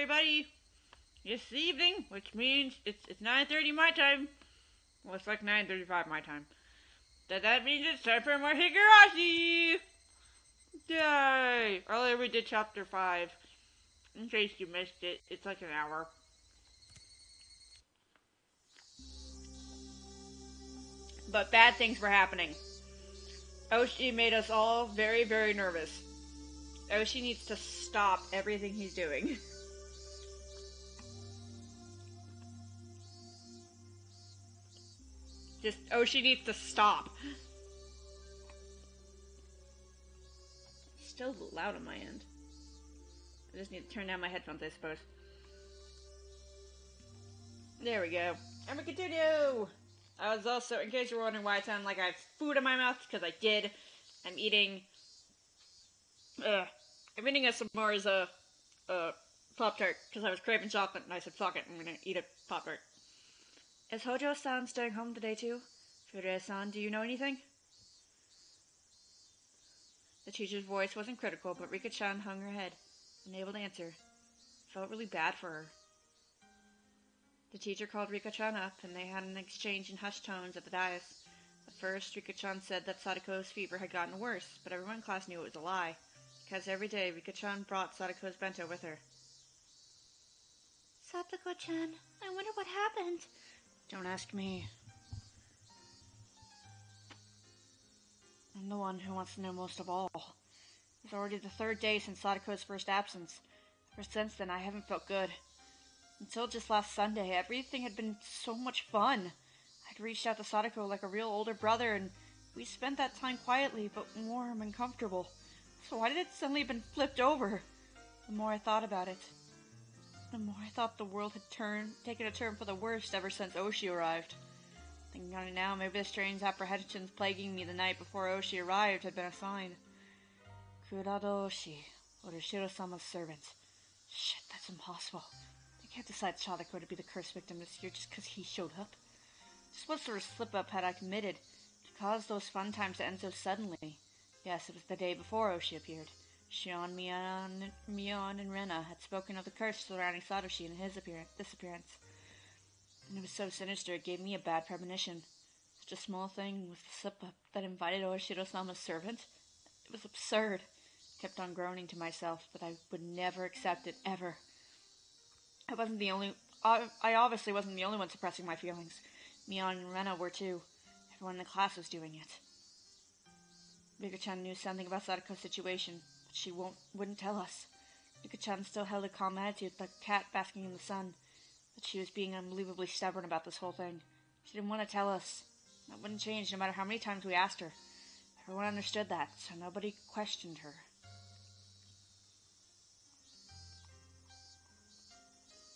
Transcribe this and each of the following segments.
everybody. This evening, which means it's 9:30 my time. Well, it's like 9:35 my time. That means it's time for more Higurashi! Yay! Earlier we did chapter 5. In case you missed it, it's like an hour. But bad things were happening. Oshi made us all very, very nervous. Oshi needs to stop everything he's doing. Oshi needs to stop. It's still loud on my end. I just need to turn down my headphones, I suppose. There we go. And we continue! I was also, in case you're wondering why I sound like I have food in my mouth, because I did. I'm eating a Samara's Pop-Tart, because I was craving chocolate, and I said, fuck it, I'm gonna eat a Pop-Tart. Is Hojo-san staying home today too? Furue-san, do you know anything? The teacher's voice wasn't critical, but Rika-chan hung her head, unable to answer. Felt really bad for her. The teacher called Rika-chan up, and they had an exchange in hushed tones at the dais. At first, Rika-chan said that Sadako's fever had gotten worse, but everyone in class knew it was a lie, because every day Rika-chan brought Sadako's bento with her. Sadako-chan, I wonder what happened. Don't ask me. I'm the one who wants to know most of all. It's already the third day since Sadako's first absence. Ever since then, I haven't felt good. Until just last Sunday, everything had been so much fun. I'd reached out to Sadako like a real older brother, and we spent that time quietly, but warm and comfortable. So why did it suddenly have been flipped over? The more I thought about it, the more I thought the world had taken a turn for the worst ever since Oshi arrived. Thinking on it now, maybe the strange apprehensions plaguing me the night before Oshi arrived had been a sign. Kurado Oshi, Urashiro-sama's servant. Shit, that's impossible. They can't decide Sadako to be the cursed victim this year just because he showed up. Just what sort of slip-up had I committed to cause those fun times to end so suddenly? Yes, it was the day before Oshi appeared. Shion, Mion, and Rena had spoken of the curse surrounding Satoshi and his disappearance. And it was so sinister it gave me a bad premonition. Such a small thing was the slip-up that invited Oshiro-sama's servant. It was absurd. I kept on groaning to myself that I would never accept it, ever. I obviously wasn't the only one suppressing my feelings. Mion and Rena were too. Everyone in the class was doing it. Rika-chan knew something about Sadako's situation, but she wouldn't tell us. Rika-chan still held a calm attitude like a cat basking in the sun, but she was being unbelievably stubborn about this whole thing. She didn't want to tell us. That wouldn't change no matter how many times we asked her. Everyone understood that, so nobody questioned her.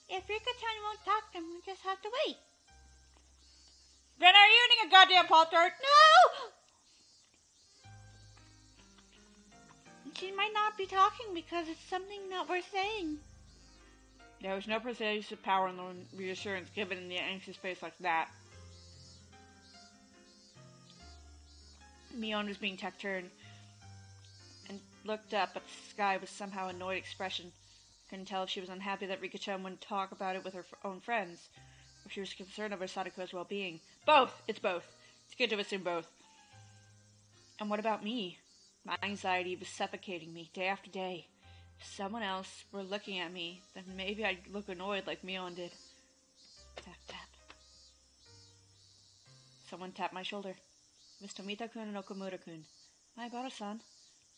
If Rika-chan won't talk, then we just have to wait. Then are you eating a goddamn Pop-Tart? No! She might not be talking because it's something not worth saying. There was no persuasive power in the reassurance given in the anxious face like that. Mion was being turned and looked up at the sky with somehow annoyed expression. Couldn't tell if she was unhappy that Rika-chan wouldn't talk about it with her own friends, or if she was concerned over Sadako's well-being. Both! It's both. It's good to assume both. And what about me? My anxiety was suffocating me day after day. If someone else were looking at me, then maybe I'd look annoyed like Mion did. Tap, tap. Someone tapped my shoulder. It was Tomita-kun and Okamura-kun. My Baro-san,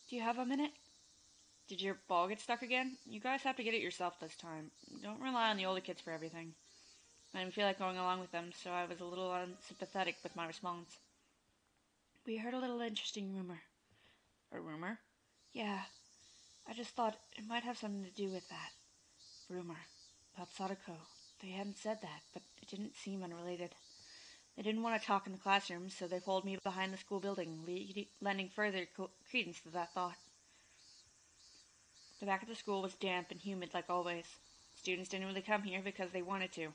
do you have a minute? Did your ball get stuck again? You guys have to get it yourself this time. Don't rely on the older kids for everything. I didn't feel like going along with them, so I was a little unsympathetic with my response. We heard a little interesting rumor. A rumor? Yeah. I just thought it might have something to do with that. Rumor. About Sadako. They hadn't said that, but it didn't seem unrelated. They didn't want to talk in the classroom, so they pulled me behind the school building, lending further credence to that thought. The back of the school was damp and humid like always. Students didn't really come here because they wanted to.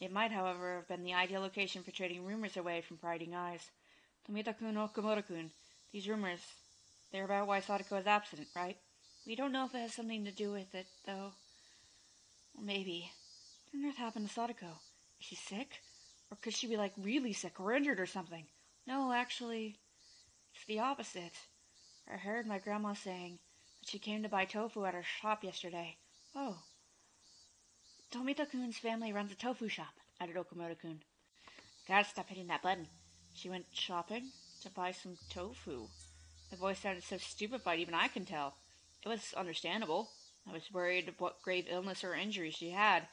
It might, however, have been the ideal location for trading rumors away from prying eyes. Tomita-kun, Okamura-kun, these rumors, they're about why Sadako is absent, right? We don't know if it has something to do with it, though. Well, maybe. What on earth happened to Sadako? Is she sick? Or could she be, really sick or injured or something? No, actually, it's the opposite. I heard my grandma saying that she came to buy tofu at her shop yesterday. Oh. Tomita-kun's family runs a tofu shop, added Okamoto-kun. Gotta stop hitting that button. She went shopping to buy some tofu. The voice sounded so stupefied even I can tell. It was understandable. I was worried of what grave illness or injury she had,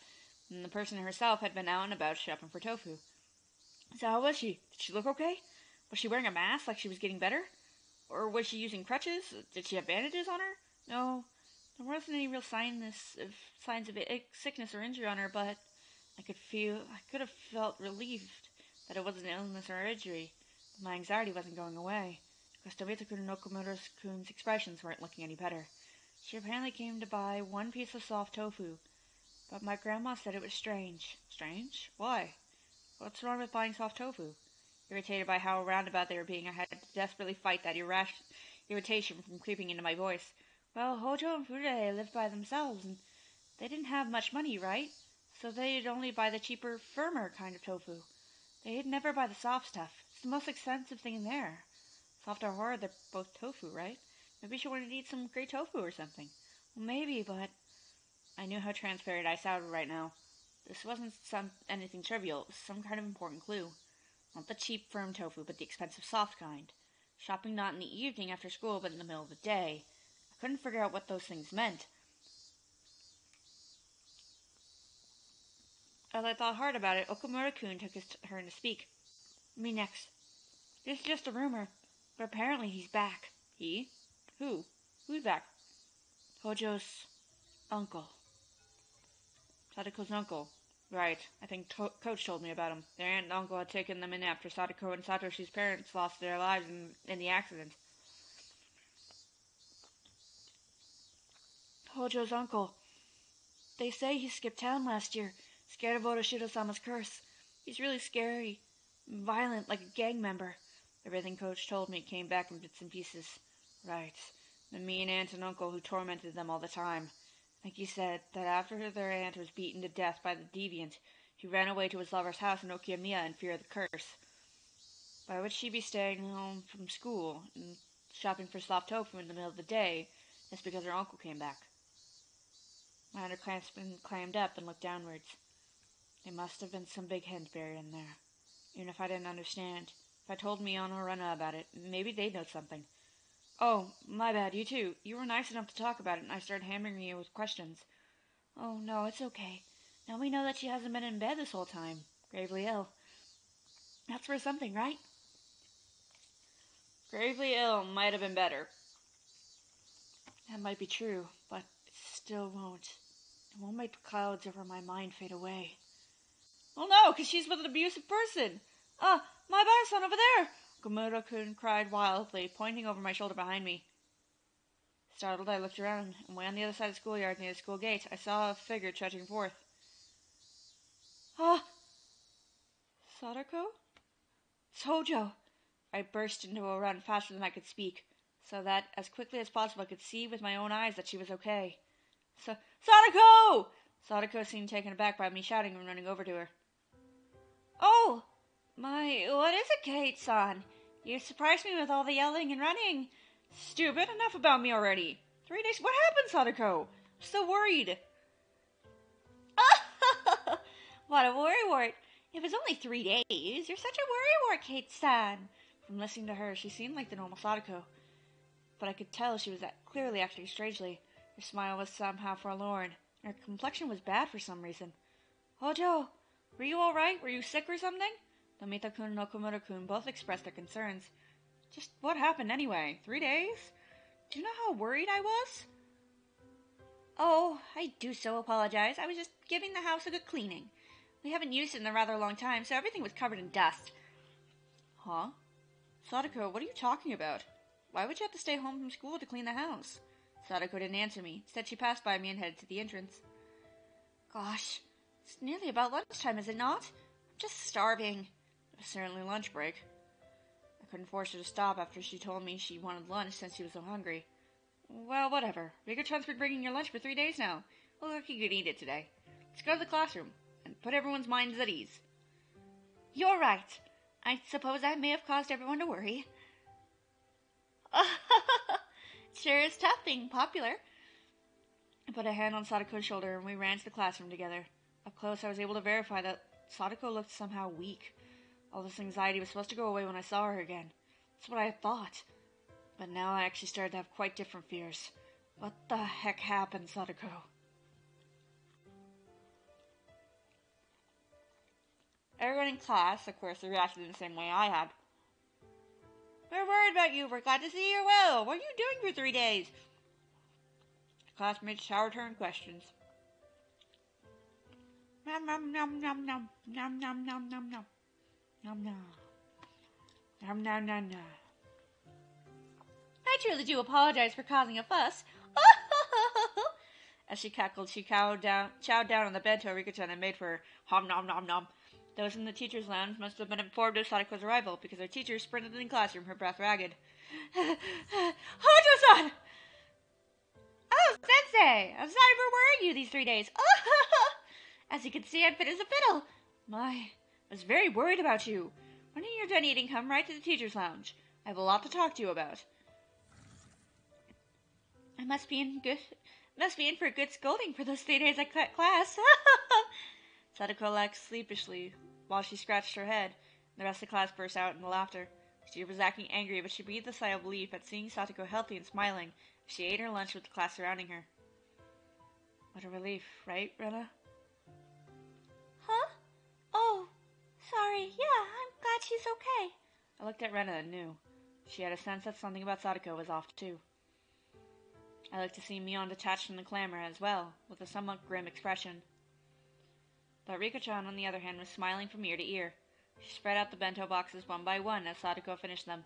and the person herself had been out and about shopping for tofu. So how was she? Did she look okay? Was she wearing a mask like she was getting better? Or was she using crutches? Did she have bandages on her? No, there wasn't any real signs of sickness or injury on her, but I could have felt relieved that it wasn't illness or injury. But my anxiety wasn't going away, because Tomita-kun and Okamoto-kun's expressions weren't looking any better. She apparently came to buy one piece of soft tofu, but my grandma said it was strange. Strange? Why? What's wrong with buying soft tofu? Irritated by how roundabout they were being, I had to desperately fight that irritation from creeping into my voice. Well, Hojo and Furude lived by themselves, and they didn't have much money, right? So they'd only buy the cheaper, firmer kind of tofu. They'd never buy the soft stuff. It's the most expensive thing in there. Soft or hard, they're both tofu, right? Maybe she wanted to eat some great tofu or something. Well, maybe, but I knew how transparent I sounded right now. This wasn't anything trivial. It was some kind of important clue. Not the cheap, firm tofu, but the expensive, soft kind. Shopping not in the evening after school, but in the middle of the day. I couldn't figure out what those things meant. As I thought hard about it, Okamoto-kun took his turn to speak. Me next. This is just a rumor, but apparently he's back. He? Who? Who's back? Hojo's uncle. Sadako's uncle. Right. I think Coach told me about him. Their aunt and uncle had taken them in after Sadako and Satoshi's parents lost their lives in the accident. Hojo's uncle. They say he skipped town last year, scared of Otoshiro-sama's curse. He's really scary, violent, like a gang member. Everything Coach told me came back in bits and pieces. Right. The mean aunt and uncle who tormented them all the time. I think he said that after their aunt was beaten to death by the deviant, he ran away to his lover's house in Okiyamiya in fear of the curse. Why would she be staying home from school and shopping for soft tofu in the middle of the day just because her uncle came back? My underclassmen climbed up and looked downwards. There must have been some big hint buried in there. Even if I didn't understand, if I told Mio and Rena about it, maybe they'd know something. Oh, my bad, you too. You were nice enough to talk about it, and I started hammering you with questions. Oh, no, it's okay. Now we know that she hasn't been in bed this whole time, gravely ill. That's for something, right? Gravely ill might have been better. That might be true, but it still won't. It won't make the clouds over my mind fade away. Oh no, because she's with an abusive person. My Bayo-san over there! Komodo-kun cried wildly, pointing over my shoulder behind me. Startled, I looked around, and way on the other side of the schoolyard near the school gate, I saw a figure trudging forth. Sadako? It's Hojo! I burst into a run faster than I could speak, so that, as quickly as possible, I could see with my own eyes that she was okay. Sadako! Sadako seemed taken aback by me shouting and running over to her. Oh! What is it, Kate-san? You surprised me with all the yelling and running. Stupid, enough about me already. 3 days. What happened, Sadako? I'm so worried. What a worrywart. It was only 3 days. You're such a worrywart, Kate-san. From listening to her, she seemed like the normal Sadako, but I could tell she was clearly acting strangely. Her smile was somehow forlorn, and her complexion was bad for some reason. Hojo, were you all right? Were you sick or something? Tomita-kun and Okamoto-kun both expressed their concerns. Just what happened anyway? 3 days? Do you know how worried I was? Oh, I do so apologize. I was just giving the house a good cleaning. We haven't used it in a rather long time, so everything was covered in dust. Huh? Sadako, what are you talking about? Why would you have to stay home from school to clean the house? Sadako didn't answer me. Instead, she passed by me and headed to the entrance. Gosh, it's nearly about lunchtime, is it not? I'm just starving. It was certainly lunch break. I couldn't force her to stop after she told me she wanted lunch since she was so hungry. Well, whatever. Higurashi-san's been bringing your lunch for 3 days now. Look like you could eat it today. Let's go to the classroom and put everyone's minds at ease. You're right. I suppose I may have caused everyone to worry. Sure is tough being popular. I put a hand on Sadako's shoulder and we ran to the classroom together. Up close, I was able to verify that Sadako looked somehow weak. All this anxiety was supposed to go away when I saw her again. That's what I had thought. But now I actually started to have quite different fears. What the heck happened, Sadako? Everyone in class, of course, reacted in the same way I had. We're worried about you. We're glad to see you're well. What are you doing for 3 days? Classmates showered her in questions. Nom nom nom nom nom nom nom nom nom nom nom nom nom nom nom nom. I truly do apologize for causing a fuss. As she cackled, she chowed down on the bento Rika-chan had made for her. Hom nom nom nom. Those in the teacher's lounge must have been informed of Sadako's arrival, because her teacher sprinted in the classroom, her breath ragged. Hojo-san! Oh, Sensei! I'm sorry for worrying you these 3 days. As you can see, I'm fit as a fiddle. I was very worried about you. When you're done eating, come right to the teacher's lounge. I have a lot to talk to you about. I must be in for a good scolding for those 3 days I cut class. Sadako laughed sleepishly while she scratched her head. The rest of the class burst out into laughter. She was acting angry, but she breathed a sigh of relief at seeing Sadako healthy and smiling as she ate her lunch with the class surrounding her. What a relief, right, Rena? Huh? Oh, sorry. Yeah, I'm glad she's okay. I looked at Rena and knew. She had a sense that something about Sadako was off, too. I looked to see Mion detached from the clamor as well, with a somewhat grim expression. But Rika-chan, on the other hand, was smiling from ear to ear. She spread out the bento boxes one by one as Sadako finished them.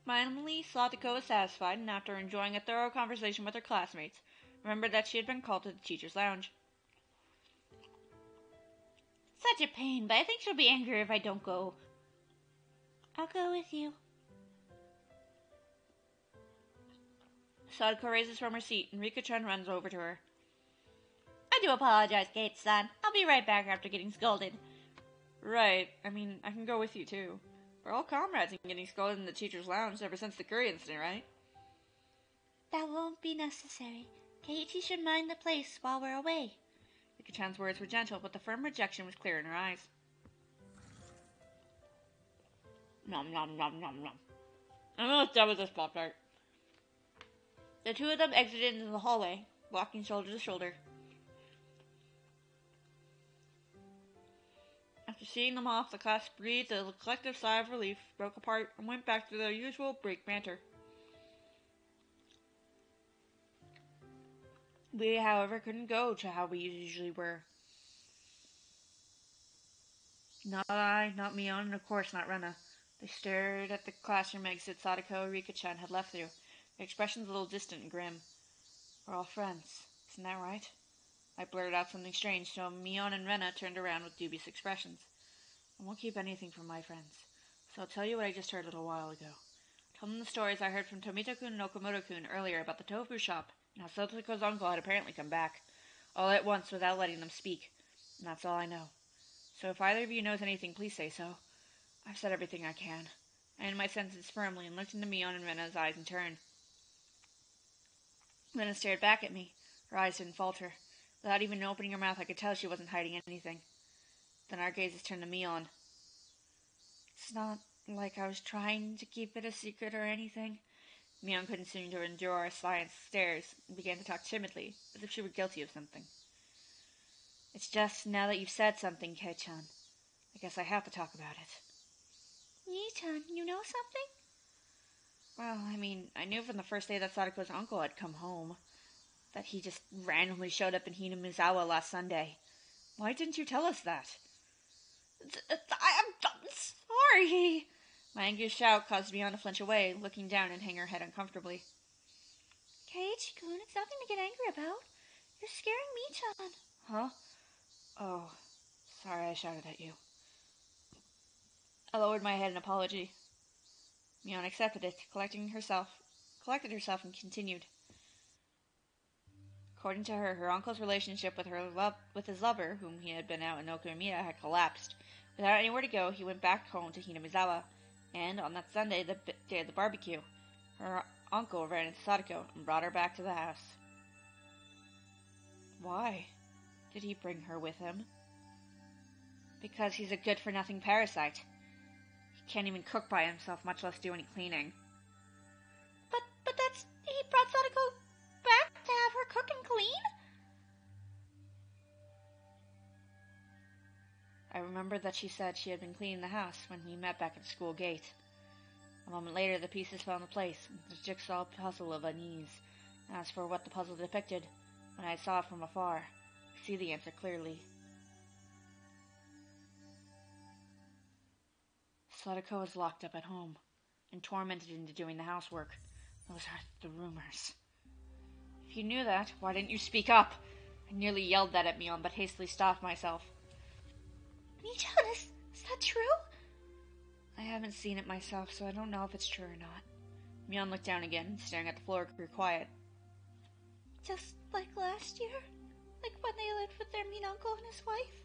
Finally, Sadako was satisfied, and after enjoying a thorough conversation with her classmates, remembered that she had been called to the teacher's lounge. Such a pain, but I think she'll be angry if I don't go. I'll go with you. Sadako raises from her seat, and Rika-chan runs over to her. I do apologize, Kate-san. I'll be right back after getting scolded. Right. I mean, I can go with you, too. We're all comrades in getting scolded in the teacher's lounge ever since the curry incident, right? That won't be necessary. Keiichi should mind the place while we're away. Rika-chan's words were gentle, but the firm rejection was clear in her eyes. Nom nom nom nom nom. I'm almost done with this Pop-Tart. The two of them exited into the hallway, walking shoulder to shoulder. After seeing them off, the class breathed a collective sigh of relief, broke apart, and went back to their usual break banter. We, however, couldn't go to how we usually were. Not I, not Mion, and of course not Rena. They stared at the classroom exit Sadako and Rika-chan had left through, their expressions a little distant and grim. We're all friends, isn't that right? I blurted out something strange, so Mion and Rena turned around with dubious expressions. I won't keep anything from my friends, so I'll tell you what I just heard a little while ago. Tell them the stories I heard from Tomita-kun and Okamoto-kun earlier about the tofu shop, and how Sotoko's uncle had apparently come back, all at once without letting them speak, and that's all I know. So if either of you knows anything, please say so. I've said everything I can. I ended my sentence firmly and looked into Mion and Rena's eyes in turn. Rena stared back at me. Her eyes didn't falter. Without even opening her mouth, I could tell she wasn't hiding anything. Then our gazes turned to Mion. It's not like I was trying to keep it a secret or anything. Mion couldn't seem to endure our silent stares and began to talk timidly, as if she were guilty of something. It's just, now that you've said something, Kei-chan, I guess I have to talk about it. Nii-chan, you know something? Well, I mean, I knew from the first day that Sadako's uncle had come home. That he just randomly showed up in Hinamizawa last Sunday. Why didn't you tell us that? I'm sorry. My angry shout caused Mion to flinch away, looking down and hang her head uncomfortably. Keiichi-kun, it's nothing to get angry about. You're scaring me-chan. Huh? Oh, sorry I shouted at you. I lowered my head in apology. Mion accepted it, collecting herself collected herself and continued. According to her, her uncle's relationship with his lover, whom he had been out in Okonomiya, had collapsed. Without anywhere to go, he went back home to Hinamizawa, and on that Sunday, the day of the barbecue, her uncle ran into Sadako and brought her back to the house. Why did he bring her with him? Because he's a good-for-nothing parasite. He can't even cook by himself, much less do any cleaning. But that's... he brought Sadako back to have her cook and clean? I remember that she said she had been cleaning the house when we met back at the school gate. A moment later, the pieces fell into place, the jigsaw puzzle of unease. As for what the puzzle depicted, when I saw it from afar, I see the answer clearly. Sadako was locked up at home, and tormented into doing the housework. Those are the rumors. If you knew that, why didn't you speak up? I nearly yelled that at Mion, but hastily stopped myself. Mii-chan, is that true? I haven't seen it myself, so I don't know if it's true or not. Mion looked down again, staring at the floor, grew quiet. Just like last year? Like when they lived with their mean uncle and his wife?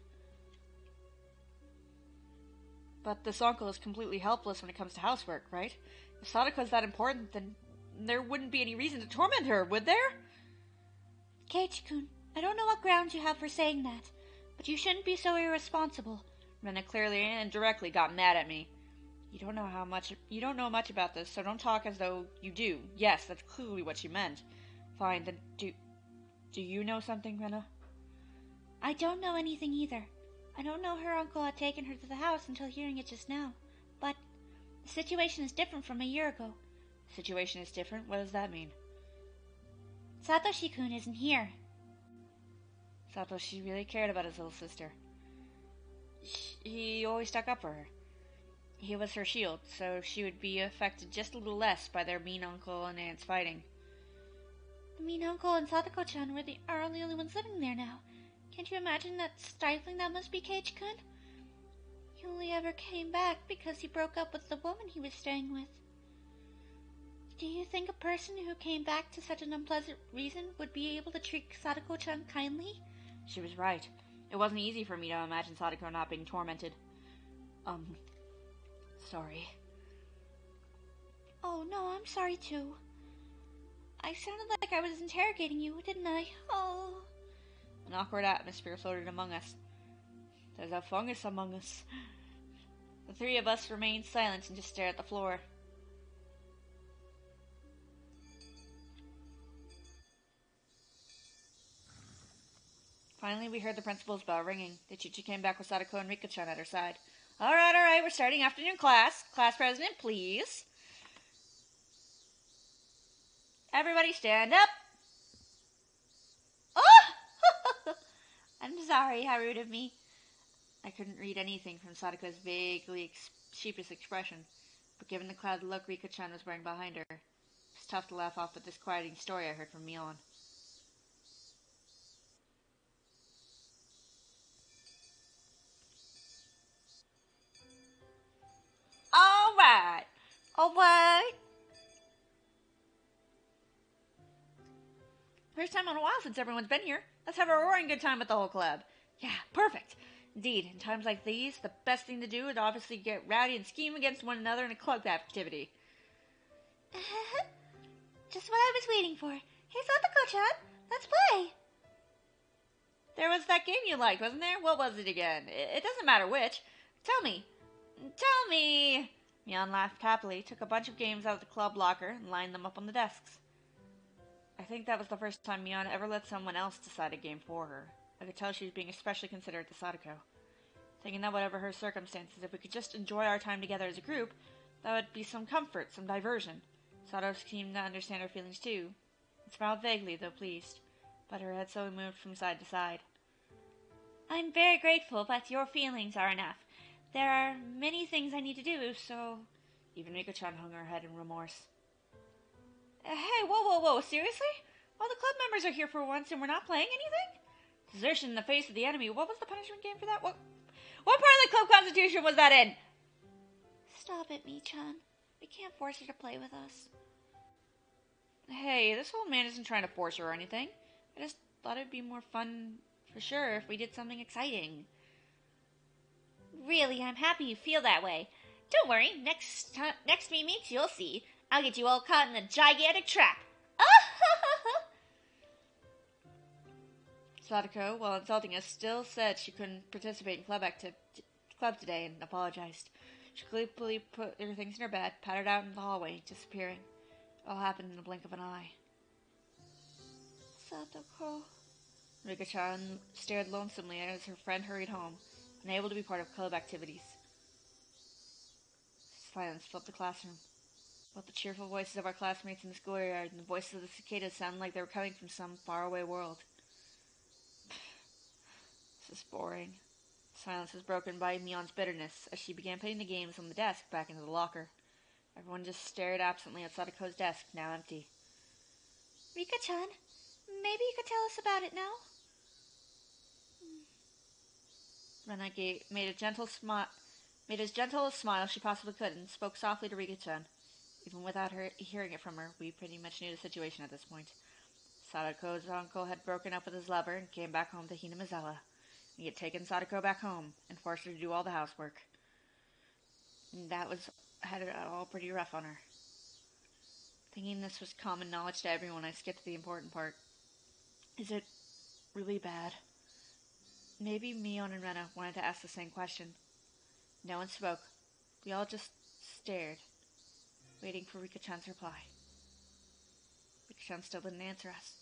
But this uncle is completely helpless when it comes to housework, right? If Sadako's that important, then there wouldn't be any reason to torment her, would there? Keiichi-kun, I don't know what grounds you have for saying that, but you shouldn't be so irresponsible. Rena clearly and directly got mad at me. You don't know much about this, so don't talk as though you do. Yes, that's clearly what she meant. Fine, then do you know something, Rena? I don't know anything either. I don't know her uncle had taken her to the house until hearing it just now. But the situation is different from a year ago. Situation is different? What does that mean? Satoshi-kun isn't here. Satoshi really cared about his little sister. He always stuck up for her. He was her shield, so she would be affected just a little less by their mean uncle and aunts fighting. The mean uncle and Sadako-chan are the only ones living there now. Can't you imagine that stifling that must be, Keiichi-kun? He only ever came back because he broke up with the woman he was staying with. Do you think a person who came back to such an unpleasant reason would be able to treat Sadako-chan kindly? She was right. It wasn't easy for me to imagine Sadako not being tormented. Sorry. Oh, no, I'm sorry too. I sounded like I was interrogating you, didn't I? Oh. An awkward atmosphere floated among us. There's a fungus among us. The three of us remained silent and just stared at the floor. Finally, we heard the principal's bell ringing. The teacher came back with Sadako and Rika-chan at her side. All right, we're starting afternoon class. Class president, please. Everybody stand up. Oh! I'm sorry, how rude of me. I couldn't read anything from Sadako's vaguely sheepish expression, but given the clouded look Rika-chan was wearing behind her, it was tough to laugh off the disquieting story I heard from Mion. All right. First time in a while since everyone's been here. Let's have a roaring good time with the whole club. Yeah, perfect. Indeed, in times like these, the best thing to do is obviously get rowdy and scheme against one another in a club activity. Just what I was waiting for. Hey, Sadako-chan, let's play. There was that game you liked, wasn't there? What was it again? It doesn't matter which. Tell me. Mion laughed happily, took a bunch of games out of the club locker, and lined them up on the desks. I think that was the first time Mion ever let someone else decide a game for her. I could tell she was being especially considerate to Sadako. Thinking that whatever her circumstances, if we could just enjoy our time together as a group, that would be some comfort, some diversion. Sadako seemed to understand her feelings too, and smiled vaguely, though pleased, but her head slowly moved from side to side. I'm very grateful, but your feelings are enough. There are many things I need to do, so... Even Rika-chan hung her head in remorse. Hey, whoa, seriously? All the club members are here for once and we're not playing anything? Desertion in the face of the enemy. What was the punishment game for that? What part of the club constitution was that in? Stop it, Mii-chan. We can't force her to play with us. Hey, this old man isn't trying to force her or anything. I just thought it'd be more fun for sure if we did something exciting. Really, I'm happy you feel that way. Don't worry, next we meet, you'll see. I'll get you all caught in a gigantic trap. Sadako, while insulting us, still said she couldn't participate in club today and apologized. She gleefully put her things in her bed, pattered out in the hallway, disappearing. It all happened in the blink of an eye. Sadako. Rika-chan stared lonesomely as her friend hurried home, unable to be part of club activities. Silence filled the classroom. Both the cheerful voices of our classmates in the schoolyard and the voices of the cicadas sounded like they were coming from some faraway world. This is boring. Silence was broken by Mion's bitterness as she began putting the games on the desk back into the locker. Everyone just stared absently at Sadako's desk, now empty. Rika-chan, maybe you could tell us about it now? Renegade made as gentle a smile she possibly could and spoke softly to Rika-chan. Even without her hearing it from her, we pretty much knew the situation at this point. Sadako's uncle had broken up with his lover and came back home to Hinamizawa. He had taken Sadako back home and forced her to do all the housework. And had it all pretty rough on her. Thinking this was common knowledge to everyone, I skipped the important part. Is it really bad? Maybe Mion and Rena wanted to ask the same question. No one spoke. We all just stared, waiting for Rika-chan's reply. Rika-chan still didn't answer us.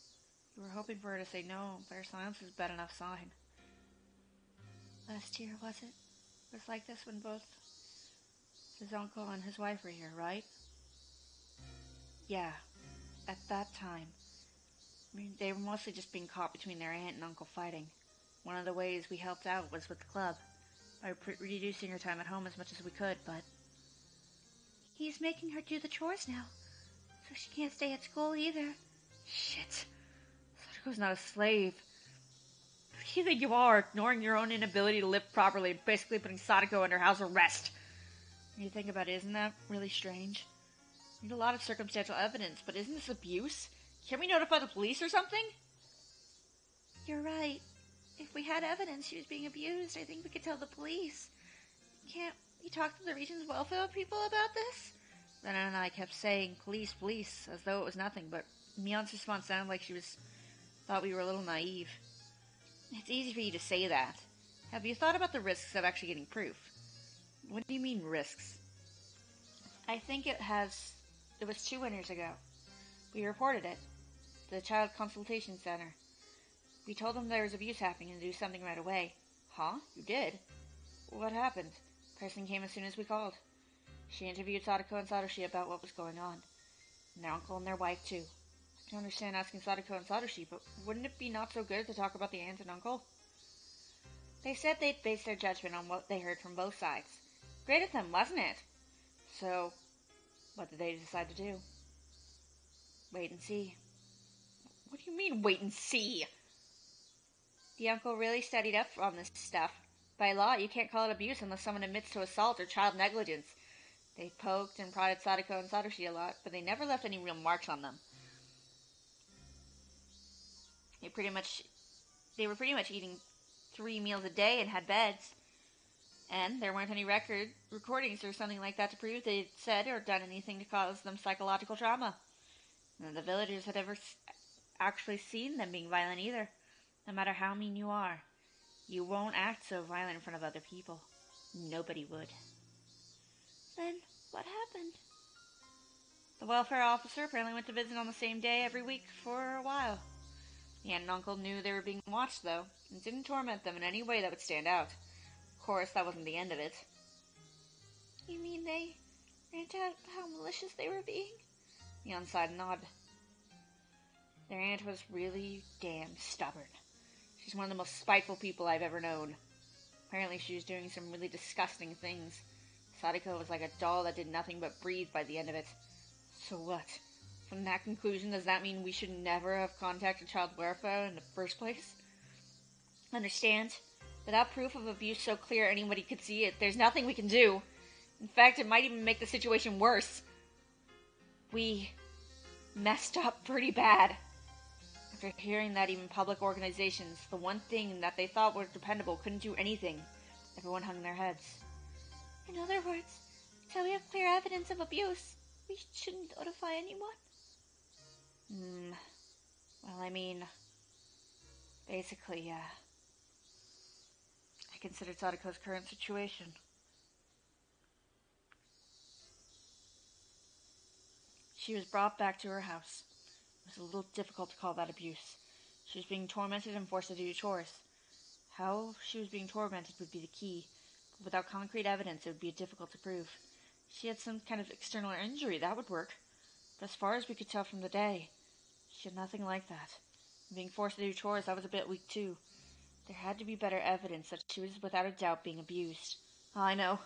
We were hoping for her to say no, but her silence was a bad enough sign. Last year, was it? It was like this when both his uncle and his wife were here, right? Yeah, at that time. I mean, they were mostly just being caught between their aunt and uncle fighting. One of the ways we helped out was with the club, by reducing her time at home as much as we could, but... He's making her do the chores now, so she can't stay at school either. Shit. Sadako's not a slave. Who do you think you are, ignoring your own inability to live properly and basically putting Sadako under house arrest? When you think about it, isn't that really strange? We need a lot of circumstantial evidence, but isn't this abuse? Can't we notify the police or something? You're right. If we had evidence she was being abused, I think we could tell the police. Can't we talk to the region's welfare people about this? Rena and I kept saying, police, police, as though it was nothing, but Mion's response sounded like she thought we were a little naive. It's easy for you to say that. Have you thought about the risks of actually getting proof? What do you mean, risks? I think it was 2 winters ago. We reported it. The Child Consultation Center. We told them there was abuse happening and to do something right away. Huh? You did? What happened? Person came as soon as we called. She interviewed Sadako and Satoshi about what was going on. And their uncle and their wife, too. I can understand asking Sadako and Satoshi, but wouldn't it be not so good to talk about the aunt and uncle? They said they'd base their judgment on what they heard from both sides. Great of them, wasn't it? So, what did they decide to do? Wait and see. What do you mean, wait and see? The uncle really studied up on this stuff. By law, you can't call it abuse unless someone admits to assault or child negligence. They poked and prodded Sadako and Satoshi a lot, but they never left any real marks on them. They were pretty much eating 3 meals a day and had beds. And there weren't any recordings or something like that to prove they'd said or done anything to cause them psychological trauma. None of the villagers had ever actually seen them being violent either. No matter how mean you are, you won't act so violent in front of other people. Nobody would. Then, what happened? The welfare officer apparently went to visit on the same day every week for a while. The aunt and uncle knew they were being watched, though, and didn't torment them in any way that would stand out. Of course, that wasn't the end of it. You mean they rant out how malicious they were being? The on-side nodded. Their aunt was really damn stubborn. She's one of the most spiteful people I've ever known. Apparently she was doing some really disgusting things. Sadako was like a doll that did nothing but breathe by the end of it. So what? From that conclusion, does that mean we should never have contacted child welfare in the first place? Understand? Without proof of abuse so clear anybody could see it, there's nothing we can do. In fact, it might even make the situation worse. We messed up pretty bad. After hearing that even public organizations, the one thing that they thought were dependable, couldn't do anything, everyone hung their heads. In other words, until we have clear evidence of abuse, we shouldn't notify anyone? Well, I mean, basically, I consider Sadako's current situation. She was brought back to her house. It was a little difficult to call that abuse. She was being tormented and forced to do chores. How she was being tormented would be the key, but without concrete evidence, it would be difficult to prove. She had some kind of external injury, that would work. But as far as we could tell from the day, she had nothing like that. Being forced to do chores, that was a bit weak too. There had to be better evidence that she was without a doubt being abused. I know.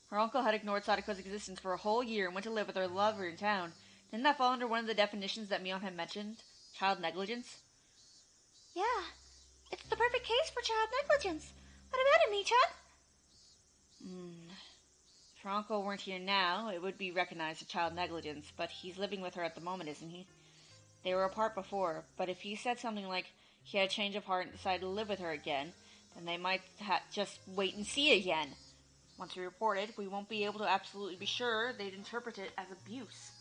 Her uncle had ignored Sadako's existence for a whole year and went to live with her lover in town. Didn't that fall under one of the definitions that Mion had mentioned? Child negligence? Yeah, it's the perfect case for child negligence. What about it, Michan? If her uncle weren't here now, it would be recognized as child negligence, but he's living with her at the moment, isn't he? They were apart before, but if he said something like he had a change of heart and decided to live with her again, then they might just wait and see again. Once we report it, we won't be able to absolutely be sure they'd interpret it as abuse.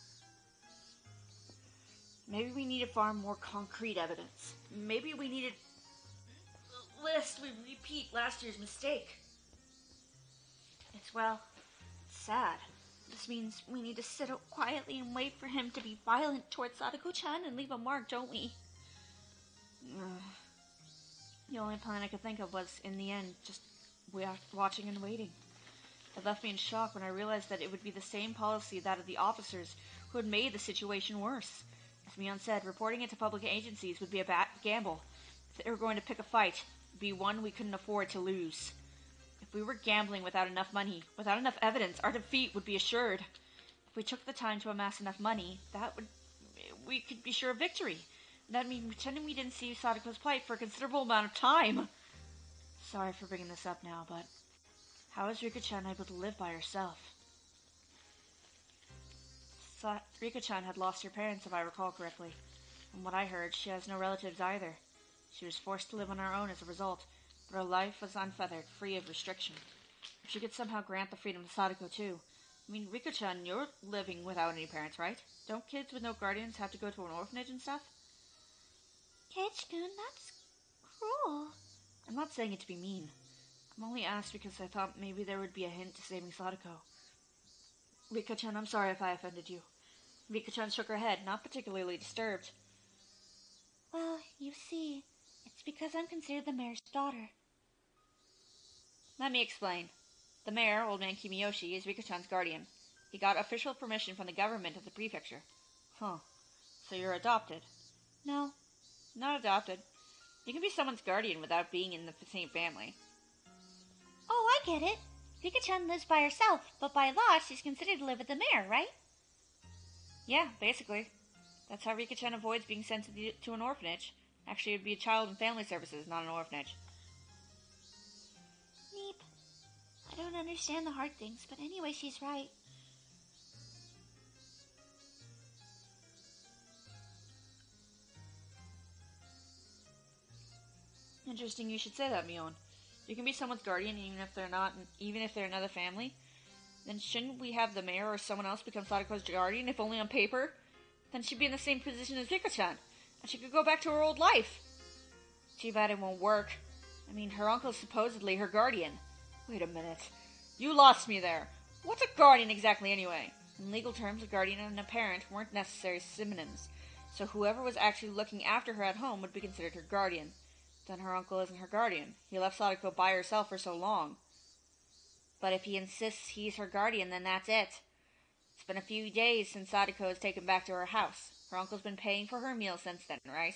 Maybe we needed far more concrete evidence. Maybe we needed a list we repeat last year's mistake. It's sad. This means we need to sit out quietly and wait for him to be violent towards Sadako-chan and leave a mark, don't we? The only plan I could think of was, in the end, just watching and waiting. It left me in shock when I realized that it would be the same policy that of the officers who had made the situation worse. As Mion said, reporting it to public agencies would be a bad gamble. If they were going to pick a fight, it would be one we couldn't afford to lose. If we were gambling without enough money, without enough evidence, our defeat would be assured. If we took the time to amass enough money, we could be sure of victory. That means pretending we didn't see Sadako's plight for a considerable amount of time. Sorry for bringing this up now, but how is Rika-chan able to live by herself? Rika-chan had lost her parents, if I recall correctly. From what I heard, she has no relatives either. She was forced to live on her own as a result, but her life was unfettered, free of restriction. If she could somehow grant the freedom to Sadako too. I mean, Rika-chan, you're living without any parents, right? Don't kids with no guardians have to go to an orphanage and stuff? Kage-kun, that's cruel. I'm not saying it to be mean. I'm only asked because I thought maybe there would be a hint to saving Sadako. Rika-chan, I'm sorry if I offended you. Rika-chan shook her head, not particularly disturbed. Well, you see, it's because I'm considered the mayor's daughter. Let me explain. The mayor, Old Man Kimiyoshi, is Rika-chan's guardian. He got official permission from the government of the prefecture. Huh. So you're adopted? No, not adopted. You can be someone's guardian without being in the same family. Oh, I get it. Rika-chan lives by herself, but by law, she's considered to live with the mayor, right? Yeah, basically. That's how Rika-chan avoids being sent to an orphanage. Actually, it would be a child and family services, not an orphanage. Neep. I don't understand the hard things, but anyway, she's right. Interesting you should say that, Mion. You can be someone's guardian even if they're another family. Then shouldn't we have the mayor or someone else become Sadako's guardian, if only on paper? Then she'd be in the same position as Rika-chan, and she could go back to her old life. Too bad it won't work. I mean, her uncle's supposedly her guardian. Wait a minute. You lost me there. What's a guardian exactly anyway? In legal terms, a guardian and a parent weren't necessary synonyms, so whoever was actually looking after her at home would be considered her guardian. Then her uncle isn't her guardian. He left Sadako by herself for so long. But if he insists he's her guardian, then that's it. It's been a few days since Sadako was taken back to her house. Her uncle's been paying for her meals since then, right?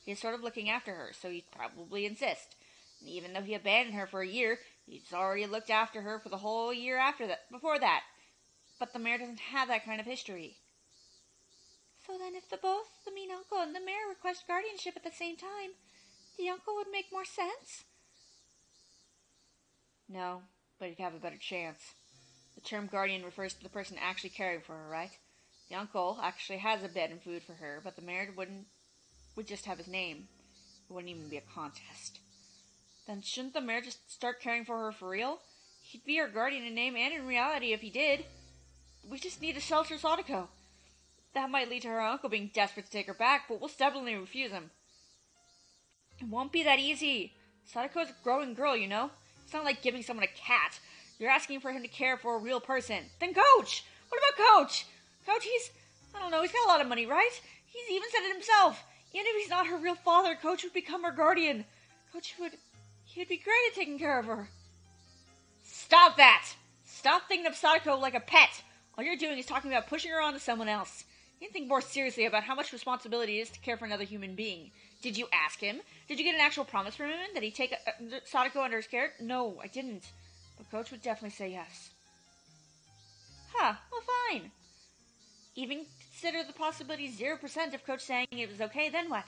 He's sort of looking after her, so he'd probably insist. And even though he abandoned her for a year, he's already looked after her for the whole year before that. But the mayor doesn't have that kind of history. So then if both the mean uncle and the mayor request guardianship at the same time, the uncle would make more sense? No, but he'd have a better chance. The term guardian refers to the person actually caring for her, right? The uncle actually has a bed and food for her, but the mayor would just have his name. It wouldn't even be a contest. Then shouldn't the mayor just start caring for her for real? He'd be her guardian in name and in reality if he did. We just need to shelter Sadako. That might lead to her uncle being desperate to take her back, but we'll stubbornly refuse him. It won't be that easy. Sadako's a growing girl, you know? It's not like giving someone a cat. You're asking for him to care for a real person. Then Coach! What about Coach? Coach, he's got a lot of money, right? He's even said it himself. Even if he's not her real father, Coach would become her guardian. He'd be great at taking care of her. Stop that! Stop thinking of Sadako like a pet. All you're doing is talking about pushing her onto someone else. You can think more seriously about how much responsibility it is to care for another human being. Did you ask him? Did you get an actual promise from him that he'd take Sadako under his care? No, I didn't. But Coach would definitely say yes. Huh, well fine. Even consider the possibility 0% of Coach saying it was okay, then what?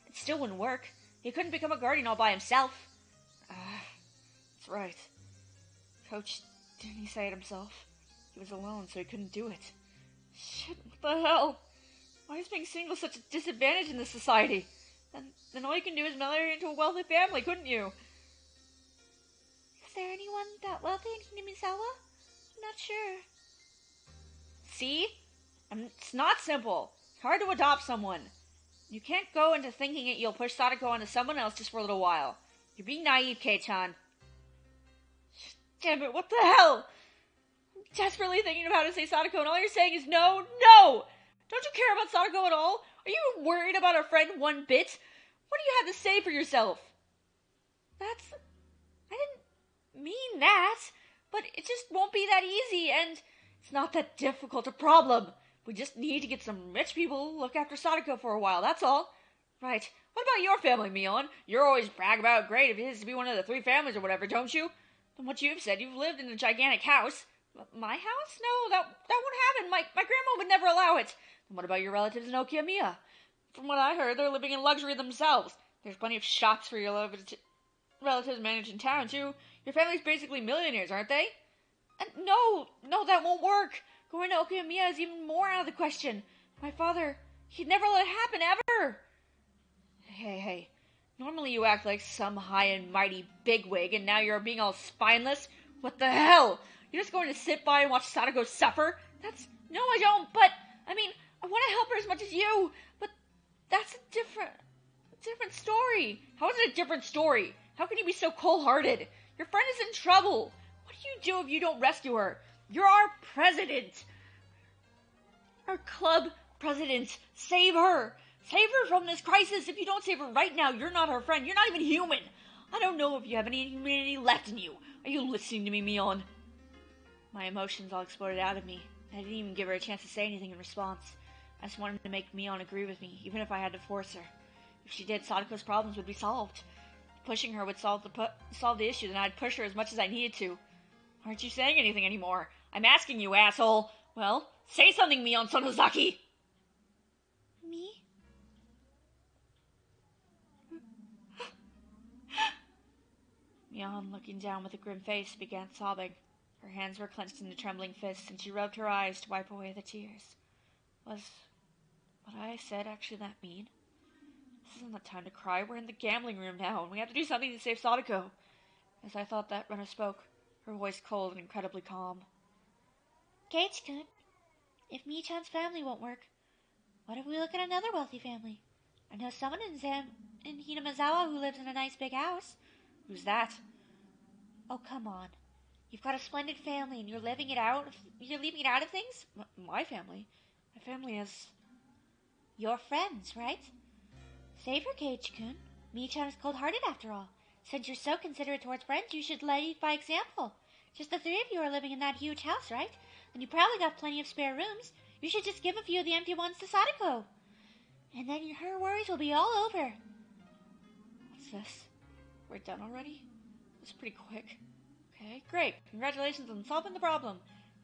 It still wouldn't work. He couldn't become a guardian all by himself. That's right. Coach, didn't he say it himself? He was alone, so he couldn't do it. Shit, what the hell? Why is being single such a disadvantage in this society? Then all you can do is marry into a wealthy family, couldn't you? Is there anyone that wealthy in Hinamezawa? I'm not sure. See? It's not simple. It's hard to adopt someone. You can't go into thinking it you'll push Sadako onto someone else just for a little while. You're being naive, Kei-chan. Damn it, what the hell? I'm desperately thinking of how to say Sadako, and all you're saying is no, no! Don't you care about Sadako at all? Are you worried about our friend one bit? What do you have to say for yourself? I didn't mean that, but it just won't be that easy, and it's not that difficult a problem. We just need to get some rich people to look after Sadako for a while, that's all. Right, what about your family, Mion? You're always brag about how great it is to be one of the 3 families or whatever, don't you? From what you've said, you've lived in a gigantic house. My house? No, that won't happen. My grandma would never allow it. And what about your relatives in Okiyamiya? From what I heard, they're living in luxury themselves. There's plenty of shops for your relatives managed in town, too. Your family's basically millionaires, aren't they? And no, that won't work. Going to Okiyamiya is even more out of the question. My father, he'd never let it happen, ever. Hey. Normally you act like some high and mighty bigwig, and now you're being all spineless? What the hell? You're just going to sit by and watch Sadako suffer? No, I don't, but, I want to help her as much as you, but that's a different story. How is it a different story? How can you be so cold-hearted? Your friend is in trouble. What do you do if you don't rescue her? You're our president. Our club president. Save her. Save her from this crisis. If you don't save her right now, you're not her friend. You're not even human. I don't know if you have any humanity left in you. Are you listening to me, Mion? My emotions all exploded out of me. I didn't even give her a chance to say anything in response. I just wanted to make Mion agree with me, even if I had to force her. If she did, Sadako's problems would be solved. Pushing her would solve the issue, then I'd push her as much as I needed to. Aren't you saying anything anymore? I'm asking you, asshole. Well, say something, Mion Sonozaki! Me? Mion, looking down with a grim face, began sobbing. Her hands were clenched into trembling fists, and she rubbed her eyes to wipe away the tears. Was what I said actually that mean? This isn't the time to cry. We're in the gambling room now, and we have to do something to save Sadako. As I thought, that runner spoke, her voice cold and incredibly calm. Gage-kun, if Mii-chan's family won't work, what if we look at another wealthy family? I know someone in Hinamezawa who lives in a nice big house. Who's that? Oh, come on. You've got a splendid family and you're leaving it out of things? My family? My family is... Your friends, right? Save her, Gage-kun. Mii-chan is cold-hearted after all. Since you're so considerate towards friends, you should lead by example. Just the 3 of you are living in that huge house, right? And you probably got plenty of spare rooms. You should just give a few of the empty ones to Sadako. And then her worries will be all over. What's this? We're done already? It was pretty quick. Okay, great. Congratulations on solving the problem.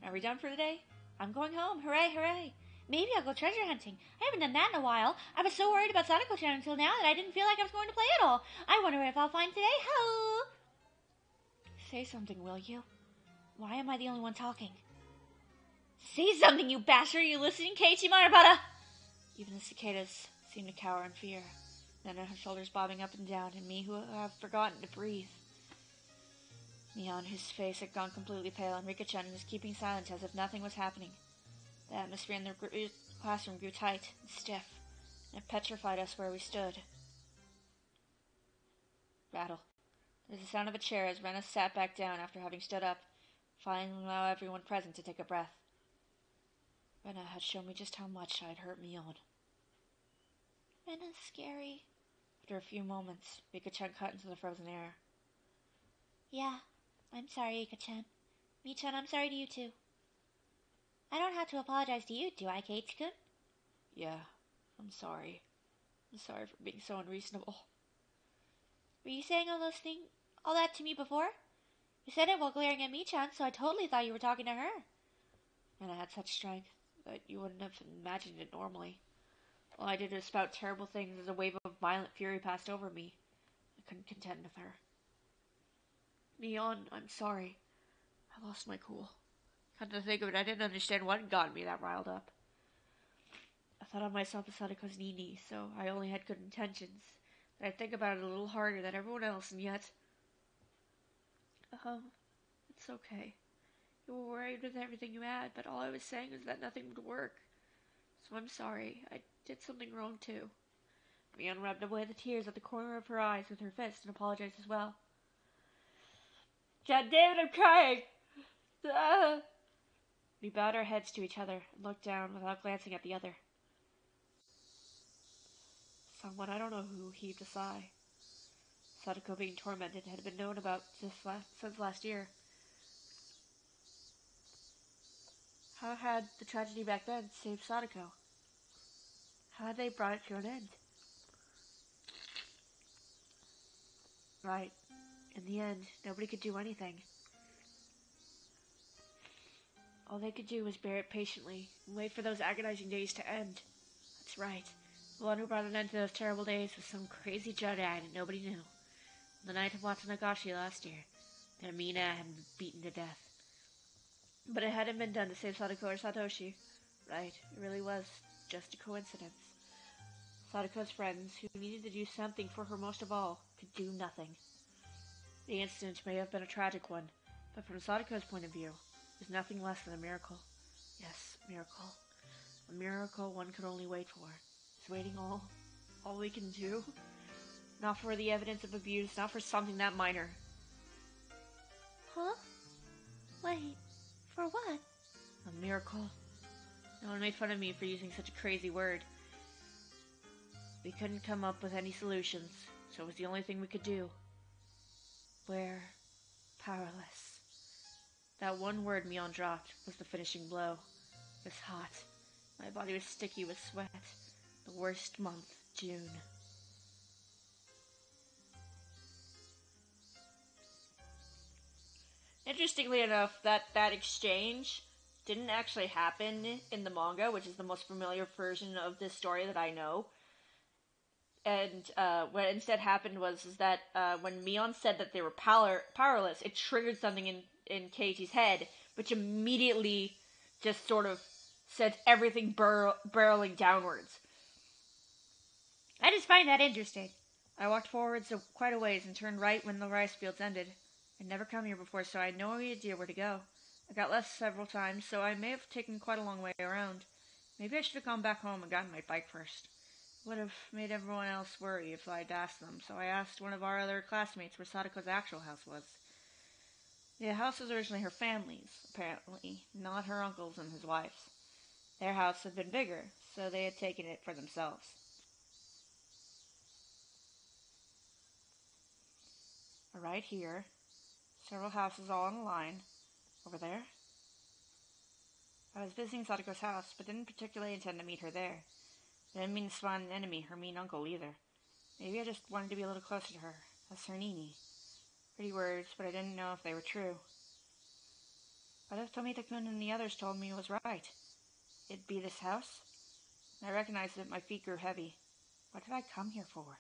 Are we done for today? I'm going home. Hooray, hooray. Maybe I'll go treasure hunting. I haven't done that in a while. I was so worried about Sadako-chan until now that I didn't feel like I was going to play at all. I wonder if I'll find today. Hello! Say something, will you? Why am I the only one talking? Say something, you bastard! Are you listening, Keiichi Marabara? Even the cicadas seemed to cower in fear. Then her shoulders bobbing up and down, and me who have forgotten to breathe. Mion, whose face had gone completely pale, and Rika-chan, who was keeping silent as if nothing was happening. The atmosphere in the classroom grew tight and stiff, and it petrified us where we stood. Rattle. There was the sound of a chair as Rena sat back down after having stood up, finally allow everyone present to take a breath. Rena had shown me just how much I had hurt Mion. Rena's scary. After a few moments, Rika-chan cut into the frozen air. Yeah, I'm sorry, Rika-chan. Mi-chan, I'm sorry to you too. I don't have to apologize to you, do I, Keiichi-kun? Yeah, I'm sorry. I'm sorry for being so unreasonable. Were you saying all that to me before? You said it while glaring at Mi-chan, so I totally thought you were talking to her. And I had such strength that you wouldn't have imagined it normally. All I did was spout terrible things as a wave of violent fury passed over me. I couldn't contend with her. Mion, I'm sorry. I lost my cool. Come to think of it, I didn't understand what had gotten me that riled up. I thought of myself as Sadako's Nini, so I only had good intentions. That I'd think about it a little harder than everyone else, and yet... It's okay. You were worried with everything you had, but all I was saying was that nothing would work. So I'm sorry. I did something wrong, too. Mion rubbed away the tears at the corner of her eyes with her fist and apologized as well. God damn it, I'm crying! We bowed our heads to each other and looked down without glancing at the other. Someone, I don't know who, heaved a sigh. Sadako being tormented had been known about since last year. How had the tragedy back then saved Sadako? How had they brought it to an end? Right. In the end, nobody could do anything. All they could do was bear it patiently and wait for those agonizing days to end. That's right. The one who brought an end to those terrible days was some crazy Jedi that nobody knew. The night of Watsunagashi last year, their Mina had been beaten to death. But it hadn't been done to save Sadako or Satoshi. Right, it really was just a coincidence. Sadako's friends, who needed to do something for her most of all, could do nothing. The incident may have been a tragic one, but from Sadako's point of view, it was nothing less than a miracle. Yes, miracle. A miracle one could only wait for. Is waiting all we can do? Not for the evidence of abuse, not for something that minor. Huh? Wait, for what? A miracle. No one made fun of me for using such a crazy word. We couldn't come up with any solutions, so it was the only thing we could do. We're powerless. That one word Mion dropped was the finishing blow. It was hot. My body was sticky with sweat. The worst month, June. Interestingly enough, that exchange didn't actually happen in the manga, which is the most familiar version of this story that I know. And what instead happened was that when Mion said that they were powerless, it triggered something in Keiichi's head, which immediately just sort of sent everything barreling downwards. I just find that interesting. I walked forwards quite a ways and turned right when the rice fields ended. I'd never come here before, so I had no idea where to go. I got lost several times, so I may have taken quite a long way around. Maybe I should have gone back home and gotten my bike first. It would have made everyone else worry if I'd asked them, so I asked one of our other classmates where Sadako's actual house was. The house was originally her family's, apparently, not her uncle's and his wife's. Their house had been bigger, so they had taken it for themselves. Right here, several houses all in a line. Over there. I was visiting Sadako's house, but didn't particularly intend to meet her there. I didn't mean to spawn an enemy, her mean uncle, either. Maybe I just wanted to be a little closer to her, as her Nini. Pretty words, but I didn't know if they were true. What if Tomita-kun and the others told me it was right? It'd be this house? I recognized that my feet grew heavy. What did I come here for?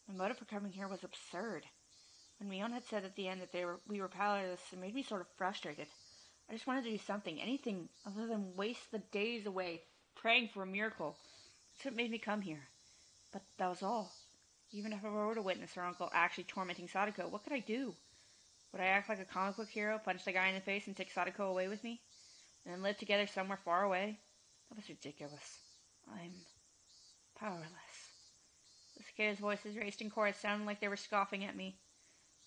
My motive for coming here was absurd. When Mion had said at the end that we were powerless, it made me sort of frustrated. I just wanted to do something, anything other than waste the days away praying for a miracle. That's what made me come here. But that was all. Even if I were to witness her uncle actually tormenting Sadako, what could I do? Would I act like a comic book hero, punch the guy in the face, and take Sadako away with me? And then live together somewhere far away? That was ridiculous. I'm powerless. The cicadas' voices raced in chorus, sounding like they were scoffing at me.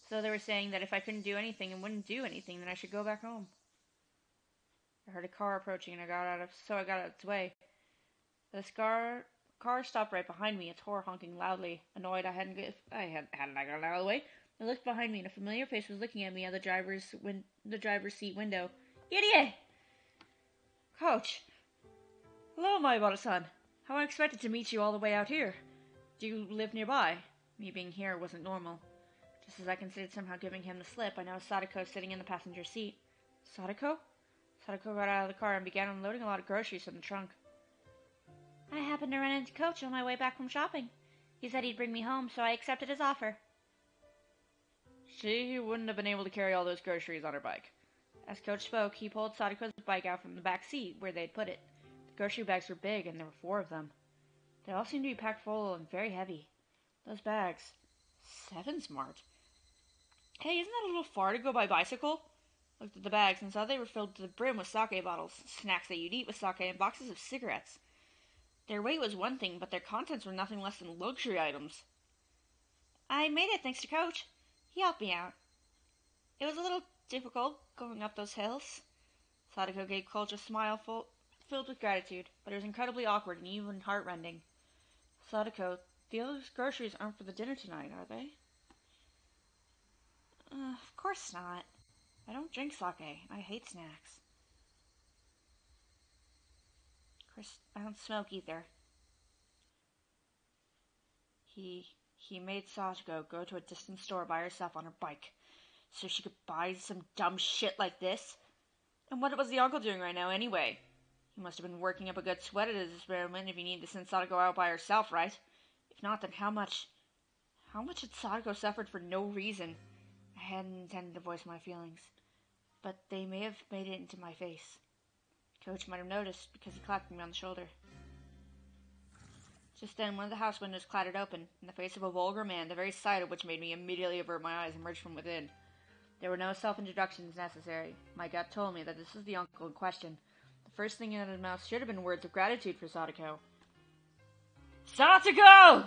So they were saying that if I couldn't do anything and wouldn't do anything, then I should go back home. I heard a car approaching, and I got out of its way. The car stopped right behind me, its horn honking loudly. Annoyed I hadn't gotten out of the way. I looked behind me, and a familiar face was looking at me out the driver's seat window. Idiot! Coach! Hello, my son. How unexpected to meet you all the way out here. Do you live nearby? Me being here wasn't normal. Just as I considered somehow giving him the slip, I noticed Sadako sitting in the passenger seat. Sadako? Sadako got out of the car and began unloading a lot of groceries from the trunk. I happened to run into Coach on my way back from shopping. He said he'd bring me home, so I accepted his offer. She wouldn't have been able to carry all those groceries on her bike. As Coach spoke, he pulled Sadako's bike out from the back seat where they'd put it. The grocery bags were big, and there were 4 of them. They all seemed to be packed full and very heavy. Those bags. 7 smart. Hey, isn't that a little far to go by bicycle? Looked at the bags and saw they were filled to the brim with sake bottles, snacks that you'd eat with sake, and boxes of cigarettes. Their weight was one thing, but their contents were nothing less than luxury items. I made it thanks to Coach. He helped me out. It was a little difficult going up those hills. Sadako gave Coach a smile filled with gratitude, but it was incredibly awkward and even heartrending. Sadako, the other groceries aren't for the dinner tonight, are they? Of course not. I don't drink sake. I hate snacks. Chris, I don't smoke either. He made Sadako go to a distant store by herself on her bike, so she could buy some dumb shit like this? And what was the uncle doing right now anyway? He must have been working up a good sweat at his experiment if he needed to send Sadako out by herself, right? If not, then how much had Sadako suffered for no reason? I hadn't intended to voice my feelings, but they may have made it into my face. Coach might have noticed because he clapped me on the shoulder. Just then, one of the house windows clattered open, and the face of a vulgar man, the very sight of which made me immediately avert my eyes, emerged from within. There were no self-introductions necessary. My gut told me that this was the uncle in question. The first thing out of his mouth should have been words of gratitude for Sadako. Sadako!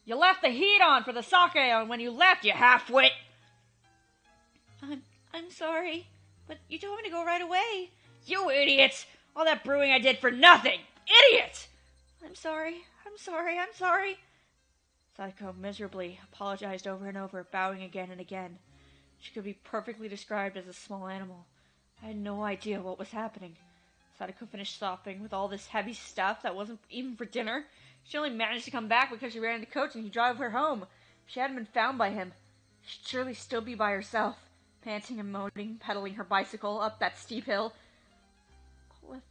You left the heat on for the sake on when you left, you half-wit! I'm sorry, but you told me to go right away. You idiot! All that brewing I did for nothing! Idiot! I'm sorry. Sadako miserably apologized over and over, bowing again and again. She could be perfectly described as a small animal. I had no idea what was happening. Sadako finished sopping with all this heavy stuff that wasn't even for dinner. She only managed to come back because she ran into Coach and he drove her home. If she hadn't been found by him, she'd surely still be by herself, panting and moaning, pedaling her bicycle up that steep hill. With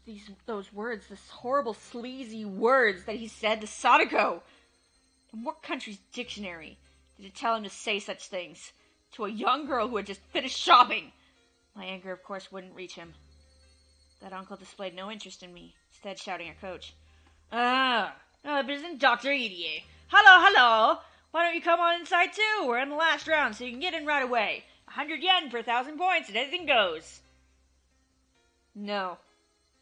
those words, this horrible, sleazy words that he said to Sadako. In what country's dictionary did it tell him to say such things? To a young girl who had just finished shopping? My anger, of course, wouldn't reach him. That uncle displayed no interest in me, instead shouting at Coach. But isn't Dr. Edie? Hello! Why don't you come on inside too? We're in the last round, so you can get in right away. 100 yen for 1,000 points, and anything goes. No.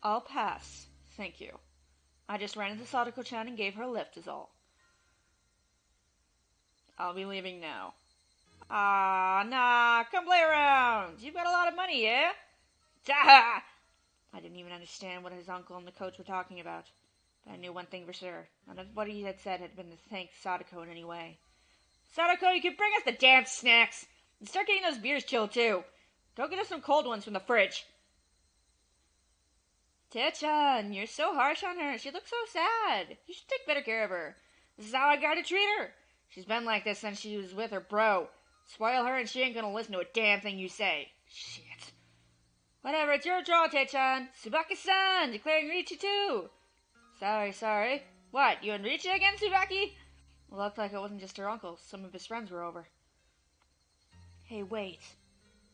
I'll pass, thank you. I just ran into Sadako-chan and gave her a lift is all. I'll be leaving now. Nah, come play around. You've got a lot of money, yeah? I didn't even understand what his uncle and the coach were talking about. But I knew one thing for sure. None of what he had said had been to thank Sadako in any way. Sadako, you can bring us the damn snacks. And start getting those beers chilled, too. Go get us some cold ones from the fridge. Te-chan, you're so harsh on her. She looks so sad. You should take better care of her. This is how I gotta treat her. She's been like this since she was with her bro. Spoil her and she ain't gonna listen to a damn thing you say. Shit. Whatever, it's your draw, Te-chan. Tsubaki-san, declaring Richi too. Sorry. What, you and Richi again, Tsubaki? It looked like it wasn't just her uncle. Some of his friends were over. Hey, wait,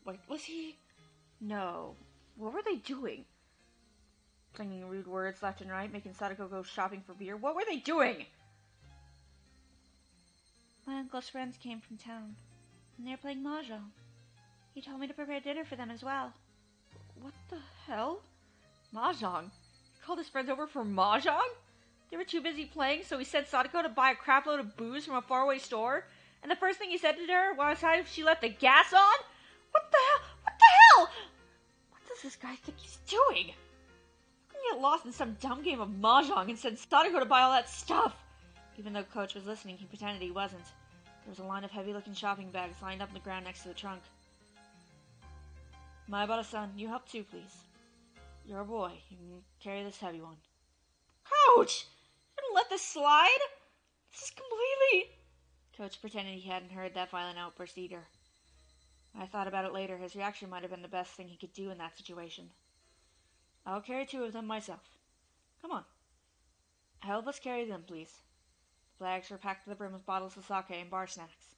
was he? No. What were they doing? Slinging rude words left and right, making Sadako go shopping for beer. What were they doing? My uncle's friends came from town, and they're playing mahjong. He told me to prepare dinner for them as well. What the hell? Mahjong? He called his friends over for mahjong? They were too busy playing, so he sent Sadako to buy a crapload of booze from a faraway store? And the first thing he said to her was how she left the gas on? What the hell? What the hell? What does this guy think he's doing? How can he get lost in some dumb game of mahjong and send Sadako to buy all that stuff? Even though Coach was listening, he pretended he wasn't. There was a line of heavy-looking shopping bags lined up on the ground next to the trunk. Maebara-san, you help too, please. You're a boy. You can carry this heavy one. Coach! You didn't let this slide? This is completely... Coach pretended he hadn't heard that violent outburst either. When I thought about it later, his reaction might have been the best thing he could do in that situation. I'll carry 2 of them myself. Come on. Help us carry them, please. The bags were packed to the brim with bottles of sake and bar snacks.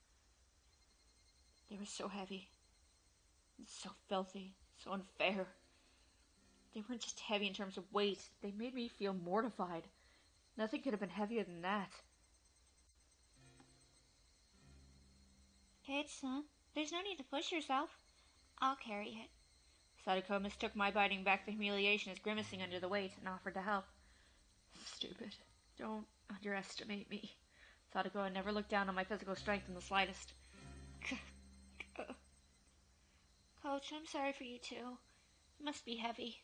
They were so heavy. So filthy. So unfair. They weren't just heavy in terms of weight. They made me feel mortified. Nothing could have been heavier than that. Kate-san, there's no need to push yourself. I'll carry it. Sadako mistook my biting back the humiliation as grimacing under the weight and offered to help. Stupid. Don't underestimate me. Sadako had never looked down on my physical strength in the slightest. Coach, I'm sorry for you too. It must be heavy.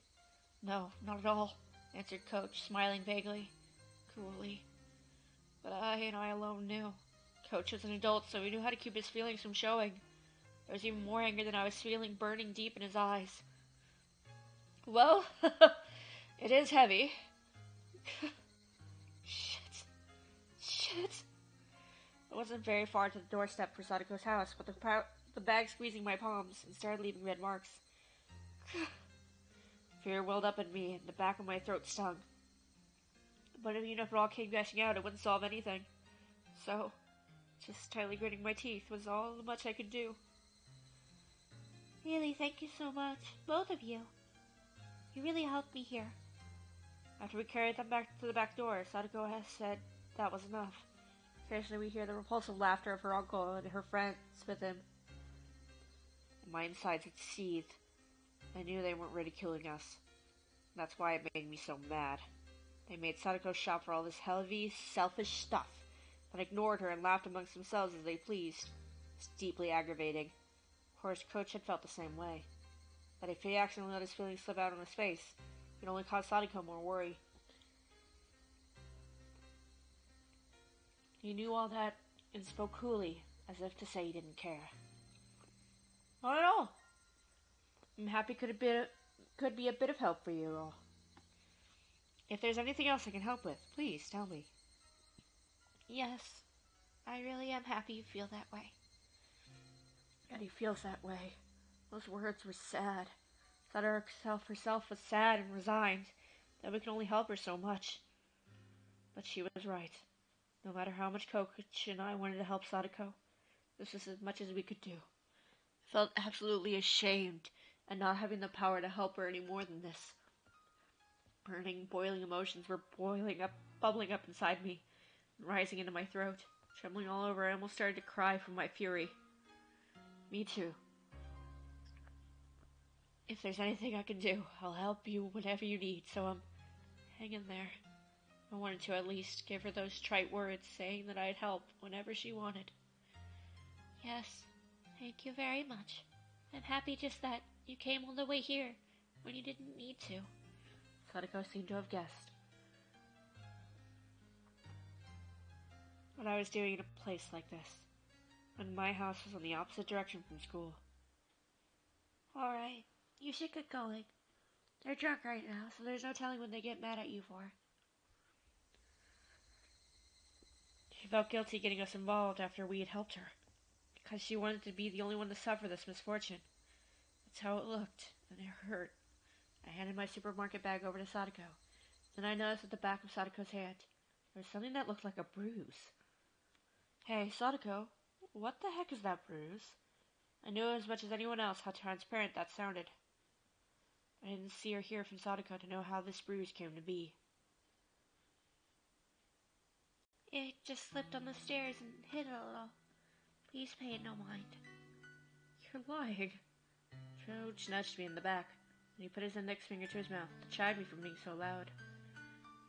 No, not at all, answered Coach, smiling vaguely, cruelly. But I alone knew. Coach was an adult, so he knew how to keep his feelings from showing. There was even more anger than I was feeling burning deep in his eyes. Well, it is heavy. Shit. I wasn't very far to the doorstep for Sadako's house, but the bag squeezing my palms and started leaving red marks. Fear welled up in me, and the back of my throat stung. But even if it all came gushing out, it wouldn't solve anything. So, just tightly gritting my teeth was all the much I could do. Really, thank you so much, both of you. You really helped me here. After we carried them back to the back door, Sadako has said that was enough. Occasionally we hear the repulsive laughter of her uncle and her friends with him. My insides had seethed. I knew they weren't ridiculing us. That's why it made me so mad. They made Sadako shop for all this heavy, selfish stuff, then ignored her and laughed amongst themselves as they pleased. It's deeply aggravating. Of course, Coach had felt the same way. That if he accidentally let his feelings slip out on his face, it would only cause Sadako more worry. He knew all that and spoke coolly, as if to say he didn't care. Not at all. I'm happy could be a bit of help for you all. If there's anything else I can help with, please tell me. Yes, I really am happy you feel that way. And he feels that way. Those words were sad. Sadako herself was sad and resigned, that we could only help her so much. But she was right. No matter how much Coach and I wanted to help Sadako, this was as much as we could do. I felt absolutely ashamed at not having the power to help her any more than this. Burning, boiling emotions were bubbling up inside me, and rising into my throat. Trembling all over, I almost started to cry from my fury. Me too. If there's anything I can do, I'll help you whatever you need, so hang in there. I wanted to at least give her those trite words saying that I'd help whenever she wanted. Yes, thank you very much. I'm happy just that you came all the way here when you didn't need to. Sadako seemed to have guessed what I was doing in a place like this, when my house was in the opposite direction from school. Alright, you should get going. They're drunk right now, so there's no telling what they get mad at you for. She felt guilty getting us involved after we had helped her, because she wanted to be the only one to suffer this misfortune. That's how it looked, and it hurt. I handed my supermarket bag over to Sadako. Then I noticed at the back of Sadako's hand, there was something that looked like a bruise. Hey, Sadako, what the heck is that bruise? I knew as much as anyone else how transparent that sounded. I didn't see or hear from Sadako to know how this bruise came to be. It just slipped on the stairs and hit a little. Please pay it no mind. You're lying. Coach nudged me in the back, and he put his index finger to his mouth to chide me for being so loud.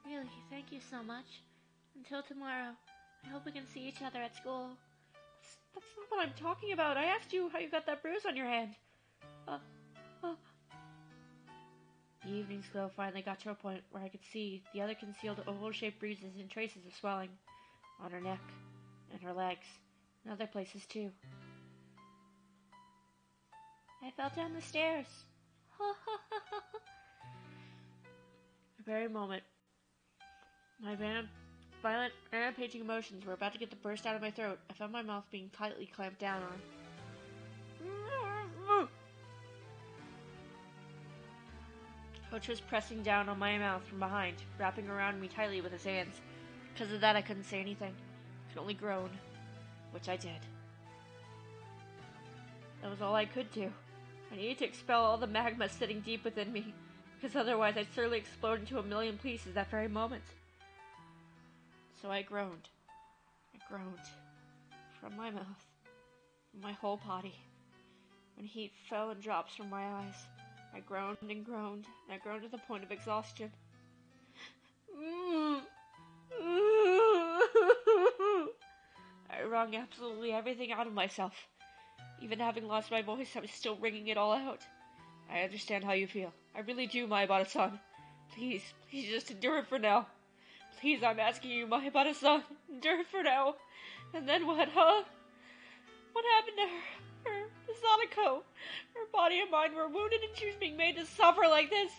Really, thank you so much. Until tomorrow. I hope we can see each other at school. That's not what I'm talking about. I asked you how you got that bruise on your hand. The evening's glow finally got to a point where I could see the other concealed oval-shaped bruises and traces of swelling on her neck and her legs and other places too. I fell down the stairs. The very moment my violent, rampaging emotions were about to get to burst out of my throat, I found my mouth being tightly clamped down on. Coach was pressing down on my mouth from behind, wrapping around me tightly with his hands. Because of that, I couldn't say anything. I could only groan, which I did. That was all I could do. I needed to expel all the magma sitting deep within me, because otherwise I'd certainly explode into a million pieces that very moment. So I groaned. I groaned. From my mouth. From my whole body. When heat fell in drops from my eyes, I groaned and groaned, and I groaned to the point of exhaustion. I wrung absolutely everything out of myself. Even having lost my voice, I was still wringing it all out. I understand how you feel. I really do, Maibata-san. Please, please just endure it for now. Please, I'm asking you, Maibata-san. Endure it for now. And then what, huh? What happened to her? To Sadako? Her body and mind were wounded and she was being made to suffer like this.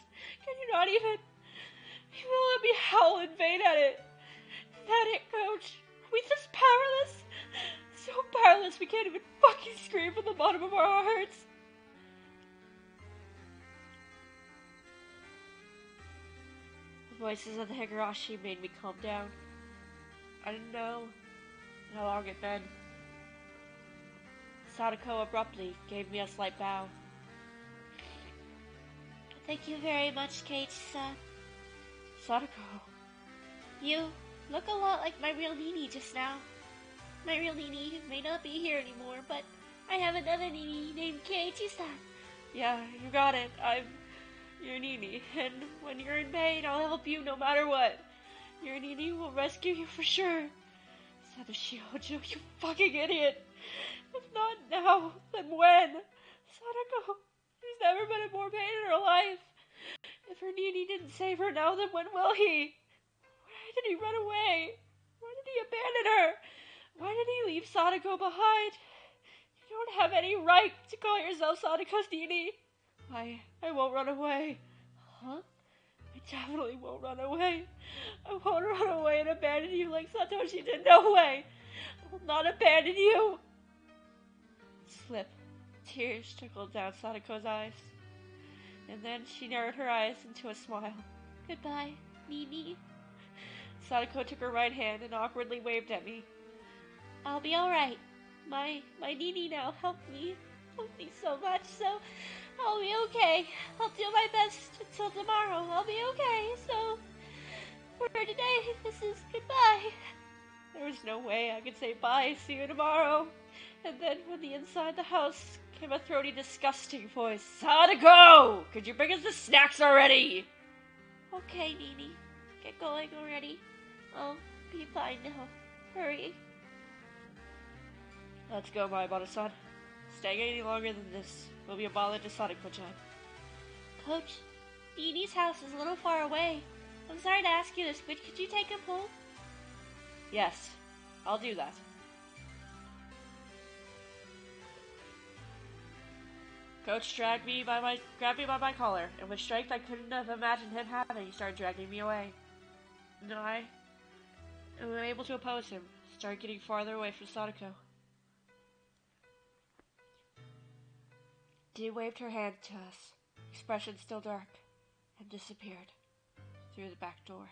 Can you not even let me howl in vain at it? Is that it, Coach? Are we this powerless? So powerless we can't even fucking scream from the bottom of our hearts. The voices of the Higurashi made me calm down. I didn't know how long it'd been. Sadako abruptly gave me a slight bow. Thank you very much, Keiichi-san. Sadako. You look a lot like my real Nini just now. My real Nini may not be here anymore, but I have another Nini named Keiichi-san. Yeah, you got it. I'm your Nini, and when you're in pain, I'll help you no matter what. Your Nini will rescue you for sure. Satoshi Hojo, you fucking idiot. If not now, then when? Sadako, she's never been in more pain in her life. If her Nini didn't save her now, then when will he? Why did he run away? Why did he abandon her? Why did he leave Sadako behind? You don't have any right to call yourself Sadako's Nini. I won't run away. Huh? I definitely won't run away. I won't run away and abandon you like Satoshi did. No way. I will not abandon you. Slip. Tears trickled down Sadako's eyes. And then she narrowed her eyes into a smile. Goodbye, Nini. Sadako took her right hand and awkwardly waved at me. I'll be alright. My Nini now helped me so much, so I'll be okay. I'll do my best until tomorrow. I'll be okay, so for today, this is goodbye. There was no way I could say bye, see you tomorrow. And then from the inside the house came a throaty, disgusting voice. Sadako! Could you bring us the snacks already? Okay, Nini. Get going already. I'll be fine now. Hurry. Let's go, Maibata-san. Staying any longer than this will be a bother to Sadako-chan. Coach, Nini's house is a little far away. I'm sorry to ask you this, but could you take him home? Yes, I'll do that. Coach grabbed me by my collar, and with strength I couldn't have imagined him having, he started dragging me away. And I was able to oppose him, started getting farther away from Sadako. She waved her hand to us, expression still dark, and disappeared through the back door.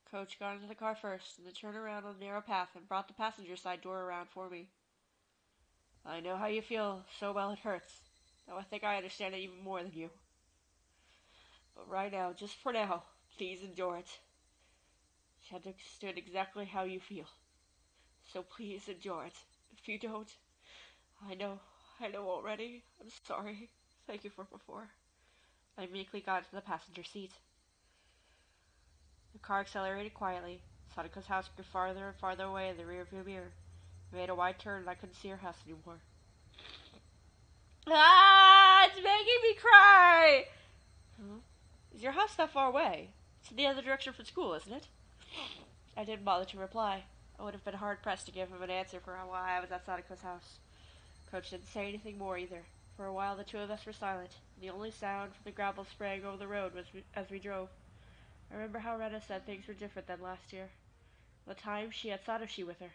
Coach got into the car first, and then turned around on a narrow path and brought the passenger side door around for me. I know how you feel so well it hurts. Now I think I understand it even more than you. But right now, just for now, please endure it. She understood exactly how you feel. So please endure it. If you don't, I know already. I'm sorry. Thank you for before. I meekly got into the passenger seat. The car accelerated quietly. Sadako's house grew farther and farther away in the rearview mirror. We made a wide turn and I couldn't see her house anymore. Ah! It's making me cry! Huh? Is your house that far away? It's in the other direction from school, isn't it? I didn't bother to reply. I would have been hard-pressed to give him an answer for why I was at Sadako's house. Coach didn't say anything more either. For a while the two of us were silent. The only sound from the gravel spraying over the road was as we drove. I remember how Rena said things were different than last year. At the time, she had Satoshi with her.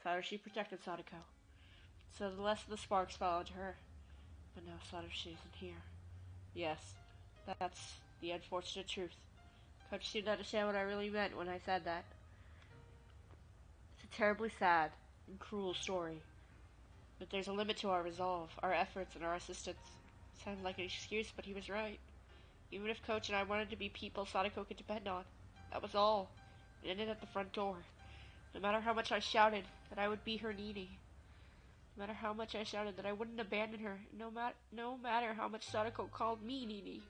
Satoshi protected Sadako. So the less of the sparks fell onto her. But now Satoshi isn't here. Yes, that's the unfortunate truth. Coach seemed to understand what I really meant when I said that. It's a terribly sad and cruel story. But there's a limit to our resolve, our efforts, and our assistance. It sounded like an excuse, but he was right. Even if Coach and I wanted to be people Sadako could depend on, that was all. It ended at the front door. No matter how much I shouted that I would be her Nini. No matter how much I shouted that I wouldn't abandon her. No matter how much Sadako called me Nini.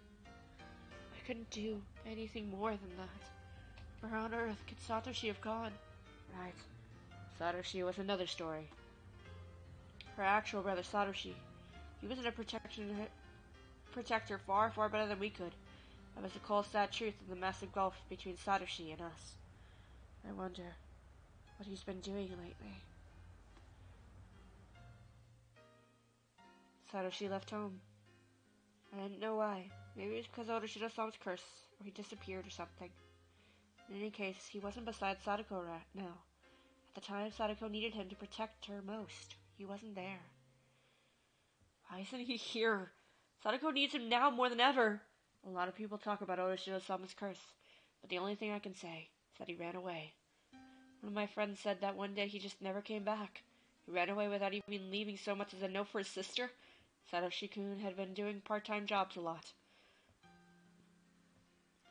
I couldn't do anything more than that. Where on earth could Satoshi have gone? Right. Satoshi was another story. Her actual brother Satoshi. He was in a protector far, far better than we could. That was the cold, sad truth of the massive gulf between Satoshi and us. I wonder what he's been doing lately. Satoshi left home. I didn't know why. Maybe it was because of Otoshida-sama's curse, or he disappeared or something. In any case, he wasn't beside Sadako right now. At the time, Sadako needed him to protect her most. He wasn't there. Why isn't he here? Sadako needs him now more than ever. A lot of people talk about Otoshida-sama's curse, but the only thing I can say is that he ran away. One of my friends said that one day he just never came back. He ran away without even leaving so much as a note for his sister. Satoshi-kun had been doing part-time jobs a lot.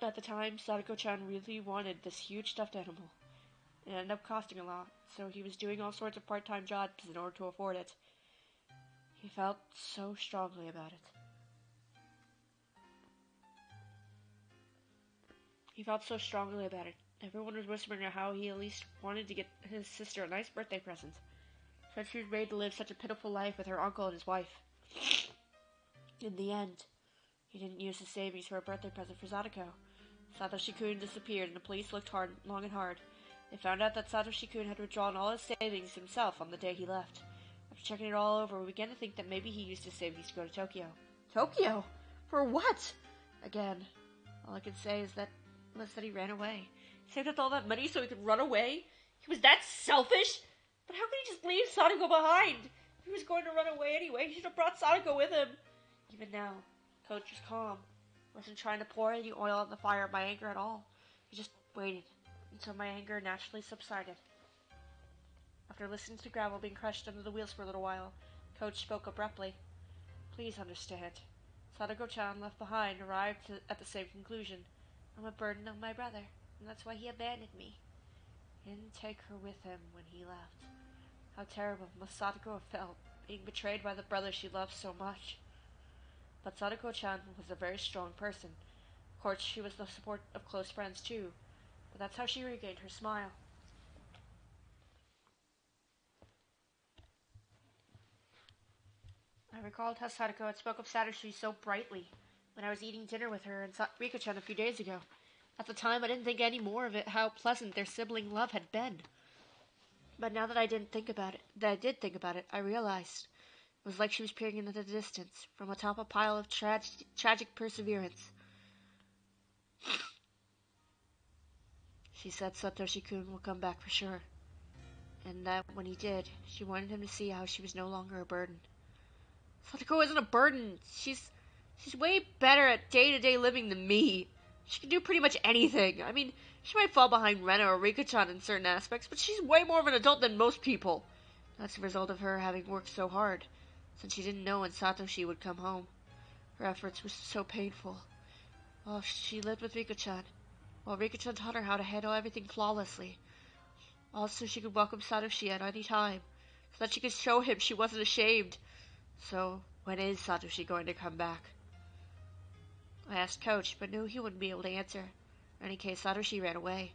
At the time, Sadako-chan really wanted this huge stuffed animal. It ended up costing a lot, so he was doing all sorts of part-time jobs in order to afford it. He felt so strongly about it. Everyone was whispering how he at least wanted to get his sister a nice birthday present. Said she was made to live such a pitiful life with her uncle and his wife. In the end, he didn't use his savings for a birthday present for Sadako. Satoshi-kun disappeared and the police looked long and hard. They found out that Satoshi-kun had withdrawn all his savings himself on the day he left. After checking it all over, we began to think that maybe he used his savings to go to Tokyo. Tokyo? For what? Again, all I can say is that he ran away. He saved up all that money so he could run away? He was that selfish? But how could he just leave Sadako behind? If he was going to run away anyway, he should have brought Sadako with him. Even now, Coach was calm. He wasn't trying to pour any oil on the fire of my anger at all. He just waited until my anger naturally subsided. After listening to gravel being crushed under the wheels for a little while, Coach spoke abruptly. Please understand. Sadako-chan left behind arrived at the same conclusion. I'm a burden on my brother, and that's why he abandoned me. He didn't take her with him when he left. How terrible must Sadako have felt, being betrayed by the brother she loved so much. But Sadako-chan was a very strong person. Of course, she was the support of close friends too, but that's how she regained her smile. I recalled how Sadako had spoke of Satoshi so brightly when I was eating dinner with her and Riko-chan a few days ago. At the time, I didn't think any more of it, how pleasant their sibling love had been. But now that I did think about it, I realized it was like she was peering into the distance from atop a pile of tragic perseverance. She said Satoshi-kun will come back for sure, and that when he did, she wanted him to see how she was no longer a burden. Sadako isn't a burden. She's way better at day-to-day living than me. She can do pretty much anything. I mean, she might fall behind Rena or Rika-chan in certain aspects, but she's way more of an adult than most people. That's the result of her having worked so hard. since she didn't know when Satoshi would come home. Her efforts were so painful. While she lived with Riko-chan, while Riko-chan taught her how to handle everything flawlessly. Also, she could welcome Satoshi at any time, so that she could show him she wasn't ashamed. So, when is Satoshi going to come back? I asked Coach, but knew he wouldn't be able to answer. In any case, Satoshi ran away.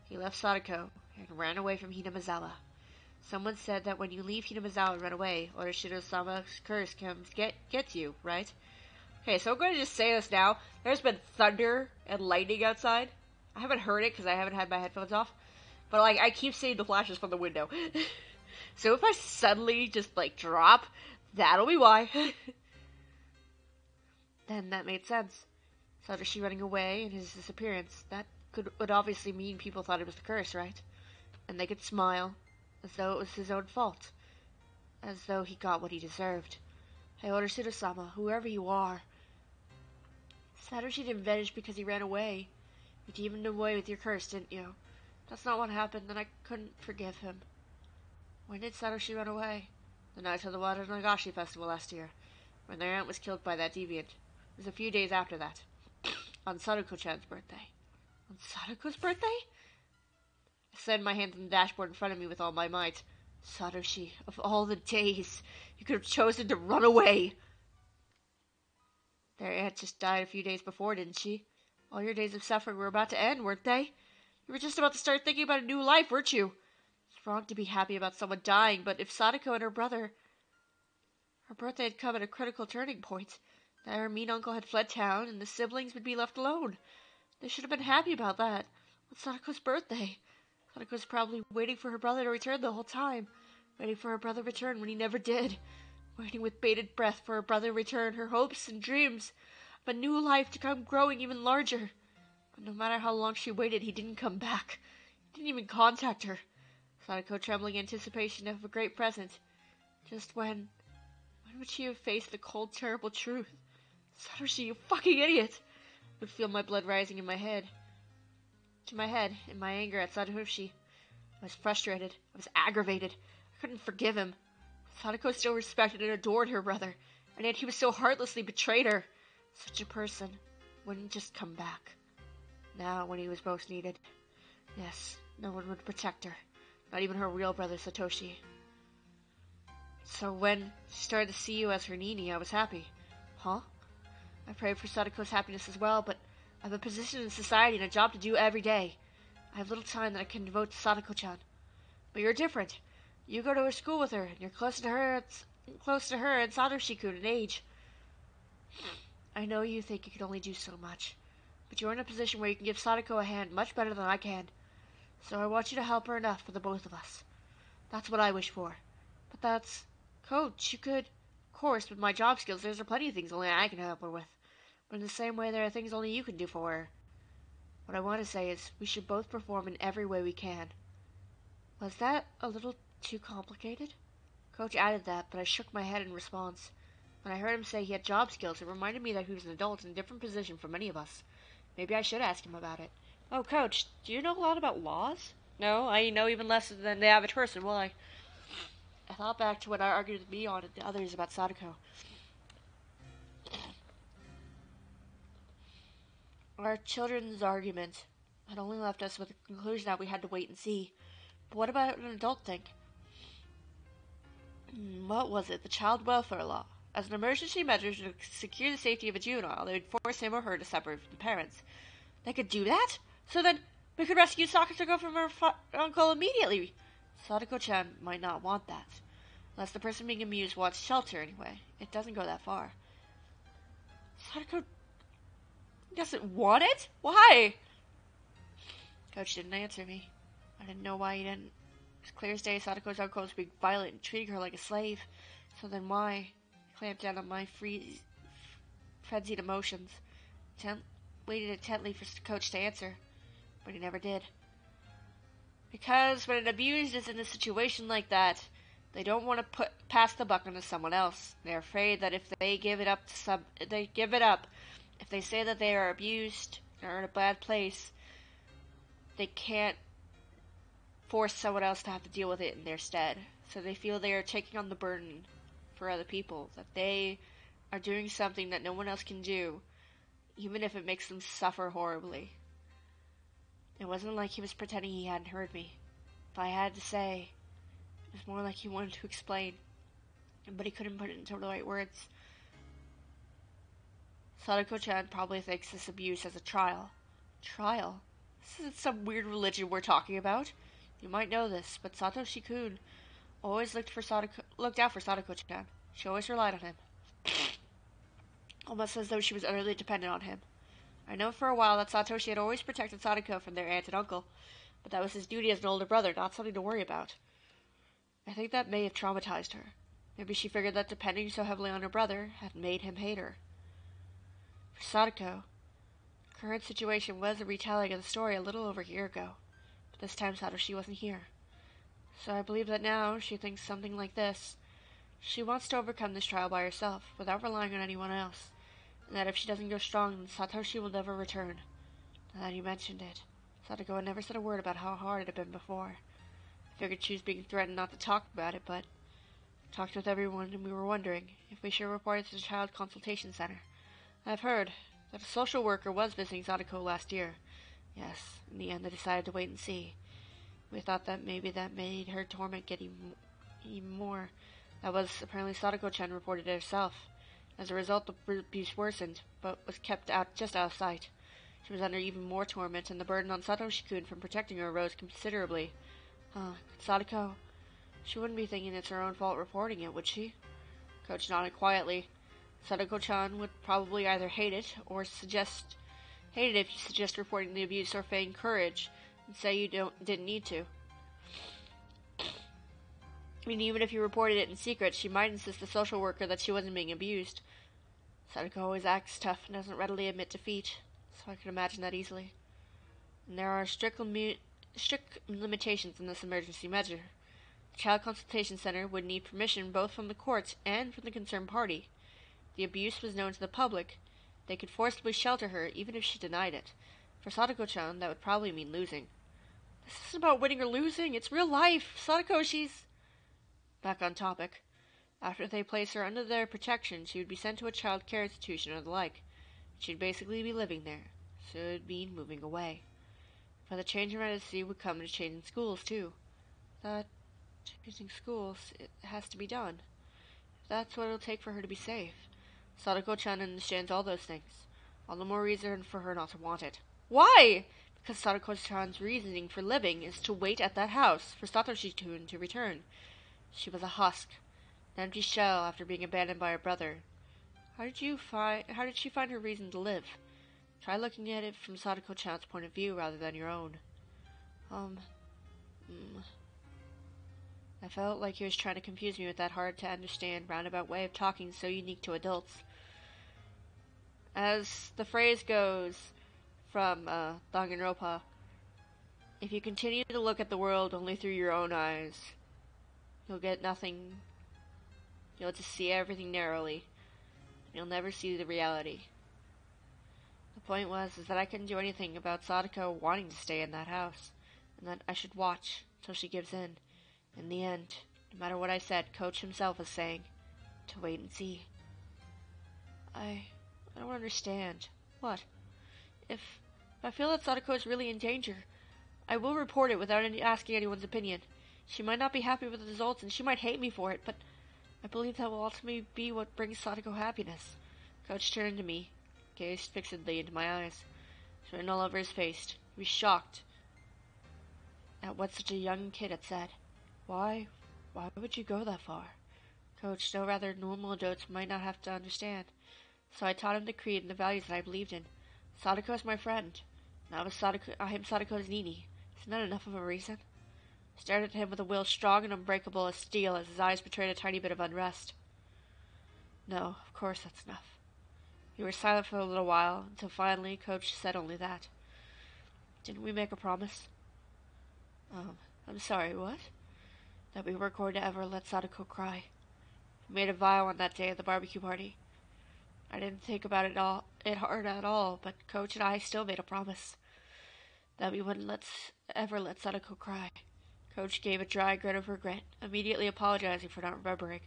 He left Sadako and ran away from Hinamizawa. Someone said that when you leave Hinamizawa and run away, Orishiro-sama's curse comes gets you, right? Okay, so I'm going to just say this now. There's been thunder and lightning outside. I haven't heard it because I haven't had my headphones off. But, like, I keep seeing the flashes from the window. So if I suddenly just, like, drop, that'll be why. Then that made sense. Satoshi running away and his disappearance. That would obviously mean people thought it was the curse, right? And they could smile, as though it was his own fault. As though he got what he deserved. Hey, Orishiro-sama, whoever you are. Satoshi didn't vanish because he ran away. You demoned him away with your curse, didn't you? That's not what happened, and I couldn't forgive him. When did Satoshi run away? The night of the Water Nagashi festival last year, when their aunt was killed by that deviant. It was a few days after that. On Sadako-chan's birthday. On Sadako's birthday? I slammed my hands on the dashboard in front of me with all my might. Satoshi, of all the days, you could have chosen to run away. Their aunt just died a few days before, didn't she? All your days of suffering were about to end, weren't they? You were just about to start thinking about a new life, weren't you? It's wrong to be happy about someone dying, but if Sadako and her birthday had come at a critical turning point, that her mean uncle had fled town, and the siblings would be left alone. They should have been happy about that. It's Sadako's birthday. Sadako's probably waiting for her brother to return the whole time. Waiting for her brother to return when he never did. Waiting with bated breath for her brother to return, her hopes and dreams of a new life to come growing even larger. But no matter how long she waited, he didn't come back. He didn't even contact her. Sadako trembling in anticipation of a great present. Just when would she have faced the cold, terrible truth? Satoshi, you fucking idiot! I would feel my blood rising in my head. To my head, in my anger at Satoshi. I was frustrated. I was aggravated. I couldn't forgive him. Sadako still respected and adored her brother, and yet he was so heartlessly betrayed her. Such a person wouldn't just come back. Now, when he was most needed. Yes, no one would protect her. Not even her real brother, Satoshi. So when she started to see you as her Nini, I was happy. Huh? I prayed for Sadako's happiness as well, but I have a position in society and a job to do every day. I have little time that I can devote to Sadako-chan. But you're different. You go to her school with her, and you're close to her and Satoshi-kun in age. I know you think you can only do so much, but you're in a position where you can give Sadako a hand much better than I can. So I want you to help her enough for the both of us. That's what I wish for. But that's... Coach, you could... Of course, with my job skills, there's plenty of things only I can help her with. But in the same way, there are things only you can do for her. What I want to say is, we should both perform in every way we can. Was that a little too complicated? Coach added that, but I shook my head in response. When I heard him say he had job skills, it reminded me that he was an adult in a different position from many of us. Maybe I should ask him about it. Oh, Coach, do you know a lot about laws? No, I know even less than the average person. Why? I thought back to what I argued with Mion and others about Sadako. Our children's argument had only left us with the conclusion that we had to wait and see. But what about an adult thing? What was it? The child welfare law. As an emergency measure to secure the safety of a juvenile, they would force him or her to separate from the parents. They could do that? So then, we could rescue Sadako from her uncle immediately. Sadako-chan might not want that. Unless the person being amused wants shelter anyway. It doesn't go that far. Sadako doesn't want it? Why? Coach didn't answer me. I didn't know why he didn't. It's clear as day Sadako's uncle was being violent and treating her like a slave. So then why? I clamped down on my frenzied emotions. Waited intently for Coach to answer. But he never did. Because when an abused is in a situation like that, they don't want to pass the buck onto someone else. They're afraid that if they give it up if they say that they are abused or in a bad place, they can't force someone else to have to deal with it in their stead. So they feel they are taking on the burden for other people, that they are doing something that no one else can do, even if it makes them suffer horribly. It wasn't like he was pretending he hadn't heard me. If I had to say, it was more like he wanted to explain, but he couldn't put it into the right words. Sadako-chan probably thinks this abuse as a trial. Trial? This isn't some weird religion we're talking about. You might know this, but Satoshi-kun always looked out for Sadako-chan. She always relied on him. Almost as though she was utterly dependent on him. I know for a while that Satoshi had always protected Sadako from their aunt and uncle, but that was his duty as an older brother, not something to worry about. I think that may have traumatized her. Maybe she figured that depending so heavily on her brother had made him hate her. For Sadako, the current situation was a retelling of the story a little over a year ago, but this time Satoshi wasn't here. So I believe that now she thinks something like this. She wants to overcome this trial by herself, without relying on anyone else, and that if she doesn't go strong, then Satoshi will never return. Now that you mentioned it, Sadako had never said a word about how hard it had been before. I figured she was being threatened not to talk about it, but I talked with everyone, and we were wondering if we should report it to the Child Consultation Center. I've heard that a social worker was visiting Sadako last year. Yes, in the end I decided to wait and see. We thought that maybe that made her torment get even more. That was apparently Sadako-chan reported it herself. As a result, the abuse worsened, but was kept just out of sight. She was under even more torment, and the burden on Satoshi-kun from protecting her rose considerably. Sadako, she wouldn't be thinking it's her own fault reporting it, would she? Coach nodded quietly. Sadako-chan would probably either hate it if you suggest reporting the abuse, or feign courage and say you didn't need to. I mean, even if you reported it in secret, she might insist to the social worker that she wasn't being abused. Sadako always acts tough and doesn't readily admit defeat, so I can imagine that easily. And there are strict limitations in this emergency measure. The Child Consultation Center would need permission both from the courts and from the concerned party. If the abuse was known to the public, they could forcibly shelter her even if she denied it. For Sadako-chan, that would probably mean losing. This isn't about winning or losing, it's real life. Sadako, she's... Back on topic. After they place her under their protection, she would be sent to a child care institution or the like. She'd basically be living there, so it would mean moving away. But the change in residency would come to changing schools, too. That changing schools, it has to be done. If that's what it'll take for her to be safe. Sadako-chan understands all those things. All the more reason for her not to want it. Why? Because Sadako-chan's reasoning for living is to wait at that house for Satoshi-kun to return. She was a husk, an empty shell after being abandoned by her brother. How did she find her reason to live? Try looking at it from Sadako-chan's point of view rather than your own. I felt like he was trying to confuse me with that hard-to-understand, roundabout way of talking so unique to adults. As the phrase goes from Danganronpa, if you continue to look at the world only through your own eyes, you'll get nothing. You'll just see everything narrowly. You'll never see the reality. The point was that I couldn't do anything about Sadako wanting to stay in that house, and that I should watch till she gives in. In the end, no matter what I said, Coach himself was saying to wait and see. I don't understand. What? If I feel that Sadako is really in danger, I will report it without asking anyone's opinion. She might not be happy with the results, and she might hate me for it, but I believe that will ultimately be what brings Sadako happiness. Coach turned to me, gazed fixedly into my eyes, written all over his face. He was shocked at what such a young kid had said. Why would you go that far? Coach, though rather normal adults might not have to understand. So I taught him the creed and the values that I believed in. Sadako is my friend. I am Sadako's Nini. Isn't that enough of a reason? I stared at him with a will strong and unbreakable as steel, as his eyes betrayed a tiny bit of unrest. No, of course that's enough. We were silent for a little while, until finally Coach said only that. Didn't we make a promise? I'm sorry, what? That we weren't going to ever let Sadako cry. We made a vow on that day at the barbecue party. I didn't think about it hard at all, but Coach and I still made a promise that we wouldn't ever let Sadako cry. Coach gave a dry grin of regret, immediately apologizing for not remembering.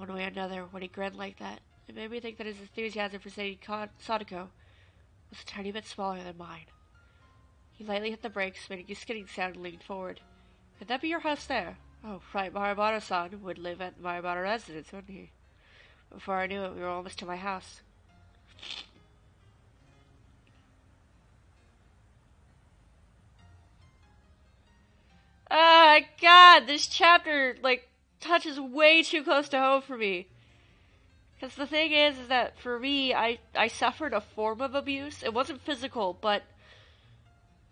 One way or another, when he grinned like that, it made me think that his enthusiasm for saving Sadako was a tiny bit smaller than mine. He lightly hit the brakes, making a skidding sound, and leaned forward. Could that be your house there? Oh, right, Maribara-san would live at the Maribara residence, wouldn't he? Before I knew it, we were almost to my house. God, this chapter, touches way too close to home for me. Because the thing is that for me, I suffered a form of abuse. It wasn't physical, but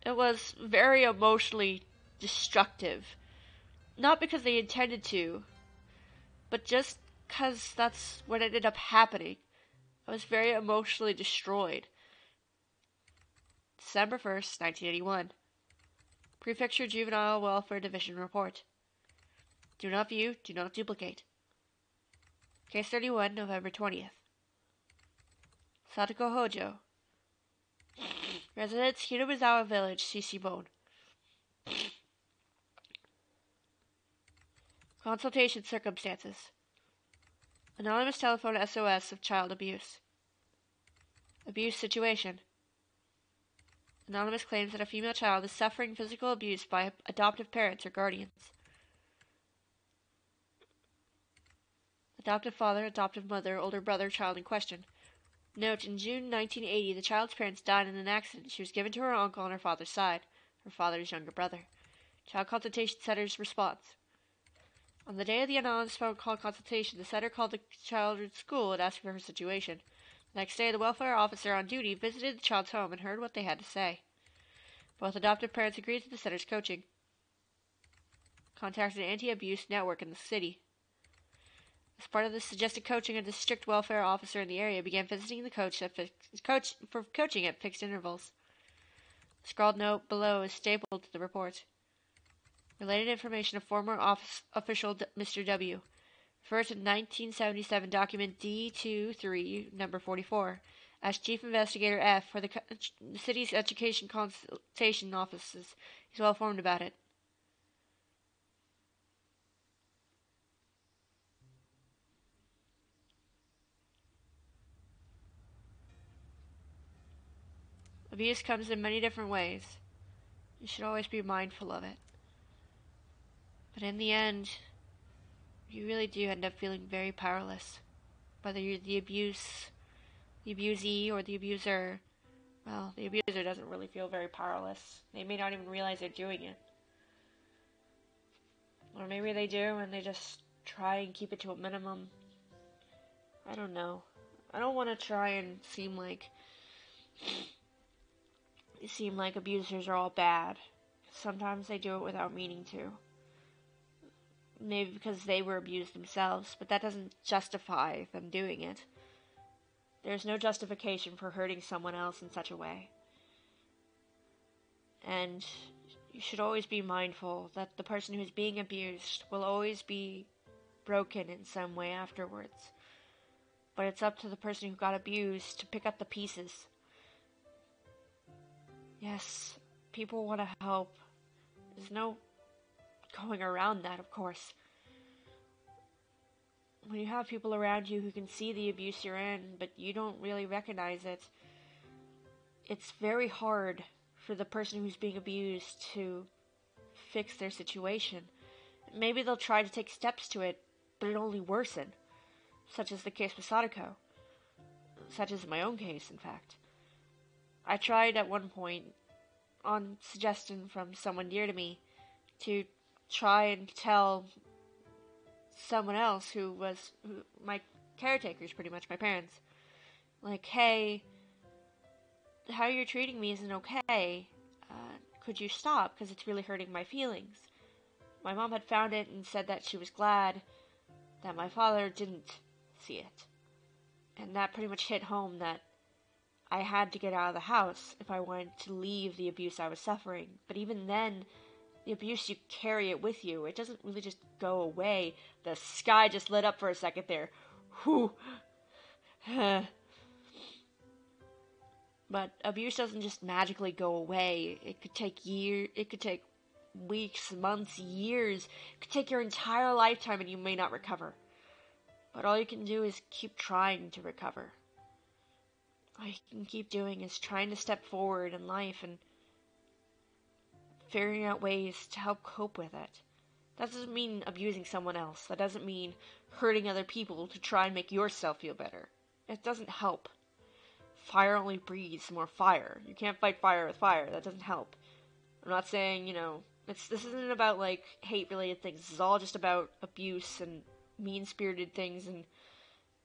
it was very emotionally destructive. Not because they intended to, but just because that's what ended up happening. I was very emotionally destroyed. December 1st, 1981. Prefecture Juvenile Welfare Division report. Do not view, do not duplicate. Case 31, November 20th. Satoko Hojo. Residence, Hinomizawa Village, Shishimon. Consultation circumstances. Anonymous telephone SOS of child abuse. Abuse situation. Anonymous claims that a female child is suffering physical abuse by adoptive parents or guardians. Adoptive father, adoptive mother, older brother, child in question. Note, in June 1980, the child's parents died in an accident. She was given to her uncle on her father's side, her father's younger brother. Child consultation center's response. On the day of the anonymous phone call consultation, the center called the child at school and asked for her situation. The next day, the welfare officer on duty visited the child's home and heard what they had to say. Both adoptive parents agreed to the center's coaching. Contacted an anti-abuse network in the city. As part of the suggested coaching, a district welfare officer in the area began visiting the coach for coaching at fixed intervals. The scrawled note below is stapled to the report. Related information of former office official Mr. W. Refer to 1977 document D23, number 44, as Chief Investigator F for the city's education consultation offices. He's well informed about it. Abuse comes in many different ways. You should always be mindful of it. But in the end, you really do end up feeling very powerless. Whether you're the abusee, or the abuser. Well, the abuser doesn't really feel very powerless. They may not even realize they're doing it. Or maybe they do and they just try and keep it to a minimum. I don't know. I don't want to try and seem like abusers are all bad. Sometimes they do it without meaning to. Maybe because they were abused themselves, but that doesn't justify them doing it. There's no justification for hurting someone else in such a way. And you should always be mindful that the person who's being abused will always be broken in some way afterwards. But it's up to the person who got abused to pick up the pieces. Yes, people want to help. There's no going around that, of course. When you have people around you who can see the abuse you're in, but you don't really recognize it, it's very hard for the person who's being abused to fix their situation. Maybe they'll try to take steps to it, but it'll only worsen. Such as the case with Sadako. Such as my own case, in fact. I tried at one point, on suggestion from someone dear to me, to try and tell someone else who my caretakers, pretty much, my parents, like, hey, how you're treating me isn't okay. Could you stop? Because it's really hurting my feelings. My mom had found it and said that she was glad that my father didn't see it. And that pretty much hit home that I had to get out of the house if I wanted to leave the abuse I was suffering. But even then, the abuse, you carry it with you. It doesn't really just go away. The sky just lit up for a second there. Whew. But abuse doesn't just magically go away. It could take years, it could take weeks, months, years. It could take your entire lifetime and you may not recover. But all you can do is keep trying to recover. All you can keep doing is trying to step forward in life and figuring out ways to help cope with it. That doesn't mean abusing someone else. That doesn't mean hurting other people to try and make yourself feel better. It doesn't help. Fire only breeds more fire. You can't fight fire with fire. That doesn't help. I'm not saying, this isn't about, hate-related things. This is all just about abuse and mean-spirited things and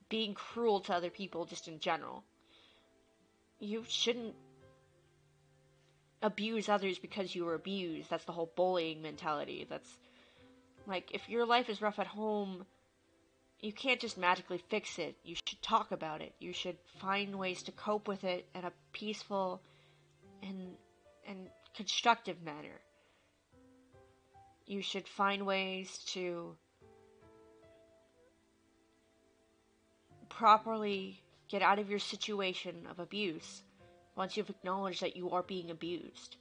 being cruel to other people just in general. You shouldn't abuse others because you were abused. That's the whole bullying mentality. That's, if your life is rough at home, you can't just magically fix it. You should talk about it. You should find ways to cope with it in a peaceful and constructive manner. You should find ways to properly get out of your situation of abuse once you've acknowledged that you are being abused.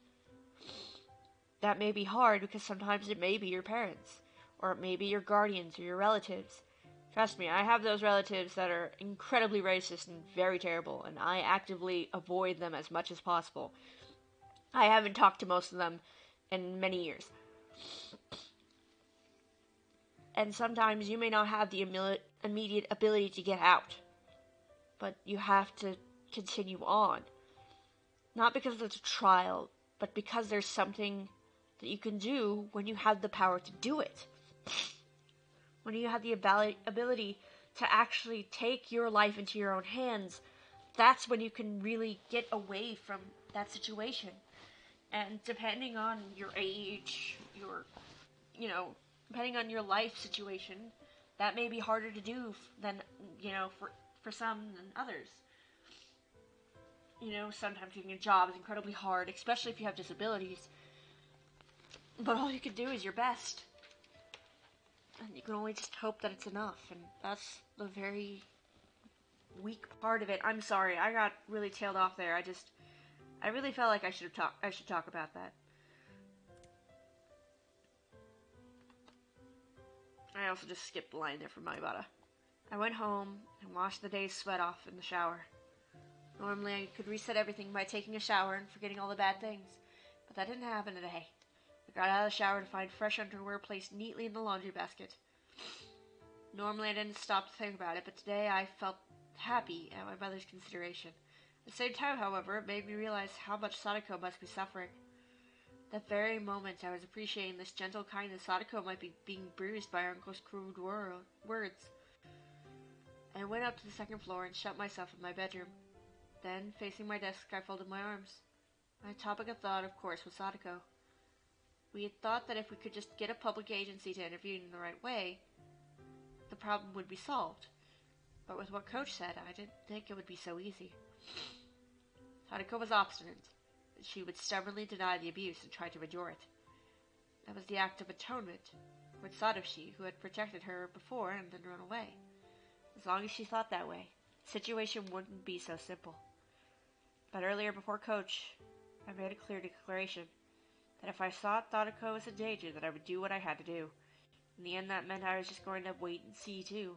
That may be hard because sometimes it may be your parents, or it may be your guardians or your relatives. Trust me, I have those relatives that are incredibly racist and very terrible, and I actively avoid them as much as possible. I haven't talked to most of them in many years. And sometimes you may not have the immediate ability to get out, but you have to continue on. Not because it's a trial, but because there's something that you can do when you have the power to do it. When you have the ability to actually take your life into your own hands, that's when you can really get away from that situation. And depending on your age, depending on your life situation, that may be harder to do than, for some than others. Sometimes getting a job is incredibly hard, especially if you have disabilities. But all you can do is your best. And you can only just hope that it's enough. And that's the very weak part of it. I'm sorry, I got really tailed off there. I really felt like I should talk about that. I also just skipped the line there from Maibara. I went home and washed the day's sweat off in the shower. Normally I could reset everything by taking a shower and forgetting all the bad things, but that didn't happen today. I got out of the shower to find fresh underwear placed neatly in the laundry basket. Normally I didn't stop to think about it, but today I felt happy at my mother's consideration. At the same time, however, it made me realize how much Sadako must be suffering. That very moment I was appreciating this gentle kindness. Sadako might be being bruised by her uncle's crude words. I went up to the second floor and shut myself in my bedroom. Then, facing my desk, I folded my arms. My topic of thought, of course, was Sadako. We had thought that if we could just get a public agency to intervene in the right way, the problem would be solved. But with what Coach said, I didn't think it would be so easy. Sadako was obstinate. She would stubbornly deny the abuse and try to endure it. That was the act of atonement with Satoshi, who had protected her before and then run away. As long as she thought that way, the situation wouldn't be so simple. But earlier before Coach, I made a clear declaration that if I thought Sadako was in danger, that I would do what I had to do. In the end, that meant I was just going to wait and see, too.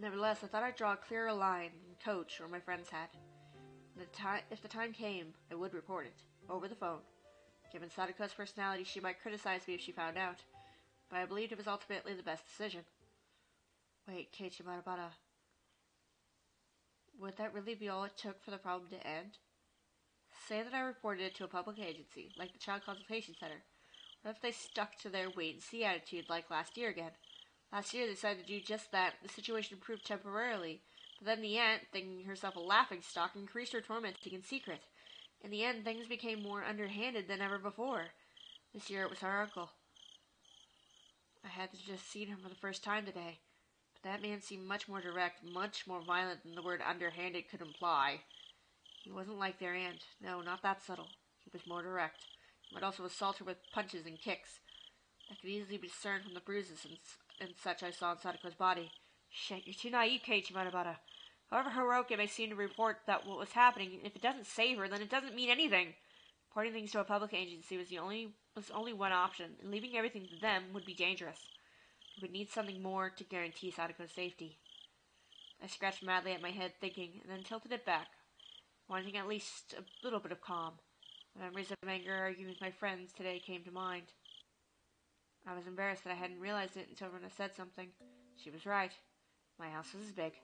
Nevertheless, I thought I'd draw a clearer line than Coach or my friends had. If the time came, I would report it, over the phone. Given Sadako's personality, she might criticize me if she found out, but I believed it was ultimately the best decision. Wait, Keiichi Marabara. Would that really be all it took for the problem to end? Say that I reported it to a public agency, like the Child Consultation Center. What if they stuck to their wait-and-see attitude like last year again? Last year they decided to do just that. The situation improved temporarily, but then the aunt, thinking herself a laughingstock, increased her tormenting in secret. In the end, things became more underhanded than ever before. This year it was her uncle. I had to just seen him for the first time today. That man seemed much more direct, much more violent than the word underhanded could imply. He wasn't like their aunt. No, not that subtle. He was more direct. He might also assault her with punches and kicks. That could easily be discerned from the bruises and such I saw in Sadako's body. Shit, you're too naive, Keiichi Marabara. However heroic it may seem to report that what was happening, if it doesn't save her, then it doesn't mean anything. Reporting things to a public agency was only one option, and leaving everything to them would be dangerous. We would need something more to guarantee Sadako's safety. I scratched madly at my head, thinking, and then tilted it back, wanting at least a little bit of calm. The memories of anger arguing with my friends today came to mind. I was embarrassed that I hadn't realized it until Rena said something. She was right. My house was big.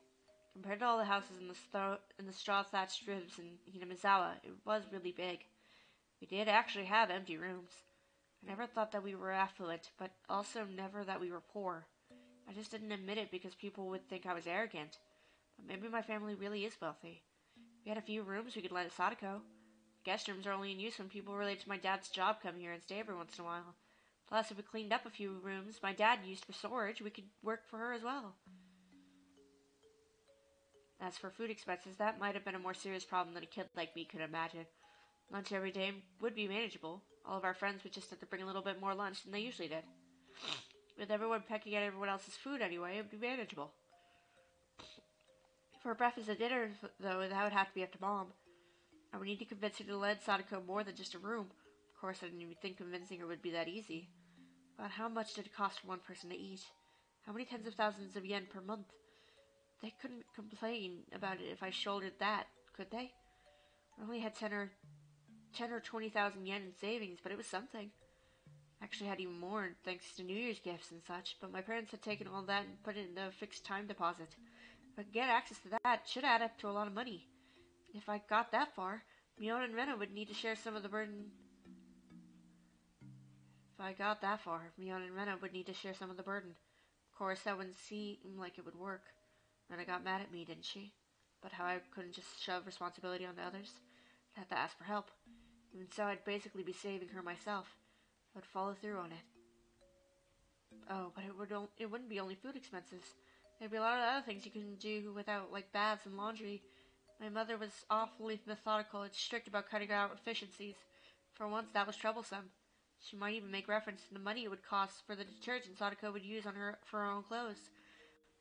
Compared to all the houses in the straw-thatched ribs in Hinamizawa, it was really big. We did actually have empty rooms. I never thought that we were affluent, but also never that we were poor. I just didn't admit it because people would think I was arrogant. But maybe my family really is wealthy. We had a few rooms we could lend to Sadako. Guest rooms are only in use when people related to my dad's job come here and stay every once in a while. Plus, if we cleaned up a few rooms my dad used for storage, we could work for her as well. As for food expenses, that might have been a more serious problem than a kid like me could imagine. Lunch every day would be manageable. All of our friends would just have to bring a little bit more lunch than they usually did. With everyone pecking at everyone else's food anyway, it would be manageable. For breakfast and dinner, though, that would have to be up to Mom. I would need to convince her to lend Sadako more than just a room. Of course, I didn't even think convincing her would be that easy. But how much did it cost for one person to eat? How many tens of thousands of yen per month? They couldn't complain about it if I shouldered that, could they? I only had 10 or 20,000 yen in savings, but it was something. I actually had even more, thanks to New Year's gifts and such, but my parents had taken all that and put it in a fixed time deposit. If I could get access to that, it should add up to a lot of money. If I got that far, Mion and Rena would need to share some of the burden. Of course, that wouldn't seem like it would work. Rena got mad at me, didn't she? But how I couldn't just shove responsibility onto others. I'd have to ask for help. Even so, I'd basically be saving her myself. I would follow through on it. Oh, but it wouldn't be only food expenses. There'd be a lot of other things you couldn't do without, like baths and laundry. My mother was awfully methodical and strict about cutting out efficiencies. For once, that was troublesome. She might even make reference to the money it would cost for the detergent Sadako would use for her own clothes.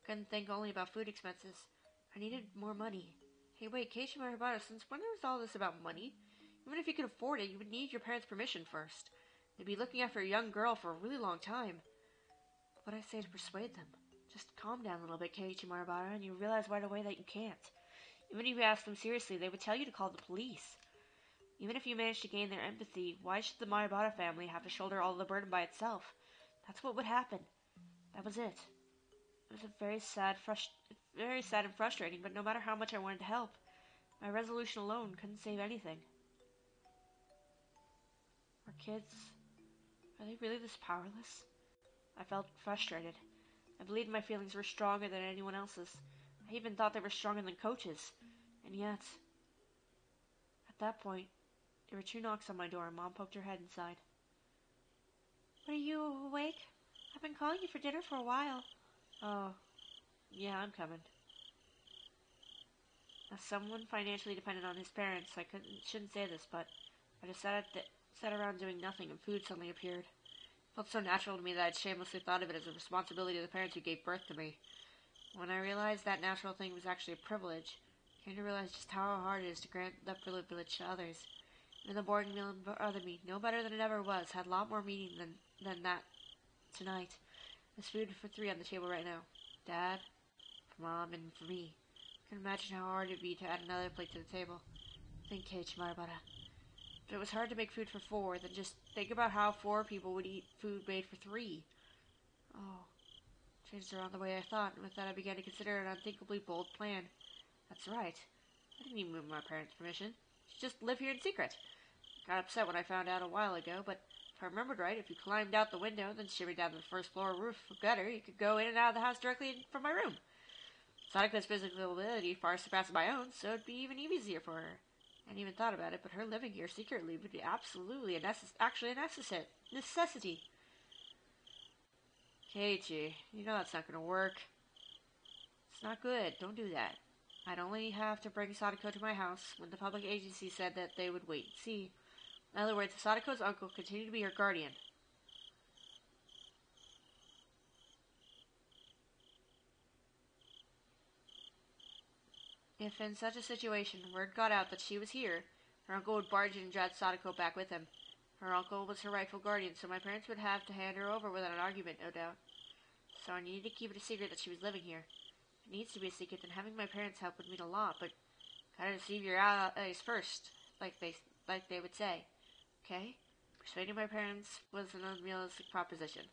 Couldn't think only about food expenses. I needed more money. Hey, wait, Keiichi Maribara, since when was all this about money? Even if you could afford it, you would need your parents' permission first. They'd be looking after a young girl for a really long time. What would I say to persuade them? Just calm down a little bit, Keiichi Maribara, and you realize right away that you can't. Even if you ask them seriously, they would tell you to call the police. Even if you manage to gain their empathy, why should the Maribara family have to shoulder all the burden by itself? That's what would happen. That was it. It was very sad and frustrating, but no matter how much I wanted to help, my resolution alone couldn't save anything. Are kids... are they really this powerless? I felt frustrated. I believed my feelings were stronger than anyone else's. I even thought they were stronger than Coach's. And yet... At that point, there were 2 knocks on my door and Mom poked her head inside. Are you awake? I've been calling you for dinner for a while. Oh, yeah, I'm coming. As someone financially dependent on his parents, I shouldn't say this, but I just sat around doing nothing and food suddenly appeared. It felt so natural to me that I'd shamelessly thought of it as a responsibility to the parents who gave birth to me. When I realized that natural thing was actually a privilege, I came to realize just how hard it is to grant that privilege to others. And the boring meal in front of me, no better than it ever was, had a lot more meaning than that tonight. There's food for 3 on the table right now. Dad, for Mom, and for me. I can imagine how hard it'd be to add another plate to the table. Think, Keiichi Maribara. If it was hard to make food for 4, then just think about how 4 people would eat food made for 3. Oh, changed around the way I thought, and with that I began to consider an unthinkably bold plan. That's right. I didn't even move my parents' permission. I should just live here in secret. I got upset when I found out a while ago, but if I remembered right, if you climbed out the window, then shimmied down to the first floor roof or gutter, you could go in and out of the house directly from my room. Sadako's physical ability far surpassed my own, so it'd be even easier for her. I hadn't even thought about it, but her living here secretly would be absolutely a necessity. Keiichi, you know that's not going to work. It's not good. Don't do that. I'd only have to bring Sadako to my house when the public agency said that they would wait and see. In other words, Sadako's uncle continued to be her guardian. If in such a situation word got out that she was here, Her uncle would barge in and drag Sadako back with him. Her uncle was her rightful guardian, so my parents would have to hand her over without an argument, no doubt. So I needed to keep it a secret that she was living here. If it needs to be a secret, then having my parents help would mean a lot, but gotta deceive your allies first, like they would say. Okay? Persuading my parents was an unrealistic proposition,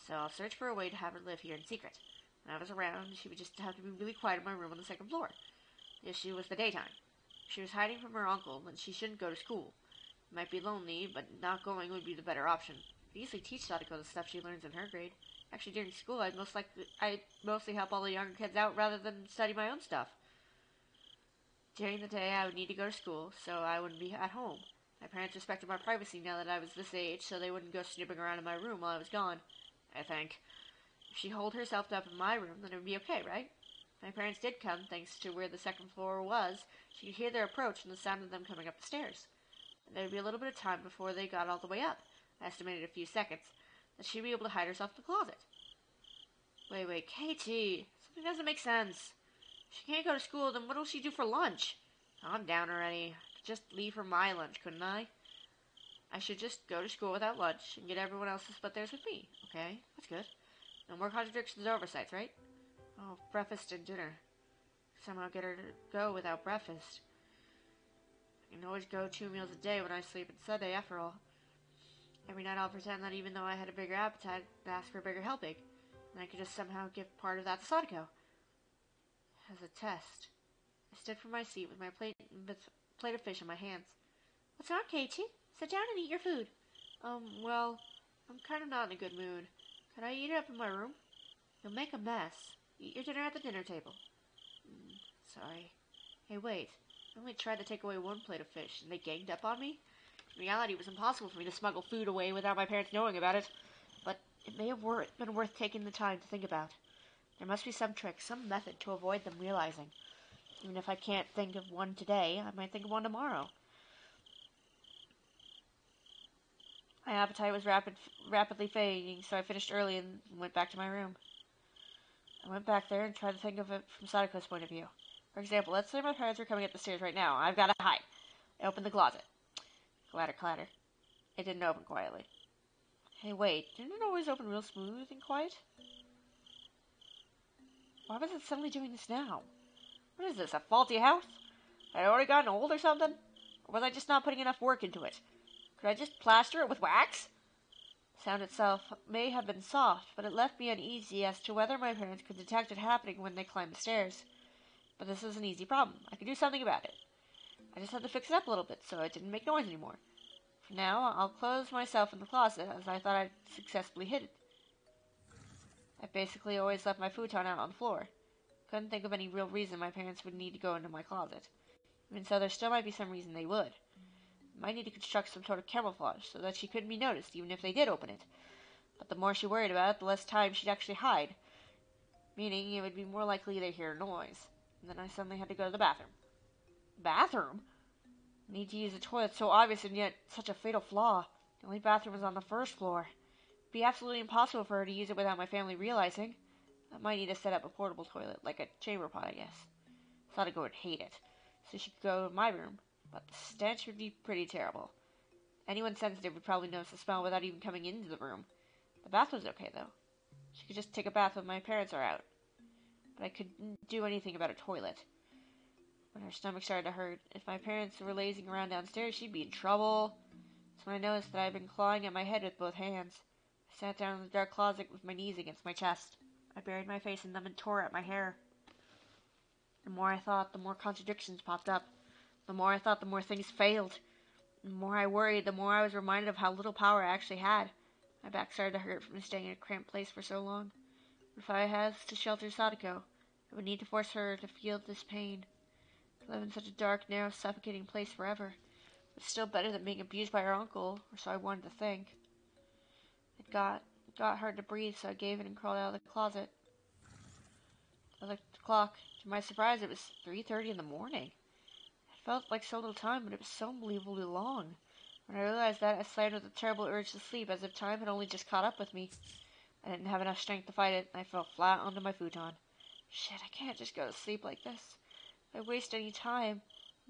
so I'll search for a way to have her live here in secret. When I was around, she would just have to be really quiet in my room on the second floor. The issue was the daytime. If she was hiding from her uncle, then she shouldn't go to school. It might be lonely, but not going would be the better option. I'd easily teach Sadako the stuff she learns in her grade. Actually, during school, I'd mostly help all the younger kids out rather than study my own stuff. During the day, I would need to go to school, so I wouldn't be at home. My parents respected my privacy now that I was this age, so they wouldn't go snooping around in my room while I was gone, I think. If she holed herself up in my room, then it would be okay, right? If my parents did come, thanks to where the second floor was, she could hear their approach and the sound of them coming up the stairs. And there would be a little bit of time before they got all the way up. I estimated a few seconds. That she'd be able to hide herself in the closet. Wait, Katie. Something doesn't make sense. If she can't go to school, then what will she do for lunch? Calm down already. I could just leave her my lunch, couldn't I? I should just go to school without lunch and get everyone else to split theirs with me. Okay, that's good. No more contradictions or oversights, right? Oh, breakfast and dinner. Somehow get her to go without breakfast. I can always go 2 meals a day when I sleep on Sunday, after all. Every night I'll pretend that even though I had a bigger appetite, I'd ask for a bigger helping. And I could just somehow give part of that to Sadako. As a test. I stood from my seat with my plate of fish in my hands. What's wrong, Katie? Sit down and eat your food. Well, I'm kind of not in a good mood. Could I eat it up in my room? You'll make a mess. Eat your dinner at the dinner table. Sorry. Hey, wait. I only tried to take away one plate of fish, and they ganged up on me? In reality, it was impossible for me to smuggle food away without my parents knowing about it. But it may have been worth taking the time to think about. There must be some trick, some method to avoid them realizing. Even if I can't think of one today, I might think of one tomorrow. My appetite was rapidly fading, so I finished early and went back to my room. I went back there and tried to think of it from Sadako's point of view. For example, let's say my parents were coming up the stairs right now. I've got to hide. I opened the closet. Clatter, clatter. It didn't open quietly. Hey, wait. Didn't it always open real smooth and quiet? Why was it suddenly doing this now? What is this, a faulty house? Had I already gotten old or something? Or was I just not putting enough work into it? Could I just plaster it with wax? The sound itself may have been soft, but it left me uneasy as to whether my parents could detect it happening when they climbed the stairs. But this was an easy problem. I could do something about it. I just had to fix it up a little bit so it didn't make noise anymore. For now, I'll close myself in the closet, as I thought I'd successfully hid it. I basically always left my futon out on the floor. Couldn't think of any real reason my parents would need to go into my closet. Even so, there still might be some reason they would. I might need to construct some sort of camouflage so that she couldn't be noticed even if they did open it. But the more she worried about it, the less time she'd actually hide. Meaning it would be more likely to hear a noise. And then I suddenly had to go to the bathroom. Bathroom? I need to use the toilet, so obvious and yet such a fatal flaw. The only bathroom was on the first floor. It'd be absolutely impossible for her to use it without my family realizing. I might need to set up a portable toilet, like a chamber pot, I guess. Sadako would hate it, so she could go to my room. But the stench would be pretty terrible. Anyone sensitive would probably notice the smell without even coming into the room. The bath was okay, though. She could just take a bath when my parents are out. But I couldn't do anything about a toilet. When her stomach started to hurt, if my parents were lazing around downstairs, she'd be in trouble. That's when I noticed that I had been clawing at my head with both hands. I sat down in the dark closet with my knees against my chest. I buried my face in them and tore at my hair. The more I thought, the more contradictions popped up. The more I thought, the more things failed. The more I worried, the more I was reminded of how little power I actually had. My back started to hurt from staying in a cramped place for so long. If I had to shelter Sadako, I would need to force her to feel this pain. To live in such a dark, narrow, suffocating place forever. But still better than being abused by her uncle, or so I wanted to think. It got hard to breathe, so I gave in and crawled out of the closet. I looked at the clock. To my surprise, it was 3:30 in the morning. It felt like so little time, but it was so unbelievably long. When I realized that, I slammed with a terrible urge to sleep, as if time had only just caught up with me. I didn't have enough strength to fight it, and I fell flat onto my futon. Shit, I can't just go to sleep like this. If I waste any time,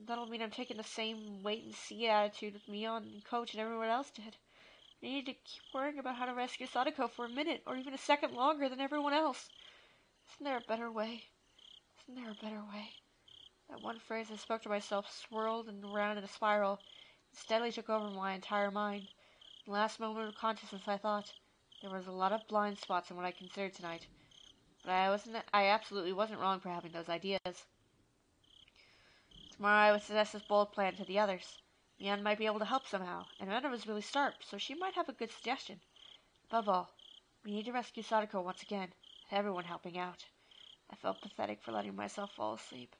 That'll mean I'm taking the same wait-and-see attitude with Mion and Coach and everyone else did. I need to keep worrying about how to rescue Sadako for a minute, or even a second longer than everyone else. Isn't there a better way? Isn't there a better way? That one phrase I spoke to myself swirled and around in a spiral, and steadily took over my entire mind. In the last moment of consciousness, I thought, there was a lot of blind spots in what I considered tonight. But I absolutely wasn't wrong for having those ideas. Tomorrow I would suggest this bold plan to the others. Mian might be able to help somehow, and Rena was really sharp, so she might have a good suggestion. Above all, we need to rescue Sadako once again, with everyone helping out. I felt pathetic for letting myself fall asleep.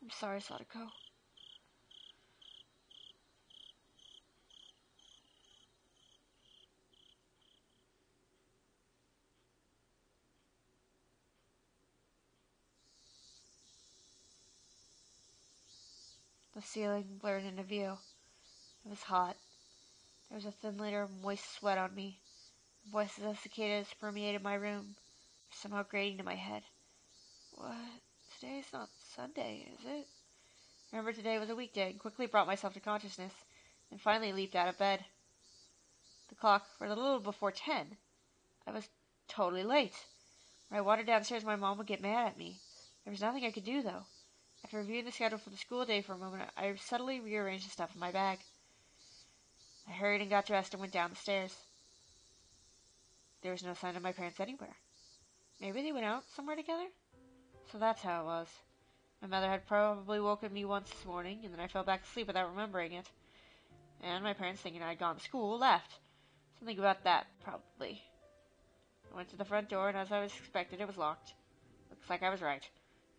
I'm sorry, Sadako. The ceiling blurred into view. It was hot. There was a thin layer of moist sweat on me. Voices of cicadas permeated my room, somehow grating to my head. What? Today's not Sunday, is it? I remember today was a weekday and quickly brought myself to consciousness, and finally leaped out of bed. The clock was a little before 10. I was totally late. When I wandered downstairs, my mom would get mad at me. There was nothing I could do, though. After reviewing the schedule for the school day for a moment, I subtly rearranged the stuff in my bag. I hurried and got dressed and went down the stairs. There was no sign of my parents anywhere. Maybe they went out somewhere together? So that's how it was. My mother had probably woken me once this morning, and then I fell back asleep without remembering it. And my parents, thinking I had gone to school, left. Something about that, probably. I went to the front door, and as I was expected, it was locked. Looks like I was right.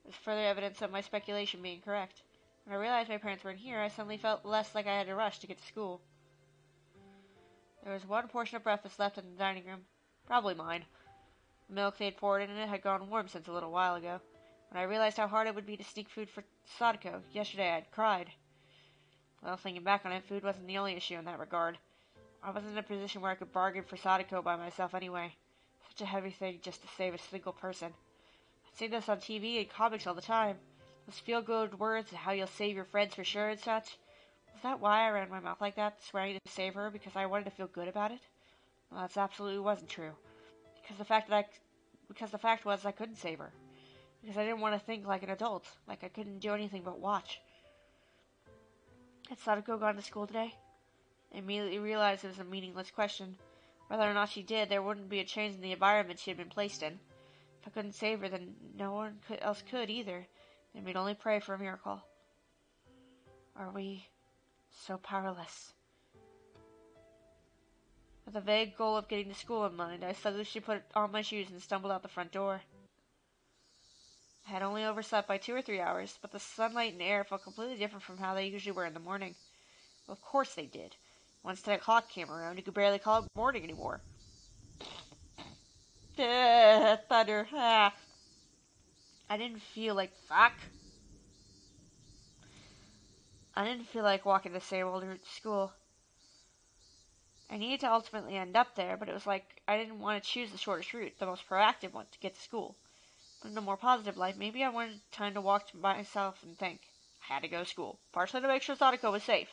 It was further evidence of my speculation being correct. When I realized my parents weren't here, I suddenly felt less like I had to rush to get to school. There was one portion of breakfast left in the dining room. Probably mine. The milk they had poured in it had gone warm since a little while ago. When I realized how hard it would be to sneak food for Sadako, yesterday I had cried. Well, thinking back on it, food wasn't the only issue in that regard. I wasn't in a position where I could bargain for Sadako by myself anyway. Such a heavy thing just to save a single person. I'd seen this on TV and comics all the time. Those feel-good words and how you'll save your friends for sure and such. Was that why I ran my mouth like that, swearing to save her because I wanted to feel good about it? Well, that absolutely wasn't true. Because the fact was I couldn't save her. Because I didn't want to think like an adult, like I couldn't do anything but watch. Had Sadako gone to school today? I immediately realized it was a meaningless question. Whether or not she did, there wouldn't be a change in the environment she had been placed in. If I couldn't save her, then no one else could either, and we'd only pray for a miracle. Are we so powerless? With a vague goal of getting to school in mind, I sluggishly put on my shoes and stumbled out the front door. I had only overslept by 2 or 3 hours, but the sunlight and air felt completely different from how they usually were in the morning. Well, of course they did. Once 10 o'clock came around, you could barely call it morning anymore. Thunder. Ah. I didn't feel like fuck. I didn't feel like walking the same old route to school. I needed to ultimately end up there, but it was like I didn't want to choose the shortest route, the most proactive one to get to school. But in a more positive light, maybe I wanted time to walk by myself and think. I had to go to school, partially to make sure Sadako was safe.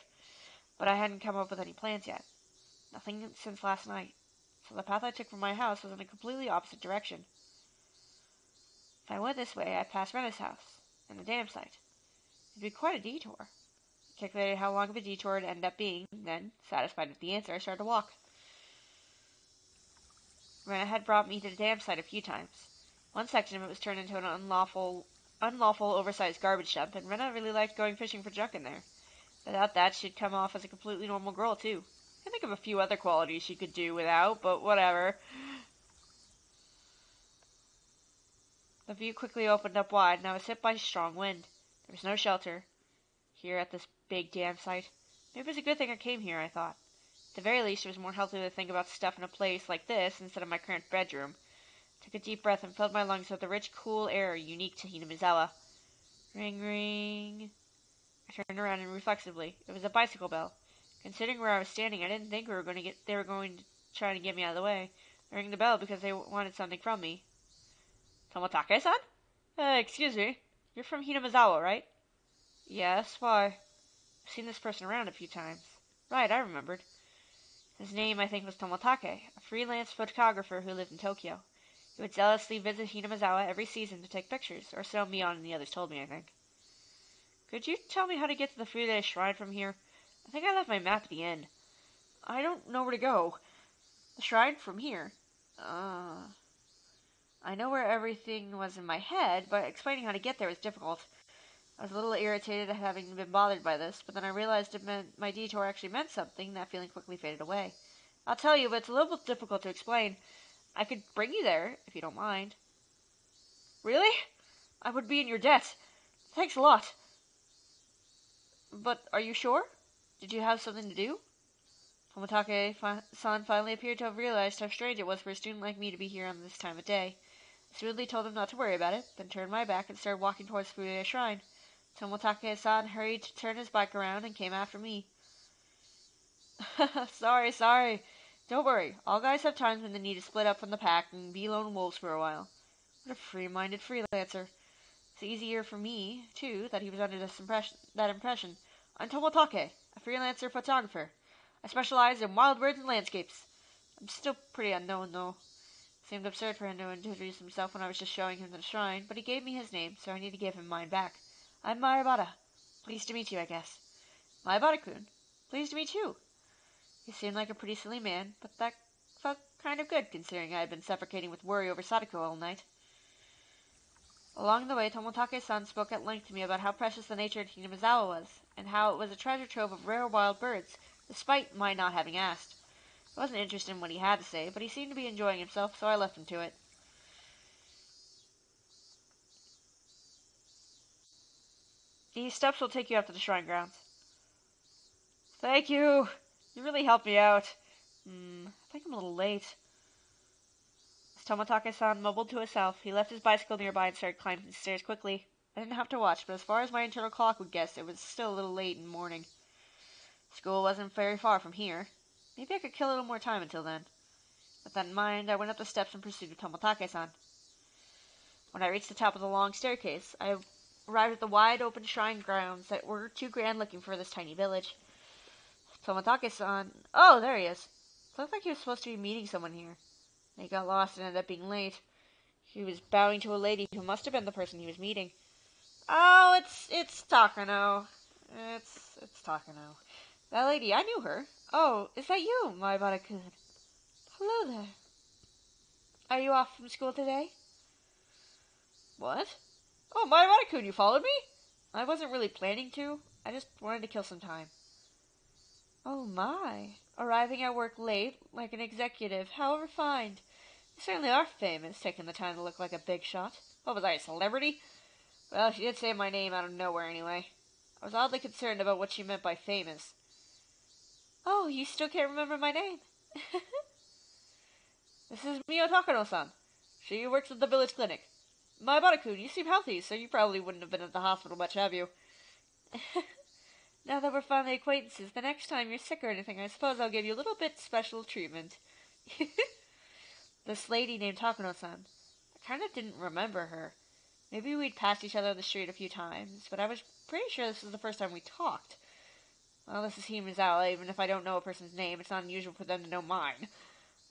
But I hadn't come up with any plans yet. Nothing since last night. So the path I took from my house was in a completely opposite direction. If I went this way, I'd pass Rena's house, and the dam site. It'd be quite a detour. I calculated how long of a detour it'd end up being, then, satisfied with the answer, I started to walk. Rena had brought me to the dam site a few times. One section of it was turned into an unlawful, oversized garbage dump, and Rena really liked going fishing for junk in there. Without that, she'd come off as a completely normal girl, too. I can think of a few other qualities she could do without, but whatever. The view quickly opened up wide, and I was hit by a strong wind. There was no shelter here at this big dam site. Maybe it was a good thing I came here, I thought. At the very least, it was more healthy to think about stuff in a place like this instead of my current bedroom. I took a deep breath and filled my lungs with the rich, cool air unique to Hinamizawa. Ring, ring. I turned around and reflexively. It was a bicycle bell. Considering where I was standing, I didn't think they were going to try to get me out of the way. They rang the bell because they wanted something from me. Toмотake-san? Excuse me. You're from Hinamizawa, right? Yes, why? I've seen this person around a few times. Right, I remembered. His name, I think, was Tomotake, a freelance photographer who lived in Tokyo. He would zealously visit Hinamizawa every season to take pictures, or so Mion and the others told me, I think. Could you tell me how to get to the Fude Shrine from here? I think I left my map at the inn. I don't know where to go. The shrine from here? I know where everything was in my head, but explaining how to get there was difficult. I was a little irritated at having been bothered by this, but then I realized it meant my detour actually meant something, and that feeling quickly faded away. I'll tell you, but it's a little bit difficult to explain. I could bring you there, if you don't mind. Really? I would be in your debt. Thanks a lot. But are you sure? Did you have something to do? Tomotage-san finally appeared to have realized how strange it was for a student like me to be here on this time of day. I smoothly told him not to worry about it, then turned my back and started walking towards Fude Shrine. Tomotage-san hurried to turn his bike around and came after me. Sorry. Don't worry. All guys have times when they need to split up from the pack and be lone wolves for a while. What a free-minded freelancer. It's easier for me, too, that he was under that impression. I'm Tomotake, a freelancer photographer. I specialize in wild birds and landscapes. I'm still pretty unknown, though. It seemed absurd for him to introduce himself when I was just showing him the shrine, but he gave me his name, so I need to give him mine back. I'm Maibara. Pleased to meet you, I guess. Maibara-kun. Pleased to meet you. He seemed like a pretty silly man, but that felt kind of good, considering I had been suffocating with worry over Sadako all night. Along the way, Tomotake-san spoke at length to me about how precious the nature of Hinamizawa was, and how it was a treasure trove of rare wild birds, despite my not having asked. I wasn't interested in what he had to say, but he seemed to be enjoying himself, so I left him to it. These steps will take you up to the shrine grounds. Thank you! You really helped me out. I think I'm a little late. As Tomotage-san mumbled to himself, he left his bicycle nearby and started climbing the stairs quickly. I didn't have to watch, but as far as my internal clock would guess, it was still a little late in the morning. School wasn't very far from here. Maybe I could kill a little more time until then. With that in mind, I went up the steps in pursuit of Tomotage-san. When I reached the top of the long staircase, I arrived at the wide open shrine grounds that were too grand looking for this tiny village. Tomotage-san... Oh, there he is. It looked like he was supposed to be meeting someone here. He got lost and ended up being late. He was bowing to a lady who must have been the person he was meeting. Oh, it's Takano. It's Takano. That lady, I knew her. Oh, is that you, Maibara-kun? Hello there. Are you off from school today? What? Oh, Maibara-kun, you followed me? I wasn't really planning to. I just wanted to kill some time. Oh my. Arriving at work late, like an executive. How refined. You certainly are famous, taking the time to look like a big shot. What was I, a celebrity? Well, she did say my name out of nowhere anyway. I was oddly concerned about what she meant by famous. Oh, you still can't remember my name? This is Mio Takano-san. She works at the village clinic. Maibara-kun, you seem healthy, so you probably wouldn't have been at the hospital much, have you? Now that we're finally acquaintances, the next time you're sick or anything, I suppose I'll give you a little bit special treatment. This lady named Takano-san. I kind of didn't remember her. Maybe we'd passed each other on the street a few times, but I was pretty sure this was the first time we talked. Well, this is Hinamizawa. Even if I don't know a person's name, it's not unusual for them to know mine.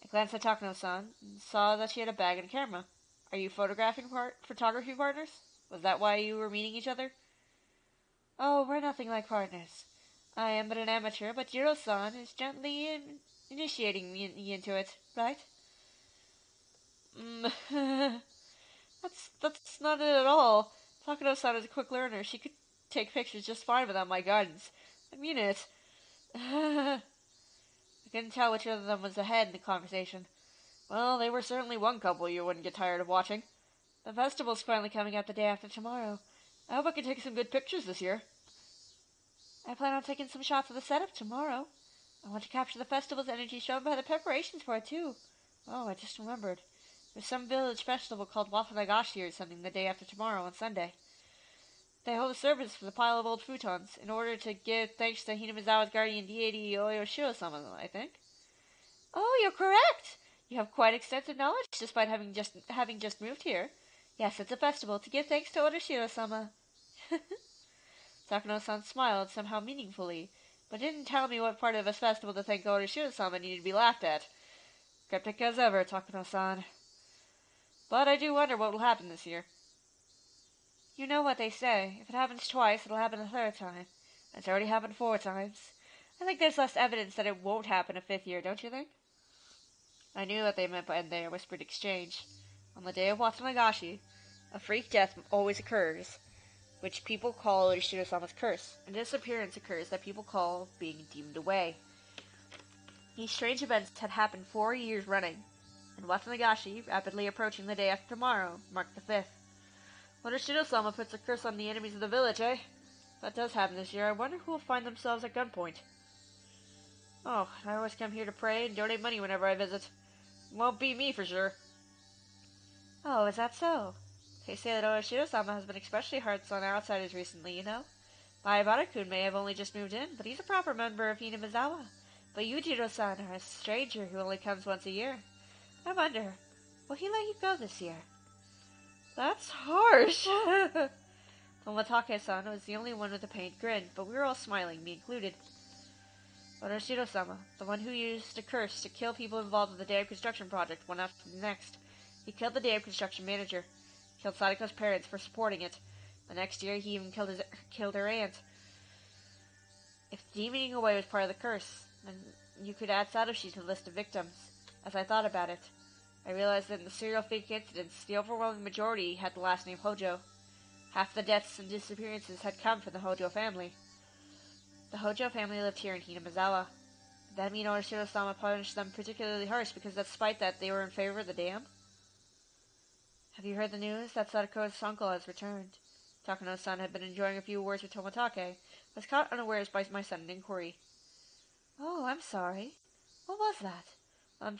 I glanced at Takano-san and saw that she had a bag and a camera. Are you photography partners? Was that why you were meeting each other? Oh, we're nothing like partners. I am but an amateur, but Jiro-san is gently initiating me into it, right? That's not it at all. Takano-san is a quick learner. She could take pictures just fine without my guidance. I mean it. I couldn't tell which of them was ahead in the conversation. Well, they were certainly one couple you wouldn't get tired of watching. The festival's finally coming up the day after tomorrow. I hope I can take some good pictures this year. I plan on taking some shots of the setup tomorrow. I want to capture the festival's energy shown by the preparations for it, too. Oh, I just remembered. There's some village festival called Watanagashi or something the day after tomorrow on Sunday. They hold a service for the pile of old futons in order to give thanks to Hinamizawa's guardian deity Oyoshiro-sama, I think. Oh, you're correct! You have quite extensive knowledge despite having just moved here. Yes, it's a festival to give thanks to Oyoshiro-sama. Takano-san smiled somehow meaningfully, but didn't tell me what part of his festival to thank Orishiro-sama needed to be laughed at. Cryptic as ever, Takano-san. But I do wonder what will happen this year. You know what they say. If it happens twice, it'll happen a third time. It's already happened 4 times. I think there's less evidence that it won't happen a 5th year, don't you think? I knew what they meant by their whispered exchange. On the day of Watsunagashi, a freak death always occurs, which people call Orishiro-sama's curse, and disappearance occurs that people call being deemed away. These strange events had happened 4 years running, and Watsunagashi, rapidly approaching the day after tomorrow, marked the 5th. Orishiro-sama puts a curse on the enemies of the village, eh? If that does happen this year, I wonder who will find themselves at gunpoint. Oh, I always come here to pray and donate money whenever I visit. Won't be me for sure. Oh, is that so? They say that Orishiro-sama has been especially hard on outsiders recently, you know? Maibara-kun may have only just moved in, but he's a proper member of Hinamizawa. But Yujiro-san are a stranger who only comes once a year. I wonder, will he let you go this year? That's harsh. Tomatake-san was the only one with a pained grin, but we were all smiling, me included. Orishiro-sama, the one who used a curse to kill people involved in the dam construction project, one after the next. He killed the dam construction manager, killed Sadako's parents for supporting it. The next year, he even killed her aunt. If demoning away was part of the curse, then you could add Satoshi to the list of victims. As I thought about it, I realized that in the serial fake incidents, the overwhelming majority had the last name Hojo. Half the deaths and disappearances had come from the Hojo family. The Hojo family lived here in Hinamizawa. Did that mean Orishiro-sama punished them particularly harsh because despite that they were in favor of the dam? Have you heard the news that Sadako's uncle has returned? Takano-san had been enjoying a few words with Tomatake, was caught unawares by my sudden inquiry. Oh, I'm sorry. What was that?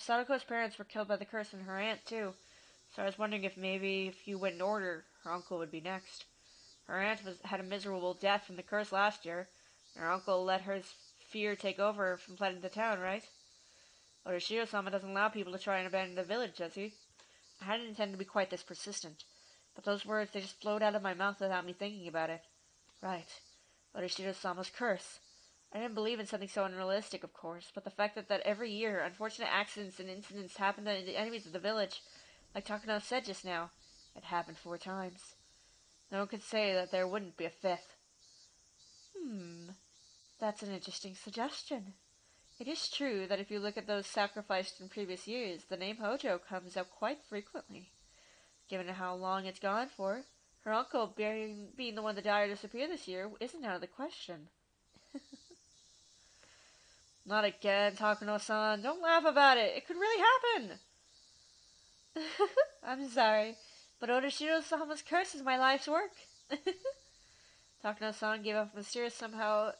Sadako's parents were killed by the curse and her aunt, too. So I was wondering if maybe if you went in order, her uncle would be next. Her aunt had a miserable death from the curse last year, and her uncle let her fear take over from flooding the town, right? Orishiro-sama doesn't allow people to try and abandon the village, does he? I hadn't intended to be quite this persistent, but those words, they just flowed out of my mouth without me thinking about it. Right. Orishiro-sama's curse. I didn't believe in something so unrealistic, of course, but the fact that every year unfortunate accidents and incidents happen to the enemies of the village, like Takano said just now, it happened 4 times. No one could say that there wouldn't be a 5th. That's an interesting suggestion. It is true that if you look at those sacrificed in previous years, the name Hojo comes up quite frequently. Given how long it's gone for, her uncle being the one to die or disappear this year isn't out of the question. Not again, Takano-san. Don't laugh about it. It could really happen. I'm sorry, but Orishiro-sama's curse is my life's work. Takano-san gave off a mysterious, somehow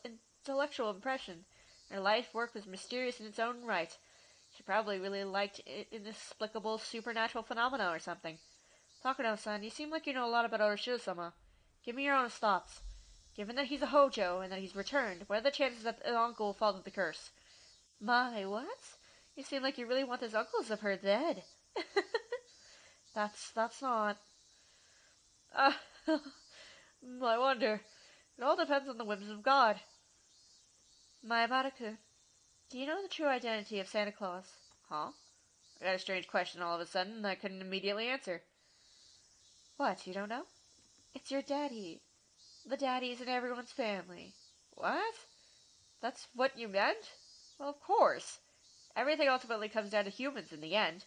intellectual impression. Her life work was mysterious in its own right. She probably really liked inexplicable supernatural phenomena or something. Takano-san, you seem like you know a lot about Orishiro-sama. Give me your honest thoughts. Given that he's a Hojo and that he's returned, what are the chances that his uncle will fall into the curse? My, what? You seem like you really want his uncles of her dead. That's not... I wonder. It all depends on the whims of God. Maibara-kun, do you know the true identity of Santa Claus? Huh? I got a strange question all of a sudden I couldn't immediately answer. What, you don't know? It's your daddy. The daddies in everyone's family. What? That's what you meant? Well, of course. Everything ultimately comes down to humans in the end.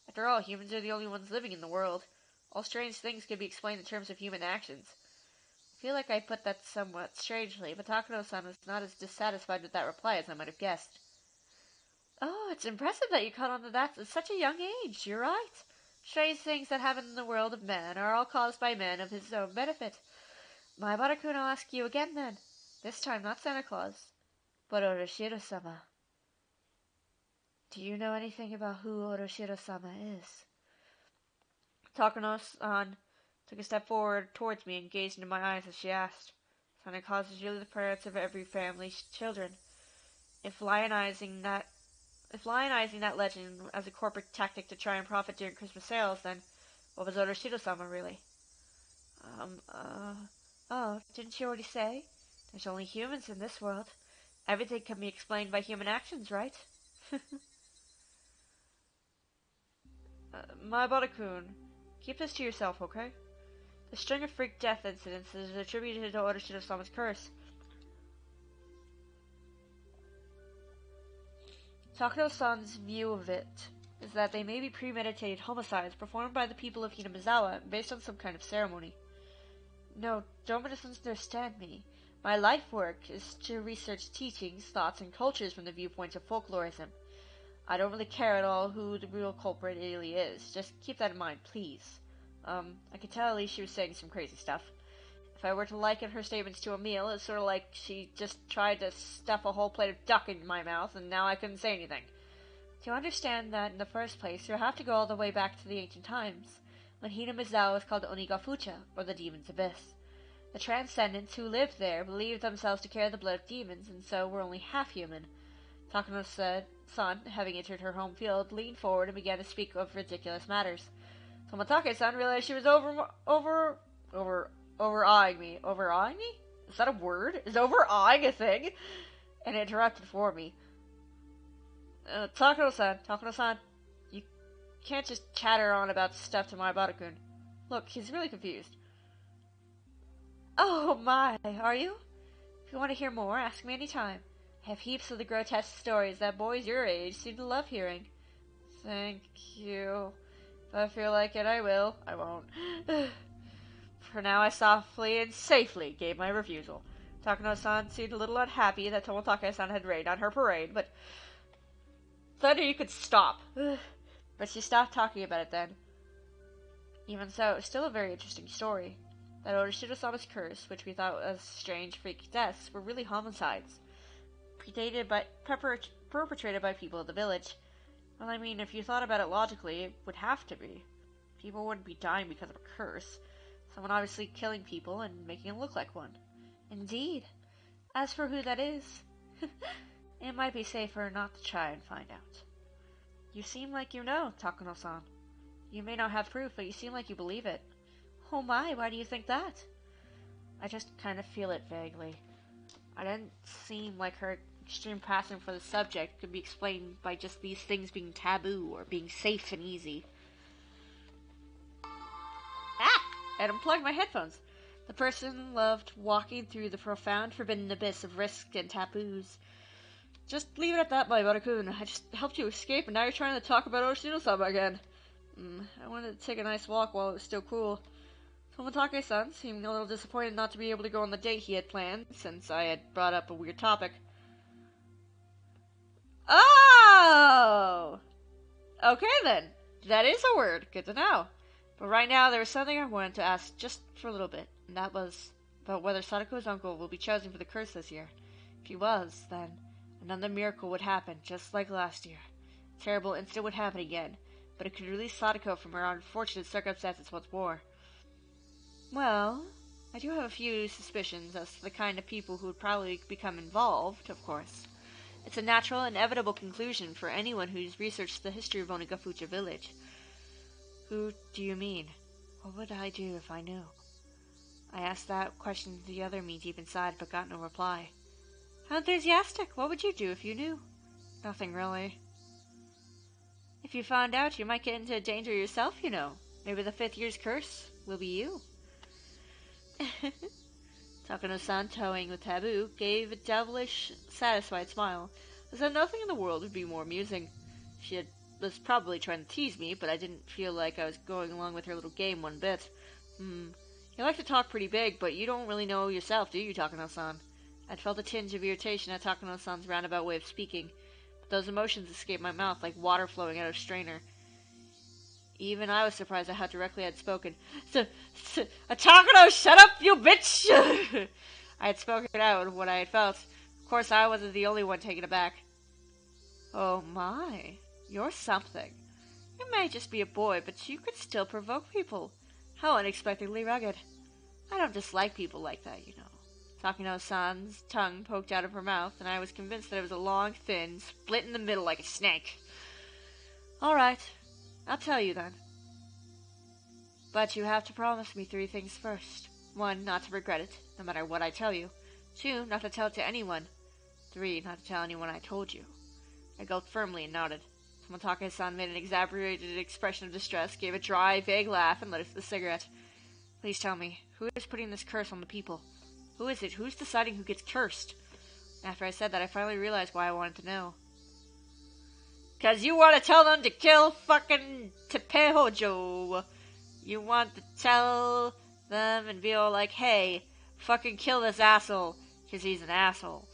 After all, humans are the only ones living in the world. All strange things can be explained in terms of human actions. I feel like I put that somewhat strangely, but Takano-san was not as dissatisfied with that reply as I might have guessed. Oh, it's impressive that you caught on to that at such a young age. You're right. Strange things that happen in the world of man are all caused by man of his own benefit. Maibara-kun, I'll ask you again then. This time not Santa Claus, but Orishiro-sama. Do you know anything about who Orishiro-sama is? Takano-san took a step forward towards me and gazed into my eyes as she asked. Santa Claus is really the parents of every family's children. If lionizing that legend as a corporate tactic to try and profit during Christmas sales, then what was Orishiro-sama really? Oh, didn't you already say? There's only humans in this world. Everything can be explained by human actions, right? Maibara-kun, keep this to yourself, okay? The string of freak death incidents is attributed to Oroshiro-sama's curse. Takano-san's view of it is that they may be premeditated homicides performed by the people of Hinamizawa based on some kind of ceremony. No, don't misunderstand me. My life work is to research teachings, thoughts, and cultures from the viewpoint of folklorism. I don't really care at all who the real culprit really is. Just keep that in mind, please. I could tell at least she was saying some crazy stuff. If I were to liken her statements to a meal, it's sort of like she just tried to stuff a whole plate of duck in my mouth, and now I couldn't say anything. To understand that in the first place, you have to go all the way back to the ancient times, when Hinamizawa was called Onigafucha, or the Demon's Abyss. The Transcendents who lived there believed themselves to carry the blood of demons, and so were only half-human. Takano-san, having entered her home field, leaned forward and began to speak of ridiculous matters. Tomotage-san realized she was overawing me. Overawing me? Is that a word? Is overawing a thing? And interrupted for me. Takano-san, you can't just chatter on about stuff to Maibara-kun. Look, he's really confused. Oh my, are you? If you want to hear more, ask me any time. I have heaps of the grotesque stories that boys your age seem to love hearing. Thank you. If I feel like it, I will. I won't. For now, I softly and safely gave my refusal. Takano-san seemed a little unhappy that Tomotage-san had rained on her parade, but Thunder, you could stop. But she stopped talking about it then. Even so, it was still a very interesting story. That Oroshiro-sama's curse, which we thought was strange freak deaths, were really homicides. Perpetrated by people of the village. Well, I mean, if you thought about it logically, it would have to be. People wouldn't be dying because of a curse. Someone obviously killing people and making it look like one. Indeed. As for who that is, it might be safer not to try and find out. You seem like you know, Takano-san. You may not have proof, but you seem like you believe it. Oh my, why do you think that? I just kind of feel it vaguely. I didn't seem like her extreme passion for the subject could be explained by just these things being taboo or being safe and easy. I had unplugged my headphones. The person loved walking through the profound forbidden abyss of risk and taboos. Just leave it at that, Maibara-kun. I just helped you escape, and now you're trying to talk about Oroshiro-sama again. I wanted to take a nice walk while it was still cool. Tomotage-san seemed a little disappointed not to be able to go on the date he had planned, since I had brought up a weird topic. Oh! Okay then. That is a word. Good to know. But right now, there was something I wanted to ask just for a little bit, and that was about whether Sadako's uncle will be chosen for the curse this year. If he was, then another miracle would happen, just like last year. A terrible incident would happen again, but it could release Sadako from her unfortunate circumstances once more. Well, I do have a few suspicions as to the kind of people who would probably become involved, of course. It's a natural, inevitable conclusion for anyone who's researched the history of Onigafucha village. Who do you mean? What would I do if I knew? I asked that question to the other me deep inside, but got no reply. How enthusiastic! What would you do if you knew? Nothing, really. If you found out, you might get into danger yourself, you know. Maybe the 5th year's curse will be you. Takano-san, toying with taboo, gave a devilish, satisfied smile, as though nothing in the world would be more amusing. She was probably trying to tease me, but I didn't feel like I was going along with her little game one bit. You like to talk pretty big, but you don't really know yourself, do you, Takano-san? I'd felt a tinge of irritation at Takano-san's roundabout way of speaking, but those emotions escaped my mouth like water flowing out of a strainer. Even I was surprised at how directly I had spoken. Takano, shut up, you bitch! I had spoken out what I had felt. Of course, I wasn't the only one taken aback. Oh my, you're something. You may just be a boy, but you could still provoke people. How unexpectedly rugged. I don't dislike people like that, you know. Takano-san's tongue poked out of her mouth, and I was convinced that it was a long, thin, split in the middle like a snake. All right. I'll tell you then. But you have to promise me 3 things first. 1, not to regret it, no matter what I tell you. 2, not to tell it to anyone. 3, not to tell anyone I told you. I gulped firmly and nodded. Tomotage-san made an exaggerated expression of distress, gave a dry, vague laugh, and lit the cigarette. Please tell me, who is putting this curse on the people? Who is it? Who's deciding who gets cursed? After I said that, I finally realized why I wanted to know. 'Cause you want to tell them to kill fucking Tepehojo. You want to tell them and be all like, hey, fucking kill this asshole, 'cause he's an asshole.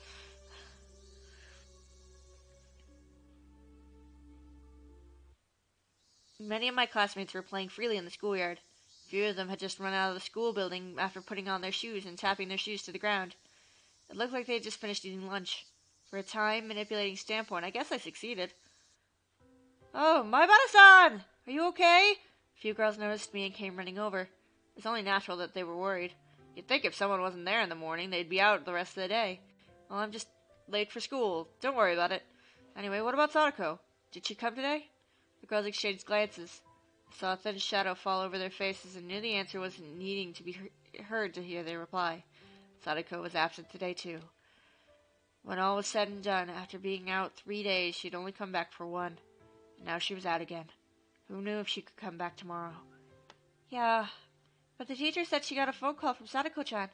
Many of my classmates were playing freely in the schoolyard. A few of them had just run out of the school building after putting on their shoes and tapping their shoes to the ground. It looked like they had just finished eating lunch. For a time-manipulating standpoint, I guess I succeeded. Oh, Maibara-san! Are you okay? A few girls noticed me and came running over. It's only natural that they were worried. You'd think if someone wasn't there in the morning, they'd be out the rest of the day. Well, I'm just late for school. Don't worry about it. Anyway, what about Sadako? Did she come today? The girls exchanged glances. I saw a thin shadow fall over their faces and knew the answer wasn't needing to be heard to hear their reply. Sadako was absent today, too. When all was said and done, after being out 3 days, she'd only come back for 1. Now she was out again. Who knew if she could come back tomorrow? Yeah, but the teacher said she got a phone call from Sadako-chan.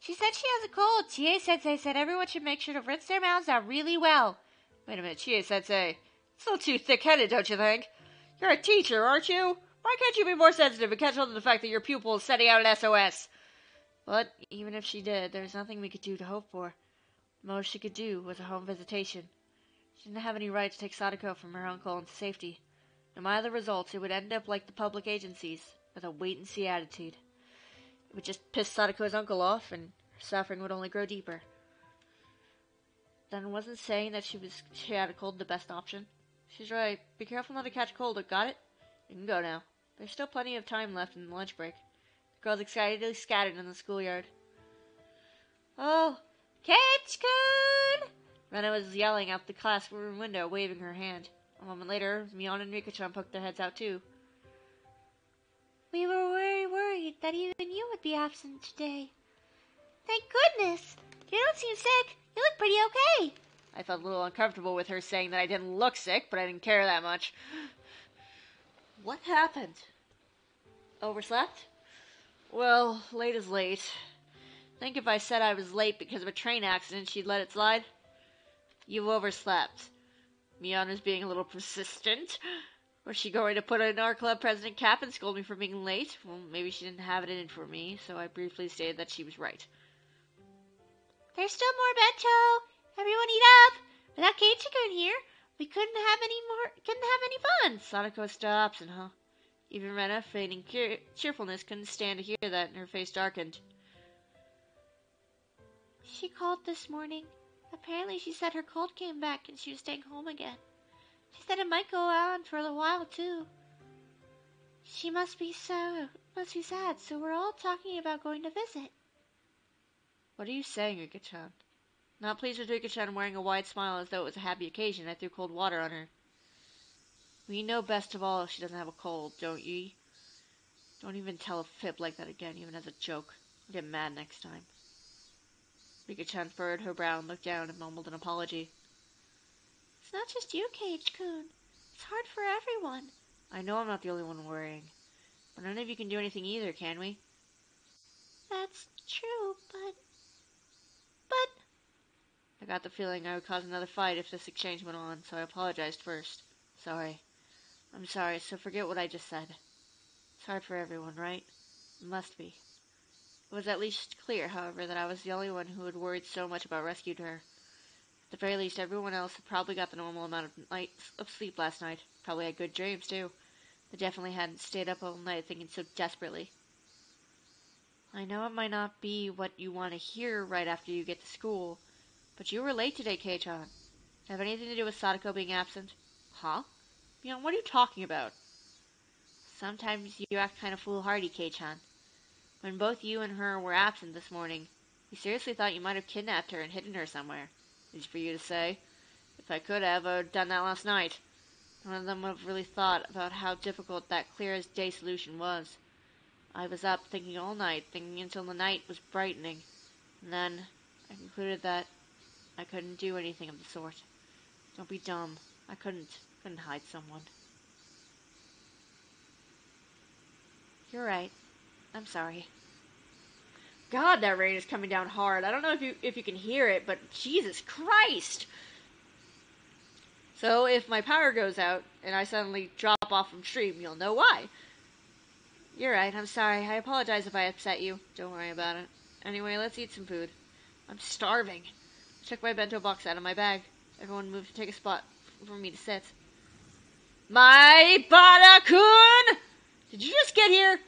She said she has a cold. Chie-sensei said everyone should make sure to rinse their mouths out really well. Wait a minute, Chie-sensei. It's a little too thick-headed, don't you think? You're a teacher, aren't you? Why can't you be more sensitive and catch on to the fact that your pupil is sending out an SOS? But even if she did, there's nothing we could do to hope for. The most she could do was a home visitation. She didn't have any right to take Sadako from her uncle into safety. No matter the results, it would end up like the public agencies, with a wait-and-see attitude. It would just piss Sadako's uncle off, and her suffering would only grow deeper. Then wasn't saying that she had a cold the best option? She's right. Be careful not to catch a cold. Got it? You can go now. There's still plenty of time left in the lunch break. The girls excitedly scattered in the schoolyard. Oh, Kate-kun! Rena was yelling out the classroom window, waving her hand. A moment later, Mion and Rika-chan poked their heads out too. We were very worried that even you would be absent today. Thank goodness! You don't seem sick. You look pretty okay. I felt a little uncomfortable with her saying that I didn't look sick, but I didn't care that much. What happened? Overslept? Well, late is late. Think if I said I was late because of a train accident, she'd let it slide? You've overslept. Mion is being a little persistent. Was she going to put on our club president cap and scold me for being late? Well, maybe she didn't have it in for me, so I briefly stated that she was right. There's still more bento. Everyone eat up. Without Keiichi-kun here, we couldn't have any fun. Sadako is still absent, huh? Even Rena, feigning cheerfulness, couldn't stand to hear that, and her face darkened. She called this morning. Apparently she said her cold came back and she was staying home again. She said it might go on for a little while, too. She must be sad, so we're all talking about going to visit. What are you saying, Rika-chan? Not pleased with Rika-chan wearing a wide smile as though it was a happy occasion, I threw cold water on her. We know best of all if she doesn't have a cold, don't ye? Don't even tell a fib like that again, even as a joke. I'll get mad next time. Rika-chan furrowed her brow and looked down and mumbled an apology. It's not just you, Keiichi-kun. It's hard for everyone. I know I'm not the only one worrying. But none of you can do anything either, can we? That's true, but... I got the feeling I would cause another fight if this exchange went on, so I apologized first. Sorry. I'm sorry, so forget what I just said. It's hard for everyone, right? It must be. It was at least clear, however, that I was the only one who had worried so much about rescuing her. At the very least, everyone else had probably got the normal amount of nights of sleep last night. Probably had good dreams, too. They definitely hadn't stayed up all night thinking so desperately. I know it might not be what you want to hear right after you get to school, but you were late today, Kei-chan. Have anything to do with Sadako being absent? Huh? What are you talking about? Sometimes you act kind of foolhardy, Kei-chan. When both you and her were absent this morning, we seriously thought you might have kidnapped her and hidden her somewhere. Easy for you to say. If I could have, I would have done that last night. None of them would have really thought about how difficult that clear-as-day solution was. I was up thinking all night, thinking until the night was brightening. And then I concluded that I couldn't do anything of the sort. Don't be dumb. I couldn't hide someone. You're right. I'm sorry. God, that rain is coming down hard. I don't know if you can hear it, but Jesus Christ! So if my power goes out and I suddenly drop off from stream, you'll know why. You're right, I'm sorry. I apologize if I upset you. Don't worry about it. Anyway, let's eat some food. I'm starving. I took my bento box out of my bag. Everyone moved to take a spot for me to sit. My Bada-kun! Did you just get here?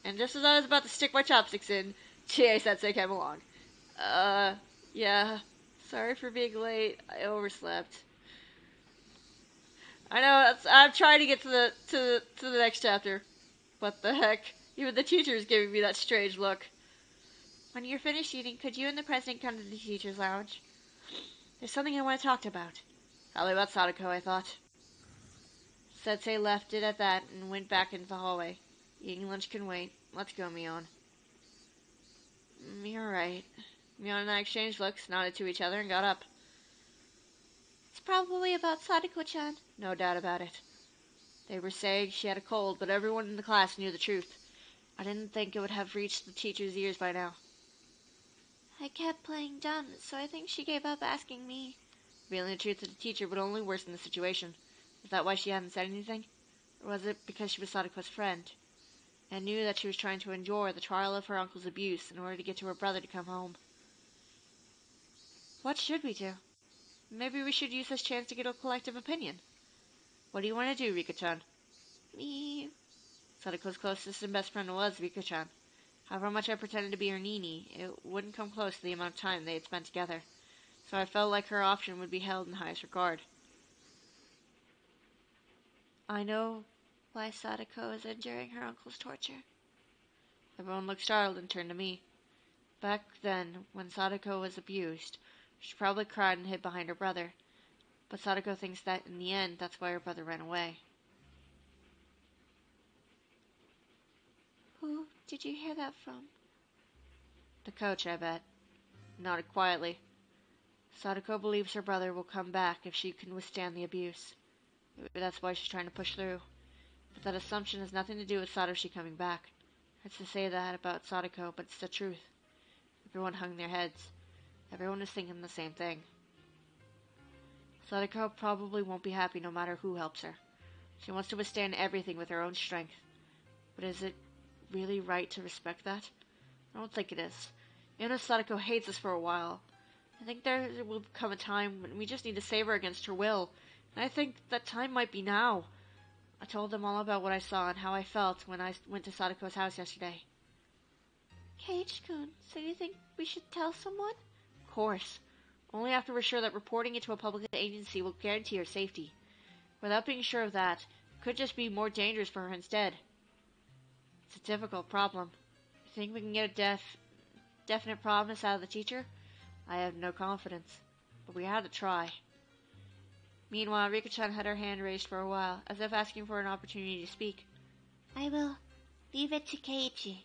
And just as I was about to stick my chopsticks in, Chie-sensei came along. Yeah. Sorry for being late. I overslept. I know, I'm trying to get to the next chapter. What the heck? Even the teacher is giving me that strange look. When you're finished eating, could you and the president come to the teacher's lounge? There's something I want to talk about. Probably about Sadako, I thought. Sensei left it at that and went back into the hallway. Eating lunch can wait. Let's go, Mion. You're right. Mion and I exchanged looks, nodded to each other, and got up. It's probably about Sadako-chan. No doubt about it. They were saying she had a cold, but everyone in the class knew the truth. I didn't think it would have reached the teacher's ears by now. I kept playing dumb, so I think she gave up asking me. Revealing the truth to the teacher would only worsen the situation. Was that why she hadn't said anything? Or was it because she was Sadako's friend, and knew that she was trying to endure the trial of her uncle's abuse in order to get to her brother to come home? What should we do? Maybe we should use this chance to get a collective opinion. What do you want to do, Rika-chan? Me... Sadako's closest and best friend was Rika-chan. However much I pretended to be her Nini, it wouldn't come close to the amount of time they had spent together. So I felt like her option would be held in highest regard. I know why Sadako is enduring her uncle's torture. Everyone looked startled and turned to me. Back then, when Sadako was abused, she probably cried and hid behind her brother. But Sadako thinks that in the end, that's why her brother ran away. Who did you hear that from? The coach, I bet. Nodded quietly. Sadako believes her brother will come back if she can withstand the abuse. Maybe that's why she's trying to push through. But that assumption has nothing to do with Satoshi coming back. Hurts to say that about Sadako, but it's the truth. Everyone hung their heads. Everyone is thinking the same thing. Sadako probably won't be happy no matter who helps her. She wants to withstand everything with her own strength. But is it really right to respect that? I don't think it is. Even if Sadako hates us for a while, I think there will come a time when we just need to save her against her will. And I think that time might be now. I told them all about what I saw and how I felt when I went to Sadako's house yesterday. Keiichi-kun, so you think we should tell someone? Of course. Only after we're sure that reporting it to a public agency will guarantee her safety. Without being sure of that, it could just be more dangerous for her instead. It's a difficult problem. You think we can get a definite promise out of the teacher? I have no confidence, but we had to try. Meanwhile, Rika-chan had her hand raised for a while, as if asking for an opportunity to speak. I will leave it to Keiichi.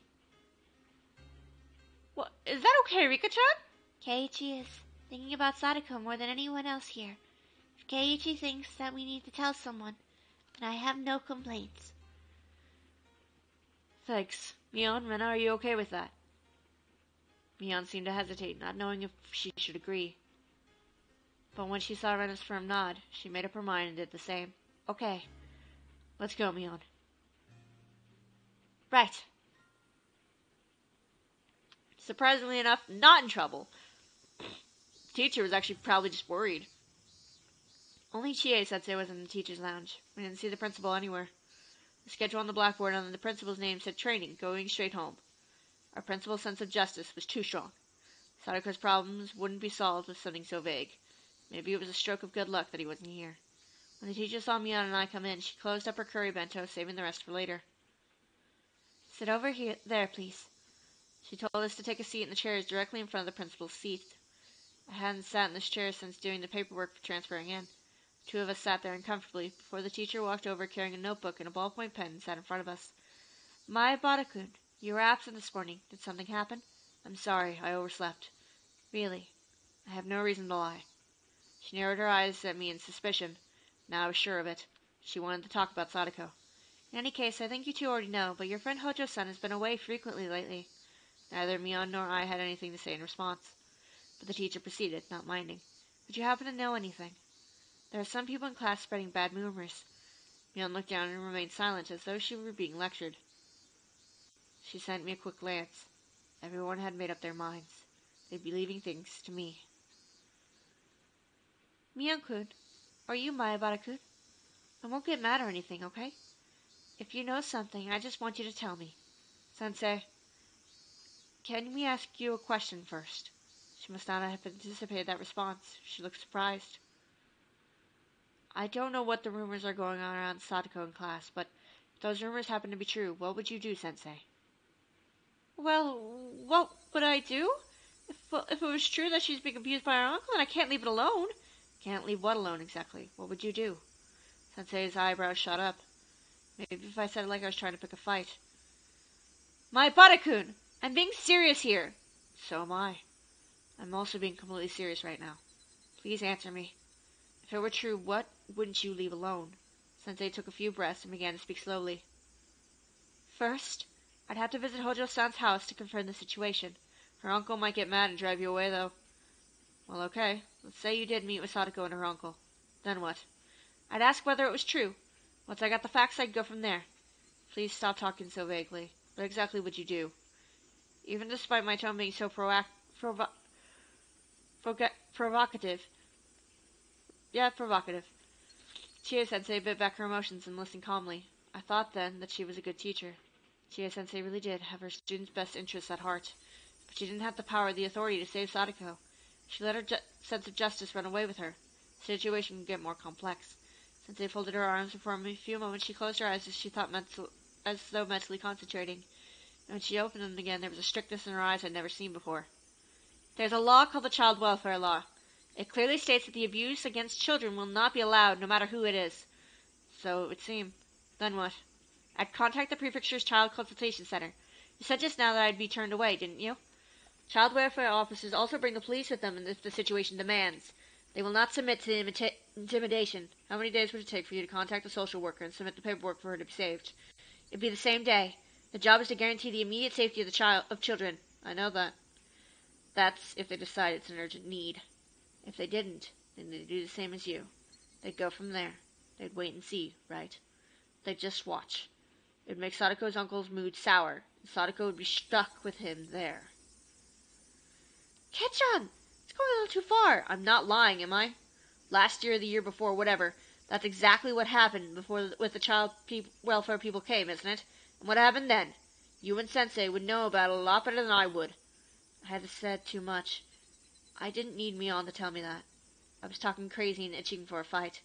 What? Is that okay, Rika-chan? Keiichi is thinking about Sadako more than anyone else here. If Keiichi thinks that we need to tell someone, then I have no complaints. Thanks. Mion, Rena, are you okay with that? Mion seemed to hesitate, not knowing if she should agree. But when she saw Rena's firm nod, she made up her mind and did the same. Okay. Let's go, Mion. Right. Surprisingly enough, not in trouble. The teacher was actually probably just worried. Only Chie-sensei was in the teacher's lounge. We didn't see the principal anywhere. The schedule on the blackboard under the principal's name said training, going straight home. Our principal's sense of justice was too strong. Sadako's problems wouldn't be solved with something so vague. Maybe it was a stroke of good luck that he wasn't here. When the teacher saw Mion and I come in, she closed up her curry bento, saving the rest for later. Sit over here, there, please. She told us to take a seat in the chairs directly in front of the principal's seat. I hadn't sat in this chair since doing the paperwork for transferring in. Two of us sat there uncomfortably before the teacher walked over carrying a notebook and a ballpoint pen and sat in front of us. My Bada-kun, you were absent this morning. Did something happen? I'm sorry, I overslept. Really? I have no reason to lie. She narrowed her eyes at me in suspicion. Now I was sure of it. She wanted to talk about Sadako. In any case, I think you two already know, but your friend Hojo-san has been away frequently lately. Neither Mion nor I had anything to say in response. But the teacher proceeded, not minding. Would you happen to know anything? There are some people in class spreading bad rumors. Mion looked down and remained silent, as though she were being lectured. She sent me a quick glance. Everyone had made up their minds. They'd be leaving things to me. Mion-kun, or you, Mayabara-kun, I won't get mad or anything, okay? If you know something, I just want you to tell me. Sensei, can we ask you a question first? She must not have anticipated that response. She looked surprised. I don't know what the rumors are going on around Sadako in class, but if those rumors happen to be true, what would you do, Sensei? Well, what would I do? If it was true that she's being abused by her uncle, then I can't leave it alone. Can't leave what alone, exactly? What would you do? Sensei's eyebrows shot up. Maybe if I said it like I was trying to pick a fight. My Bada-kun! I'm being serious here! So am I. I'm also being completely serious right now. Please answer me. If it were true, what wouldn't you leave alone? Sensei took a few breaths and began to speak slowly. First, I'd have to visit Hojo-san's house to confirm the situation. Her uncle might get mad and drive you away, though. Well, okay. Let's say you did meet with Sadako and her uncle. Then what? I'd ask whether it was true. Once I got the facts, I'd go from there. Please stop talking so vaguely. What exactly would you do? Even despite my tone being so provocative. Yeah, provocative. Chie-sensei bit back her emotions and listened calmly. I thought then that she was a good teacher. Chie-sensei really did have her students' best interests at heart. But she didn't have the power or the authority to save Sadako. She let her sense of justice run away with her. The situation could get more complex. Sensei folded her arms, and for a few moments she closed her eyes as though mentally concentrating. And when she opened them again, there was a strictness in her eyes I'd never seen before. There's a law called the Child Welfare Law. It clearly states that the abuse against children will not be allowed, no matter who it is. So it would seem. Then what? I'd contact the prefecture's child consultation center. You said just now that I'd be turned away, didn't you? Child welfare officers also bring the police with them if the situation demands. They will not submit to intimidation. How many days would it take for you to contact a social worker and submit the paperwork for her to be saved? It'd be the same day. The job is to guarantee the immediate safety of children. I know that. That's if they decide it's an urgent need. If they didn't, then they'd do the same as you. They'd go from there. They'd wait and see, right? They'd just watch. It'd make Sadako's uncle's mood sour, and Sadako would be stuck with him there. Ketchan! It's going a little too far. I'm not lying, am I? Last year or the year before, whatever. That's exactly what happened with the child welfare people came, isn't it? And what happened then? You and Sensei would know about it a lot better than I would. I had said too much. I didn't need Mion to tell me that. I was talking crazy and itching for a fight.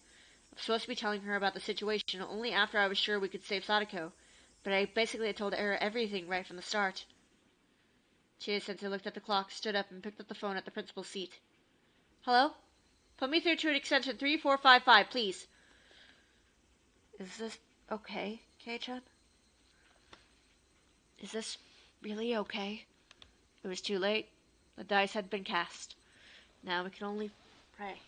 I was supposed to be telling her about the situation only after I was sure we could save Sadako, but I basically had told her everything right from the start. Chie-sensei looked at the clock, stood up, and picked up the phone at the principal's seat. Hello? Put me through to an extension 3455, please. Is this okay, Kei-chan? Is this really okay? It was too late. The dice had been cast. Now we can only pray.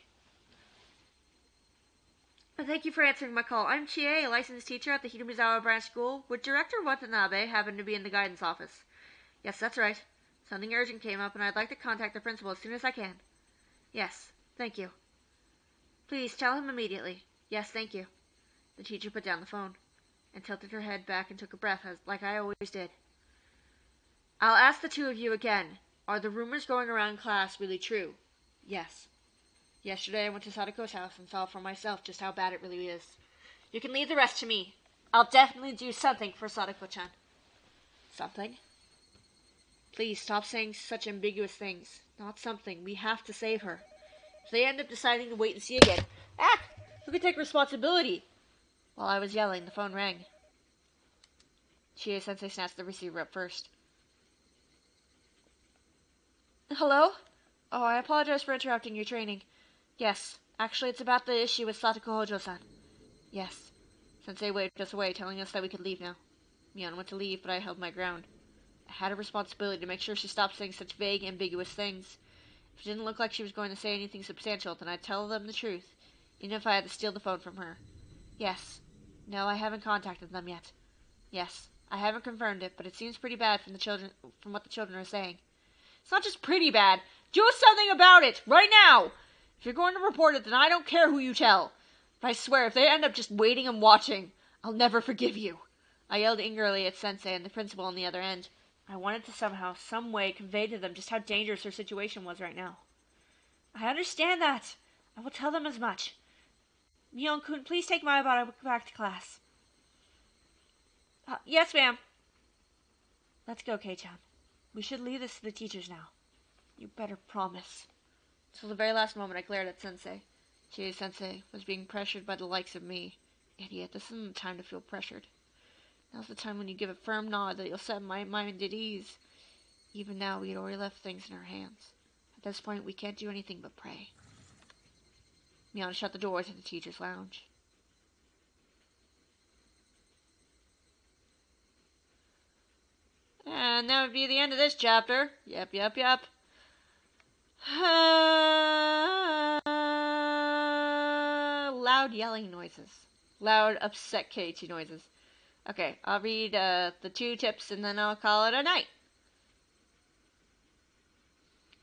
Thank you for answering my call. I'm Chie, a licensed teacher at the Hidamizawa Branch School. Would Director Watanabe happen to be in the guidance office? Yes, that's right. Something urgent came up, and I'd like to contact the principal as soon as I can. Yes, thank you. Please tell him immediately. Yes, thank you. The teacher put down the phone and tilted her head back and took a breath, like I always did. I'll ask the two of you again. Are the rumors going around class really true? Yes. Yesterday I went to Sadako's house and saw for myself just how bad it really is. You can leave the rest to me. I'll definitely do something for Sadako-chan. Something? Please, stop saying such ambiguous things. Not something. We have to save her. If they end up deciding to wait and see again, who could take responsibility? While I was yelling, the phone rang. Chie-sensei snatched the receiver up first. Hello? Oh, I apologize for interrupting your training. Yes, actually it's about the issue with Satoko Hojo-san. Yes. Sensei waved us away, telling us that we could leave now. Mion went to leave, but I held my ground. I had a responsibility to make sure she stopped saying such vague, ambiguous things. If it didn't look like she was going to say anything substantial, then I'd tell them the truth, even if I had to steal the phone from her. Yes. No, I haven't contacted them yet. Yes. I haven't confirmed it, but it seems pretty bad from what the children are saying. It's not just pretty bad. Do something about it, right now! If you're going to report it, then I don't care who you tell. But I swear, if they end up just waiting and watching, I'll never forgive you. I yelled angrily at Sensei and the principal on the other end. I wanted to somehow, some way, convey to them just how dangerous her situation was right now. I understand that. I will tell them as much. Mion-kun, please take my bottle back to class. Yes, ma'am. Let's go, Kei-chan. We should leave this to the teachers now. You better promise. Till the very last moment, I glared at Sensei. Sensei was being pressured by the likes of me. Idiot, this isn't the time to feel pressured. Now's the time when you give a firm nod that you'll set my mind at ease. Even now, we had already left things in our hands. At this point, we can't do anything but pray. Mion shut the door to the teacher's lounge. And that would be the end of this chapter. Yep. Loud yelling noises. Loud, upset Keiichi noises. Okay, I'll read the 2 tips and then I'll call it a night.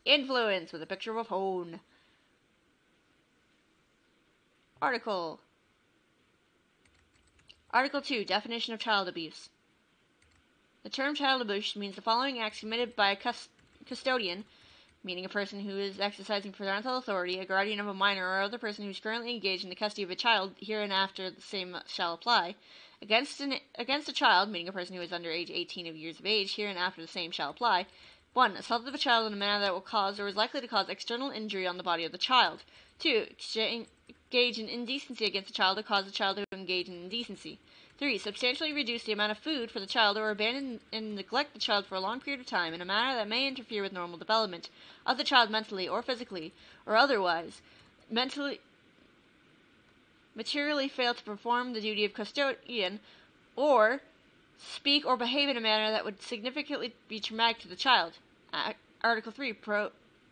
Influence with a picture of a phone. Article 2, definition of child abuse. The term child abuse means the following acts committed by a custodian, meaning a person who is exercising parental authority, a guardian of a minor, or other person who is currently engaged in the custody of a child, hereinafter the same shall apply, against a child, meaning a person who is under age 18 years of age, hereinafter the same shall apply. 1. Assault of a child in a manner that will cause or is likely to cause external injury on the body of the child. 2. Engage in indecency against a child or cause the child to engage in indecency. 3. Substantially reduce the amount of food for the child or abandon and neglect the child for a long period of time in a manner that may interfere with normal development of the child mentally or physically or otherwise. Materially fail to perform the duty of custodian or speak or behave in a manner that would significantly be traumatic to the child. Article 3.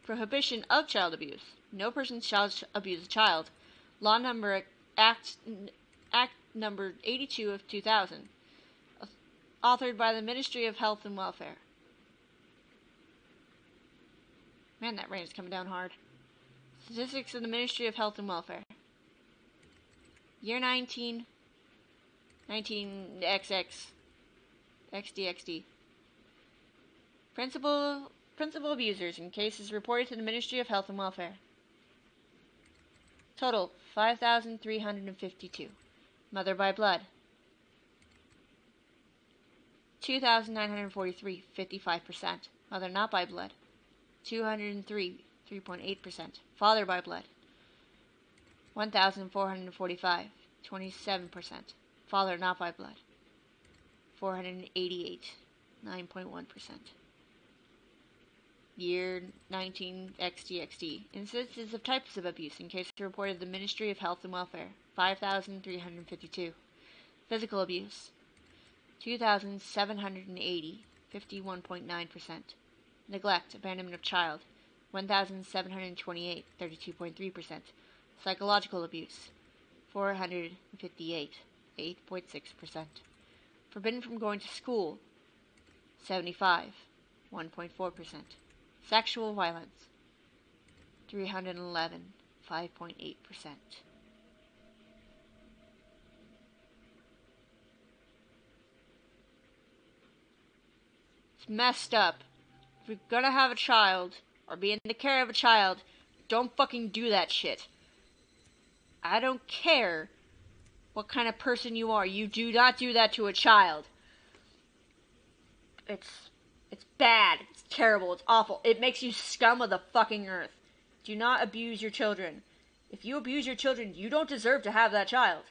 Prohibition of child abuse. No person shall abuse a child. Law number Act number 82 of 2000. Authored by the Ministry of Health and Welfare. Man, that rain is coming down hard. Statistics of the Ministry of Health and Welfare. Year 19XX. XDXD. Principal abusers in cases reported to the Ministry of Health and Welfare. Total, 5,352. Mother by blood, 2,943, 55%. Mother not by blood, 203, 3.8%. Father by blood, 1,445, 27%. Father not by blood, 488, 9.1%. Year 19XDXD. Instances of types of abuse in cases reported to the Ministry of Health and Welfare. 5,352. Physical abuse. 2,780. 51.9%. Neglect, abandonment of child. 1,728. 32.3%. Psychological abuse. 458. 8.6%. Forbidden from going to school. 75. 1.4%. Sexual violence. 311. 5.8%. It's messed up. If you're gonna have a child, or be in the care of a child, don't fucking do that shit. I don't care what kind of person you are. You do not do that to a child. It's bad. It's terrible. It's awful. It makes you scum of the fucking earth. Do not abuse your children. If you abuse your children, you don't deserve to have that child.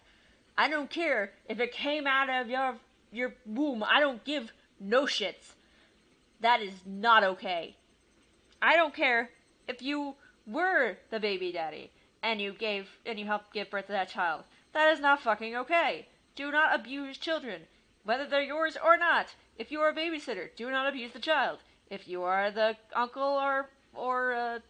I don't care if it came out of your womb. I don't give no shits. That is not okay. I don't care if you were the baby daddy and you helped give birth to that child. That is not fucking okay. Do not abuse children, whether they're yours or not. If you are a babysitter, do not abuse the child. If you are the uncle or or a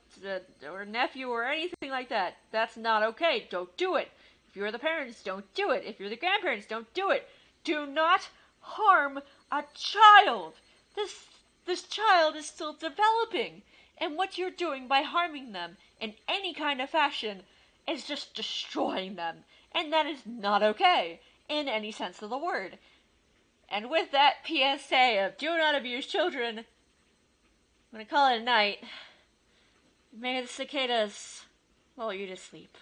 nephew or anything like that. That's not okay. Don't do it. If you're the parents, don't do it. If you're the grandparents, don't do it. Do not harm a child. This child is still developing, and what you're doing by harming them in any kind of fashion is just destroying them, and that is not okay in any sense of the word. And with that PSA of do not abuse children, I'm gonna call it a night. May the cicadas lull you to sleep.